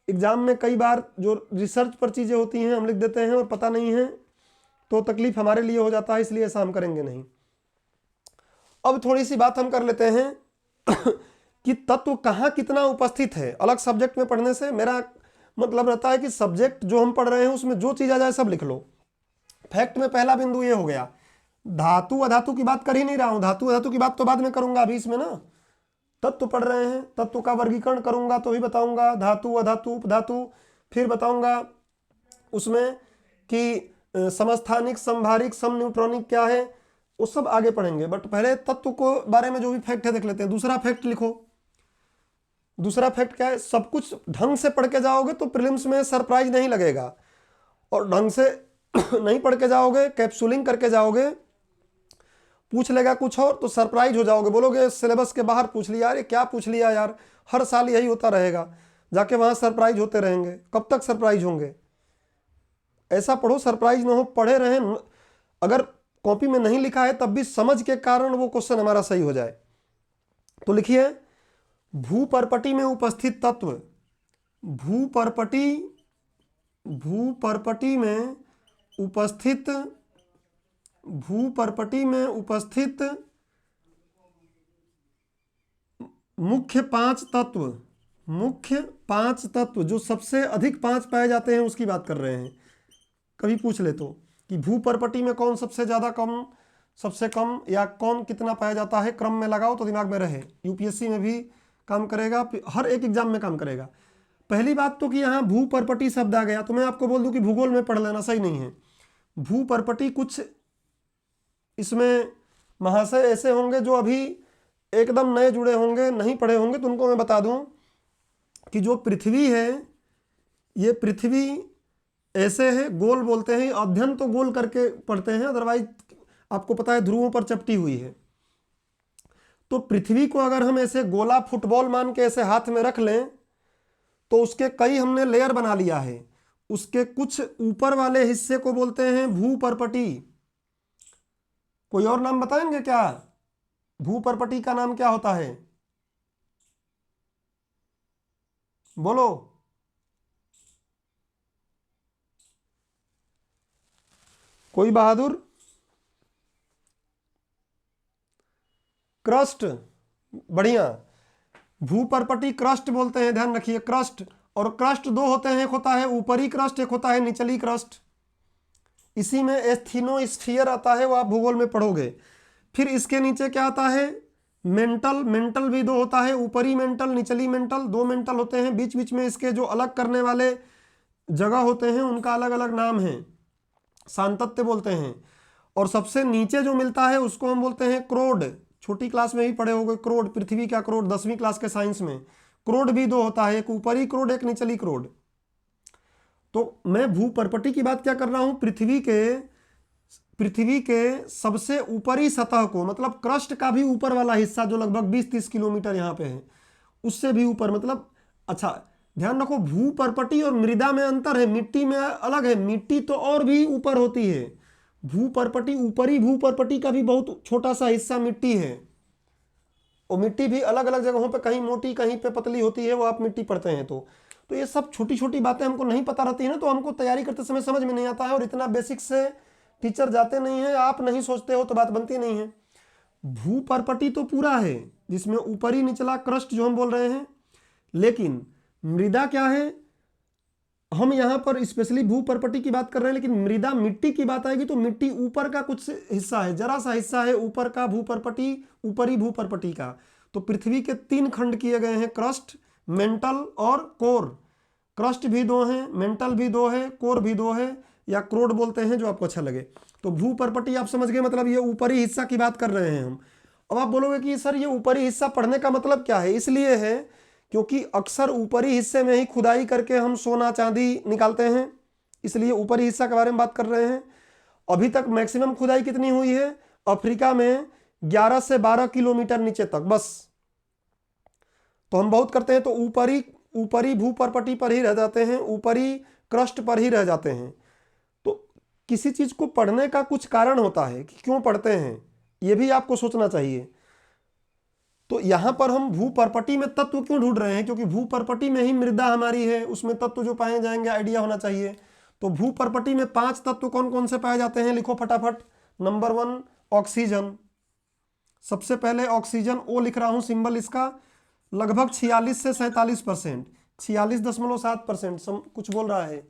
एग्जाम में कई बार जो रिसर्च पर चीज़ें होती हैं हम लिख देते हैं और पता नहीं है तो तकलीफ हमारे लिए हो जाता है, इसलिए ऐसा हम करेंगे नहीं। अब थोड़ी सी बात हम कर लेते हैं कि तत्व कहाँ कितना उपस्थित है। अलग सब्जेक्ट में पढ़ने से मेरा मतलब रहता है कि सब्जेक्ट जो हम पढ़ रहे हैं उसमें जो चीज़ आ जाए सब लिख लो। फैक्ट में पहला बिंदु ये हो गया, धातु अधातु की बात कर ही नहीं रहा हूं, धातु अधातु की बात तो बाद में करूंगा, अभी इसमें ना तत्व पढ़ रहे हैं, तत्व का वर्गीकरण करूंगा तो भी बताऊंगा, धातु अधातु उपधातु, फिर बताऊंगा उसमें कि समस्थानिक समभारिक सम न्यूट्रॉनिक क्या है, वो सब आगे पढ़ेंगे। बट पहले तत्व को बारे में जो भी फैक्ट है देख लेते हैं। दूसरा फैक्ट लिखो। दूसरा फैक्ट क्या है, सब कुछ ढंग से पढ़ के जाओगे तो प्रीलिम्स में सरप्राइज नहीं लगेगा, और ढंग से नहीं पढ़ के जाओगे, कैप्सूलिंग करके जाओगे, पूछ लेगा कुछ और तो सरप्राइज हो जाओगे, बोलोगे सिलेबस के बाहर पूछ लिया, अरे क्या पूछ लिया यार, हर साल यही होता रहेगा, जाके वहाँ सरप्राइज होते रहेंगे। कब तक सरप्राइज होंगे? ऐसा पढ़ो सरप्राइज ना हो, पढ़े रहें। अगर कॉपी में नहीं लिखा है तब भी समझ के कारण वो क्वेश्चन हमारा सही हो जाए। तो लिखिए, भूपर्पटी में उपस्थित तत्व, भूपर्पटी में उपस्थित मुख्य 5 तत्व जो सबसे अधिक 5 पाए जाते हैं उसकी बात कर रहे हैं। कभी पूछ ले तो कि भूपर्पटी में कौन सबसे ज़्यादा कम, सबसे कम, या कौन कितना पाया जाता है, क्रम में लगाओ तो दिमाग में रहे। यूपीएससी में भी काम करेगा, हर एक एग्जाम में काम करेगा। पहली बात तो कि यहाँ भूपर्पटी शब्द आ गया तो मैं आपको बोल दूं कि भूगोल में पढ़ लेना, सही नहीं है। भूपर्पटी कुछ इसमें महाशय ऐसे होंगे जो अभी एकदम नए जुड़े होंगे, नहीं पढ़े होंगे, तो उनको मैं बता दूं कि जो पृथ्वी है, ये पृथ्वी ऐसे है, गोल बोलते हैं, अध्ययन तो गोल करके पढ़ते हैं, अदरवाइज आपको पता है ध्रुवों पर चपटी हुई है। तो पृथ्वी को अगर हम ऐसे गोला फुटबॉल मान के ऐसे हाथ में रख लें तो उसके कई हमने लेयर बना लिया है। उसके कुछ ऊपर वाले हिस्से को बोलते हैं भूपर्पटी। कोई और नाम बताएंगे क्या? भूपर्पटी का नाम क्या होता है? बोलो। कोई बहादुर? क्रस्ट, बढ़िया। भूपर्पटी क्रस्ट बोलते हैं, ध्यान रखिए, क्रस्ट। और क्रस्ट 2 होते हैं, एक होता है ऊपरी क्रस्ट, एक होता है निचली क्रस्ट। इसी में एस्थीनोस्फीयर आता है, वो आप भूगोल में पढ़ोगे। फिर इसके नीचे क्या आता है? मेंटल। मेंटल भी 2 होता है, ऊपरी मेंटल, निचली मेंटल, 2 मेंटल होते हैं। बीच बीच में इसके जो अलग करने वाले जगह होते हैं उनका अलग अलग नाम है, सांतत्य बोलते हैं। और सबसे नीचे जो मिलता है उसको हम बोलते हैं क्रोड। छोटी क्लास में ही पढ़े होगे क्रोड, पृथ्वी का क्रोड, 10वीं क्लास के साइंस में। क्रोड भी 2 होता है, एक ऊपरी क्रोड, एक निचली क्रोड। तो मैं भूपर्पटी की बात क्या कर रहा हूं? पृथ्वी के सबसे ऊपरी सतह को, मतलब क्रस्ट का भी ऊपर वाला हिस्सा जो लगभग 20-30 किलोमीटर यहाँ पे है, उससे भी ऊपर, मतलब अच्छा ध्यान रखो, भूपर्पटी और मृदा में अंतर है, मिट्टी में अलग है। मिट्टी तो और भी ऊपर होती है। भूपर्पटी, ऊपरी भूपर्पटी का भी बहुत छोटा सा हिस्सा मिट्टी है। और मिट्टी भी अलग अलग जगहों पे, कहीं मोटी कहीं पे पतली होती है, वो आप मिट्टी पढ़ते हैं। तो तो ये सब छोटी छोटी बातें हमको नहीं पता रहती है ना, तो हमको तैयारी करते समय समझ में नहीं आता है, और इतना बेसिक से टीचर जाते नहीं है, आप नहीं सोचते हो तो बात बनती नहीं है। भूपर्पटी तो पूरा है जिसमें ऊपरी निचला क्रस्ट जो हम बोल रहे हैं, लेकिन मृदा क्या है, हम यहां पर स्पेशली भूपर्पटी की बात कर रहे हैं, लेकिन मृदा मिट्टी की बात आएगी तो मिट्टी ऊपर का कुछ हिस्सा है, जरा सा हिस्सा है ऊपर का भूपर्पटी, ऊपरी भूपर्पटी का। तो पृथ्वी के 3 खंड किए गए हैं, क्रस्ट, मेंटल और कोर। क्रस्ट भी 2 हैं, मेंटल भी 2 है, कोर भी 2 है, या क्रोड बोलते हैं जो आपको अच्छा लगे। तो भूपर्पटी आप समझ गए, मतलब ये ऊपरी हिस्सा की बात कर रहे हैं हम। अब आप बोलोगे कि सर ये ऊपरी हिस्सा पढ़ने का मतलब क्या है, इसलिए है क्योंकि अक्सर ऊपरी हिस्से में ही खुदाई करके हम सोना चांदी निकालते हैं, इसलिए ऊपरी हिस्सा के बारे में बात कर रहे हैं। अभी तक मैक्सिमम खुदाई कितनी हुई है अफ्रीका में, 11 से 12 किलोमीटर नीचे तक बस। तो हम बहुत करते हैं तो ऊपरी भूपर्पटी पर ही रह जाते हैं, ऊपरी क्रस्ट पर ही रह जाते हैं। तो किसी चीज को पढ़ने का कुछ कारण होता है कि क्यों पढ़ते हैं, यह भी आपको सोचना चाहिए। तो यहां पर हम भूपर्पटी में तत्व क्यों ढूंढ रहे हैं, क्योंकि भूपर्पटी में ही मृदा हमारी है, उसमें तत्व जो पाए जाएंगे आइडिया होना चाहिए। तो भूपर्पटी में 5 तत्व कौन कौन से पाए जाते हैं, लिखो फटाफट। नंबर 1 ऑक्सीजन, सबसे पहले ऑक्सीजन, ओ लिख रहा हूं सिंबल इसका, लगभग 46 से 47%, 46.7%, कुछ बोल रहा है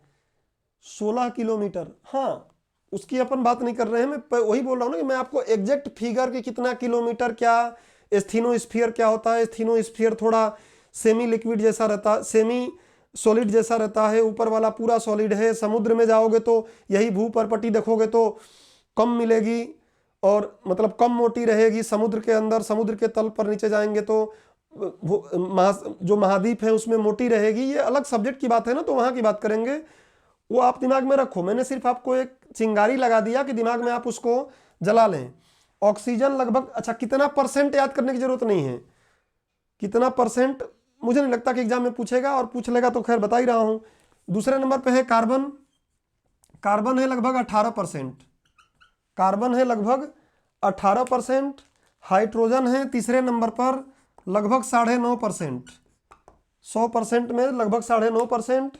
16 किलोमीटर। हाँ, उसकी अपन बात नहीं कर रहे हैं, मैं वही बोल रहा हूं ना कि मैं आपको एग्जैक्ट फिगर कि कितना किलोमीटर, क्या एस्थीनोस्फीयर क्या होता है। एस्थीनोस्फीयर थोड़ा सेमी लिक्विड जैसा रहता है, सेमी सॉलिड जैसा रहता है, ऊपर वाला पूरा सॉलिड है। समुद्र में जाओगे तो यही भूपर्पटी देखोगे तो कम मिलेगी, और मतलब कम मोटी रहेगी। समुद्र के अंदर, समुद्र के तल पर नीचे जाएंगे तो जो महाद्वीप है उसमें मोटी रहेगी। ये अलग सब्जेक्ट की बात है ना, तो वहां की बात करेंगे, वो आप दिमाग में रखो। मैंने सिर्फ आपको एक चिंगारी लगा दिया कि दिमाग में आप उसको जला लें। ऑक्सीजन लगभग, अच्छा कितना परसेंट याद करने की जरूरत नहीं है, कितना परसेंट मुझे नहीं लगता कि एग्जाम में पूछेगा, और पूछ लेगा तो खैर बता ही रहा हूं। दूसरे नंबर पे है कार्बन, कार्बन है लगभग 18%, कार्बन है लगभग 18%। हाइड्रोजन है तीसरे नंबर पर लगभग 9.5%, 100% में लगभग 9.5%।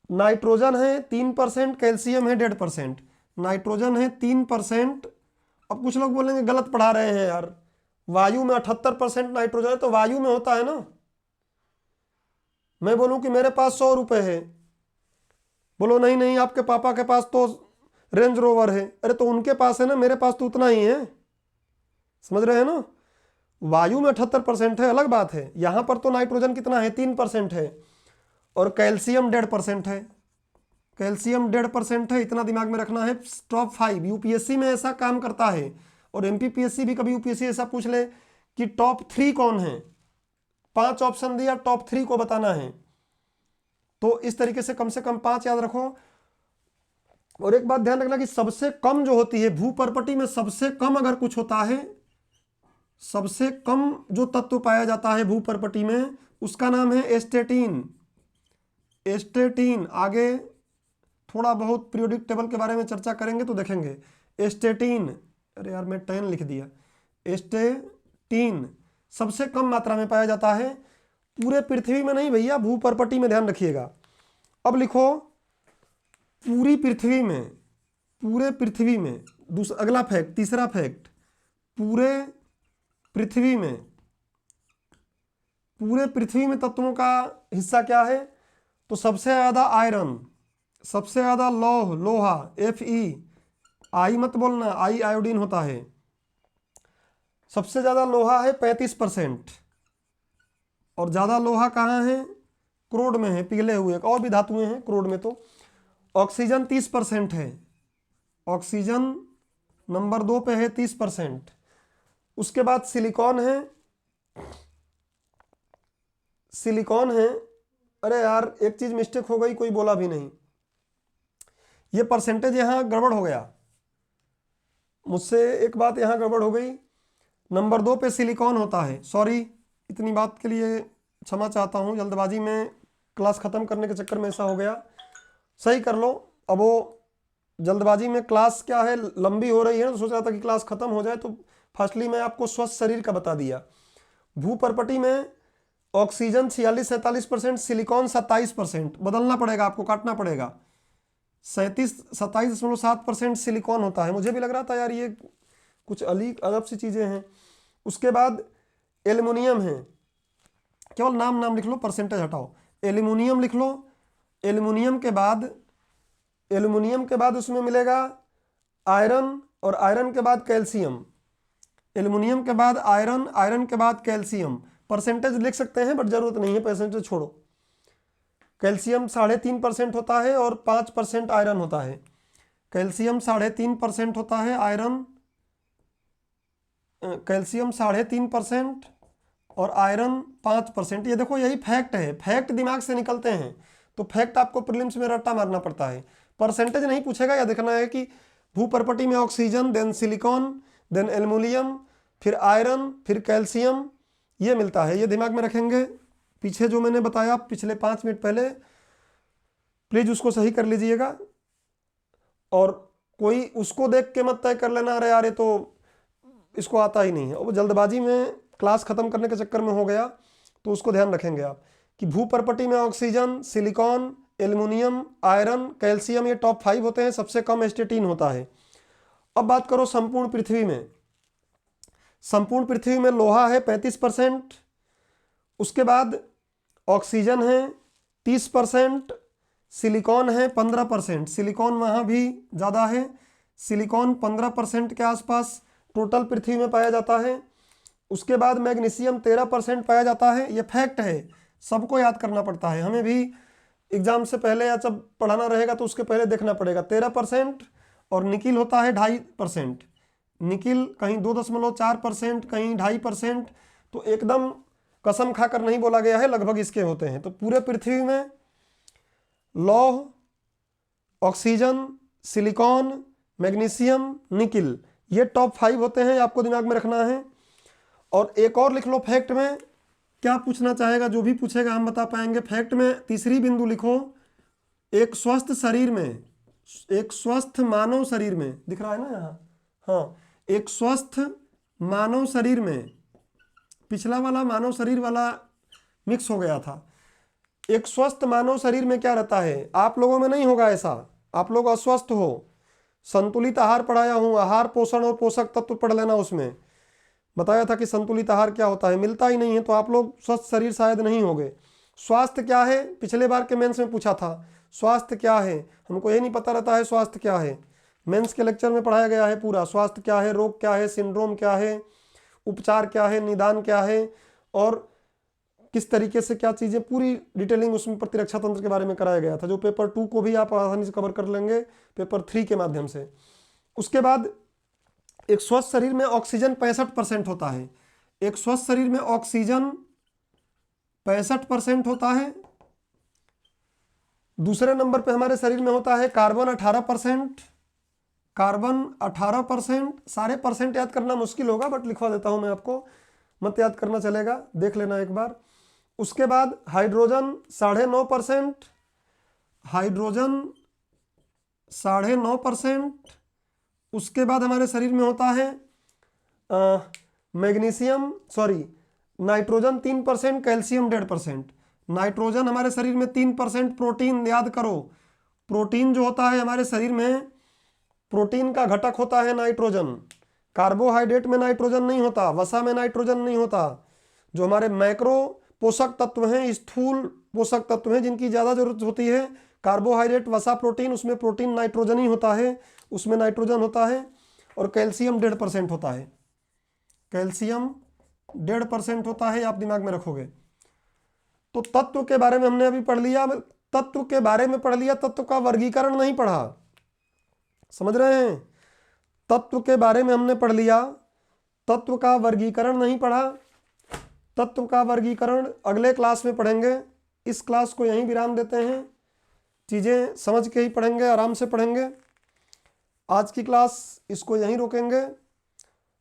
नाइट्रोजन है 3%, कैल्शियम है 1.5%। नाइट्रोजन है 3%। अब कुछ लोग बोलेंगे गलत पढ़ा रहे हैं यार, वायु में 78% नाइट्रोजन है, तो वायु में होता है ना। मैं बोलूं कि मेरे पास 100 रुपए है, बोलो नहीं नहीं आपके पापा के पास तो रेंज रोवर है, अरे तो उनके पास है ना, मेरे पास तो उतना ही है, समझ रहे हैं ना। वायु में 78% है, अलग बात है। यहां पर तो नाइट्रोजन कितना है, 3% है, और कैल्शियम 1.5% है। कैल्शियम 1.5% है, इतना दिमाग में रखना है। टॉप 5 यूपीएससी में ऐसा काम करता है, और एमपीपीएससी भी कभी यूपीएससी ऐसा पूछ ले कि टॉप 3 कौन है, 5 ऑप्शन दिया, टॉप 3 को बताना है। तो इस तरीके से कम 5 याद रखो। और एक बात ध्यान रखना कि सबसे कम जो होती है भूपर्पटी में, सबसे कम अगर कुछ होता है, सबसे कम जो तत्व पाया जाता है भूपर्पटी में, उसका नाम है एस्टेटीन। एस्टेटीन आगे थोड़ा बहुत पीरियोडिक टेबल के बारे में चर्चा करेंगे तो देखेंगे। एस्टेटीन, अरे यार मैं 10 लिख दिया। एस्टेटीन सबसे कम मात्रा में पाया जाता है, पूरे पृथ्वी में नहीं भैया, भूपर्पटी में, ध्यान रखिएगा। अब लिखो पूरी पृथ्वी में, पूरे पृथ्वी में, अगला फैक्ट, तीसरा फैक्ट, पूरे पृथ्वी में, पूरे पृथ्वी में तत्वों का हिस्सा क्या है, तो सबसे ज्यादा आयरन, सबसे ज्यादा लौह, लोहा, Fe, आई मत बोलना, आई आयोडीन होता है। सबसे ज्यादा लोहा है 35%, और ज्यादा लोहा कहाँ है, क्रोड में है, पिघले हुए, और भी धातुएं हैं क्रोड में। तो ऑक्सीजन 30% है, ऑक्सीजन नंबर 2 पे है 30%। उसके बाद सिलिकॉन है, सिलिकॉन है, अरे यार एक चीज मिस्टेक हो गई, कोई बोला भी नहीं, ये परसेंटेज यहां गड़बड़ हो गया मुझसे, एक बात यहां गड़बड़ हो गई। नंबर 2 पे सिलिकॉन होता है, सॉरी, इतनी बात के लिए क्षमा चाहता हूं, जल्दबाजी में क्लास खत्म करने के चक्कर में ऐसा हो गया, सही कर लो। अब वो जल्दबाजी में क्लास क्या है, लंबी हो रही है, तो सोच रहा था कि क्लास खत्म हो जाए, तो फर्स्टली मैं आपको स्वस्थ शरीर का बता दिया। भूपर्पटी में ऑक्सीजन 46-47%, सिलिकॉन 27%। बदलना पड़ेगा आपको, काटना पड़ेगा। 27-27.7% सिलिकॉन होता है। मुझे भी लग रहा था यार ये कुछ अजब सी चीज़ें हैं। उसके बाद एल्युमिनियम है, केवल नाम लिख लो, परसेंटेज हटाओ। एल्युमिनियम लिख लो। एल्युमिनियम के बाद उसमें मिलेगा आयरन, और आयरन के बाद कैल्शियम। एल्युमिनियम के बाद आयरन, आयरन के बाद कैल्शियम। परसेंटेज लिख सकते हैं बट जरूरत नहीं है, परसेंटेज छोड़ो। कैल्शियम 3.5% होता है और 5% आयरन होता है। कैल्शियम 3.5% होता है, आयरन कैल्शियम 3.5% और आयरन 5%। ये देखो यही फैक्ट है, फैक्ट दिमाग से निकलते हैं तो फैक्ट आपको प्रीलिम्स में रट्टा मारना पड़ता है। परसेंटेज नहीं पूछेगा, या देखना है कि भूपर्पटी में oxygen, then silicon, then aluminium, फिर आयरन, फिर कैल्शियम, ये मिलता है। ये दिमाग में रखेंगे। पीछे जो मैंने बताया पिछले 5 मिनट पहले, प्लीज उसको सही कर लीजिएगा। और कोई उसको देख के मत तय कर लेना अरे यार ये तो इसको आता ही नहीं है, वो जल्दबाजी में क्लास खत्म करने के चक्कर में हो गया। तो उसको ध्यान रखेंगे आप कि भूपर्पटी में oxygen, silicon, aluminium, iron, calcium, ये टॉप 5 होते हैं। सबसे कम एस्टेटिन होता है। अब बात करो संपूर्ण पृथ्वी में। संपूर्ण पृथ्वी में लोहा है 35%, उसके बाद ऑक्सीजन है 30%, सिलिकॉन है 15%। सिलिकॉन वहाँ भी ज़्यादा है, सिलिकॉन 15% के आसपास टोटल पृथ्वी में पाया जाता है। उसके बाद मैग्नीशियम 13% पाया जाता है। ये फैक्ट है, सबको याद करना पड़ता है। हमें भी एग्जाम से पहले या जब पढ़ाना रहेगा तो उसके पहले देखना पड़ेगा। 13%। और निकिल होता है 2.5%। निकिल कहीं 2.4%, कहीं 2.5%। तो एकदम कसम खाकर नहीं बोला गया है, लगभग इसके होते हैं। तो पूरे पृथ्वी में लौह, ऑक्सीजन, सिलिकॉन, मैग्नीशियम, निकिल, ये टॉप 5 होते हैं, आपको दिमाग में रखना है। और एक और लिख लो फैक्ट में, क्या पूछना चाहेगा, जो भी पूछेगा हम बता पाएंगे। फैक्ट में तीसरी बिंदु लिखो, एक स्वस्थ शरीर में, एक स्वस्थ मानव शरीर में, दिख रहा है ना यहाँ, हाँ, एक स्वस्थ मानव शरीर में, पिछला वाला मानव शरीर वाला मिक्स हो गया था। एक स्वस्थ मानव शरीर में क्या रहता है, आप लोगों में नहीं होगा ऐसा, आप लोग अस्वस्थ हो। संतुलित आहार पढ़ाया हूँ, आहार, पोषण और पोषक तत्व पढ़ लेना। उसमें बताया था कि संतुलित आहार क्या होता है, मिलता ही नहीं है, तो आप लोग स्वस्थ शरीर शायद नहीं होंगे। स्वास्थ्य क्या है, पिछले बार के मेंस में पूछा था, स्वास्थ्य क्या है, हमको ये नहीं पता रहता है स्वास्थ्य क्या है। मेंस के लेक्चर में पढ़ाया गया है पूरा, स्वास्थ्य क्या है, रोग क्या है, सिंड्रोम क्या है, उपचार क्या है, निदान क्या है, और किस तरीके से क्या चीज़ें, पूरी डिटेलिंग उसमें प्रतिरक्षा तंत्र के बारे में कराया गया था, जो पेपर 2 को भी आप आसानी से कवर कर लेंगे पेपर 3 के माध्यम से। उसके बाद एक स्वस्थ शरीर में ऑक्सीजन 65% होता है। एक स्वस्थ शरीर में ऑक्सीजन 65% होता है। दूसरे नंबर पे हमारे शरीर में होता है कार्बन 18%। कार्बन 18%। सारे परसेंट याद करना मुश्किल होगा बट लिखवा देता हूं मैं आपको, मत याद करना चलेगा, देख लेना एक बार। उसके बाद हाइड्रोजन 9.5%। हाइड्रोजन 9.5%। उसके बाद हमारे शरीर में होता है नाइट्रोजन 3%, कैल्शियम 1.5%। नाइट्रोजन हमारे शरीर में 3%। प्रोटीन याद करो, प्रोटीन जो होता है हमारे शरीर में, प्रोटीन का घटक होता है नाइट्रोजन। कार्बोहाइड्रेट में नाइट्रोजन नहीं होता, वसा में नाइट्रोजन नहीं होता। जो हमारे मैक्रो पोषक तत्व हैं, स्थूल पोषक तत्व हैं जिनकी ज़्यादा जरूरत होती है, कार्बोहाइड्रेट, वसा, प्रोटीन, उसमें प्रोटीन नाइट्रोजन ही होता है, उसमें नाइट्रोजन होता है। और कैल्शियम 1.5% होता है। कैल्शियम 1.5% होता है, आप दिमाग में रखोगे। तो तत्व के बारे में हमने अभी पढ़ लिया, तत्व के बारे में पढ़ लिया, तत्व का वर्गीकरण नहीं पढ़ा, समझ रहे हैं। तत्व के बारे में हमने पढ़ लिया, तत्व का वर्गीकरण नहीं पढ़ा। तत्व का वर्गीकरण अगले क्लास में पढ़ेंगे। इस क्लास को यहीं विराम देते हैं, चीज़ें समझ के ही पढ़ेंगे, आराम से पढ़ेंगे। आज की क्लास इसको यहीं रोकेंगे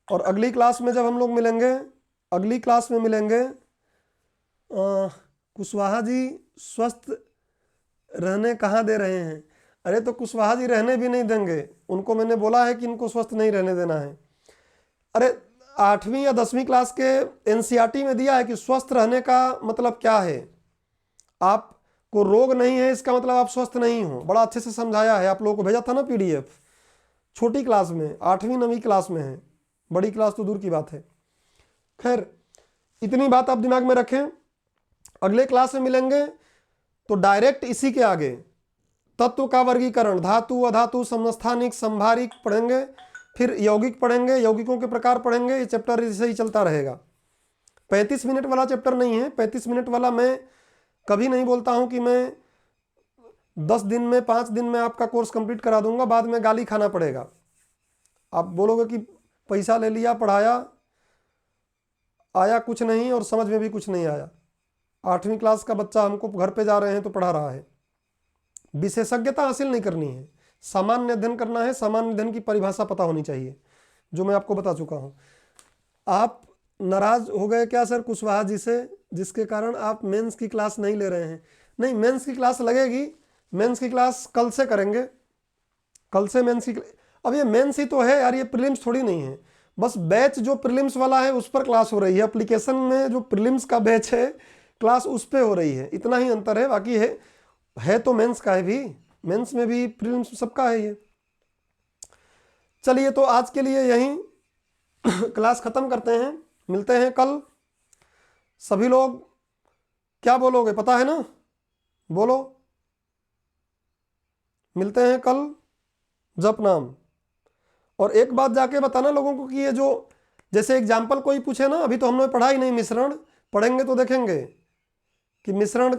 और अगली क्लास में जब हम लोग मिलेंगे, अगली क्लास में मिलेंगे। कुशवाहा जी स्वस्थ रहने कहाँ दे रहे हैं? अरे तो कुशवाहा जी रहने भी नहीं देंगे, उनको मैंने बोला है कि इनको स्वस्थ नहीं रहने देना है। अरे 8वीं या 10वीं क्लास के एनसीईआरटी में दिया है कि स्वस्थ रहने का मतलब क्या है। आपको रोग नहीं है इसका मतलब आप स्वस्थ नहीं हो, बड़ा अच्छे से समझाया है। आप लोगों को भेजा था ना पीडीएफ, छोटी क्लास में, 8वीं 9वीं क्लास में है, बड़ी क्लास तो दूर की बात है। खैर, इतनी बात आप दिमाग में रखें। अगले क्लास में मिलेंगे तो डायरेक्ट इसी के आगे तत्व का वर्गीकरण, धातु, अधातु, समस्थानिक, संभारिक पढ़ेंगे, फिर यौगिक पढ़ेंगे, यौगिकों के प्रकार पढ़ेंगे। ये चैप्टर ऐसे ही चलता रहेगा। 35 मिनट वाला चैप्टर नहीं है। 35 मिनट वाला मैं कभी नहीं बोलता हूं कि मैं 10 दिन में 5 दिन में आपका कोर्स कंप्लीट करा दूंगा, बाद में गाली खाना पड़ेगा। आप बोलोगे कि पैसा ले लिया, पढ़ाया, आया कुछ नहीं और समझ में भी कुछ नहीं आया। 8वीं क्लास का बच्चा हमको घर पे जा रहे हैं तो पढ़ा रहा है। विशेषज्ञता हासिल नहीं करनी है, सामान्य अध्ययन करना है। सामान्य अध्ययन की परिभाषा पता होनी चाहिए, जो मैं आपको बता चुका हूं। आप नाराज हो गए क्या सर कुशवाहा जी से, जिसके कारण आप मेंस की क्लास नहीं ले रहे हैं? नहीं, मेंस की क्लास लगेगी। मेंस की क्लास कल से करेंगे, कल से मेंस की। अब ये मेंस ही तो है यार, ये प्रीलिम्स थोड़ी नहीं है। बस बैच जो प्रीलिम्स वाला है उस पर क्लास हो रही है, एप्लीकेशन में जो प्रीलिम्स का बैच है क्लास उस पे हो रही है, इतना ही अंतर है। बाकी है तो मेंस का है भी, मेंस में भी प्रीलिम्स सबका है ये। चलिए, तो आज के लिए यहीं क्लास खत्म करते हैं, मिलते हैं कल। सभी लोग क्या बोलोगे पता है ना? बोलो, मिलते हैं कल। जप नाम। और एक बात जाके बताना लोगों को कि ये जो जैसे एग्जाम्पल कोई पूछे ना, अभी तो हमने पढ़ा ही नहीं मिश्रण, पढ़ेंगे तो देखेंगे कि मिश्रण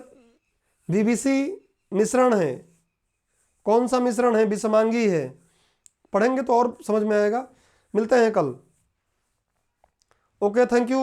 बीबीसी मिश्रण है, कौन सा मिश्रण है, विषमांगी है। पढ़ेंगे तो और समझ में आएगा। मिलते हैं कल। Okay, thank you.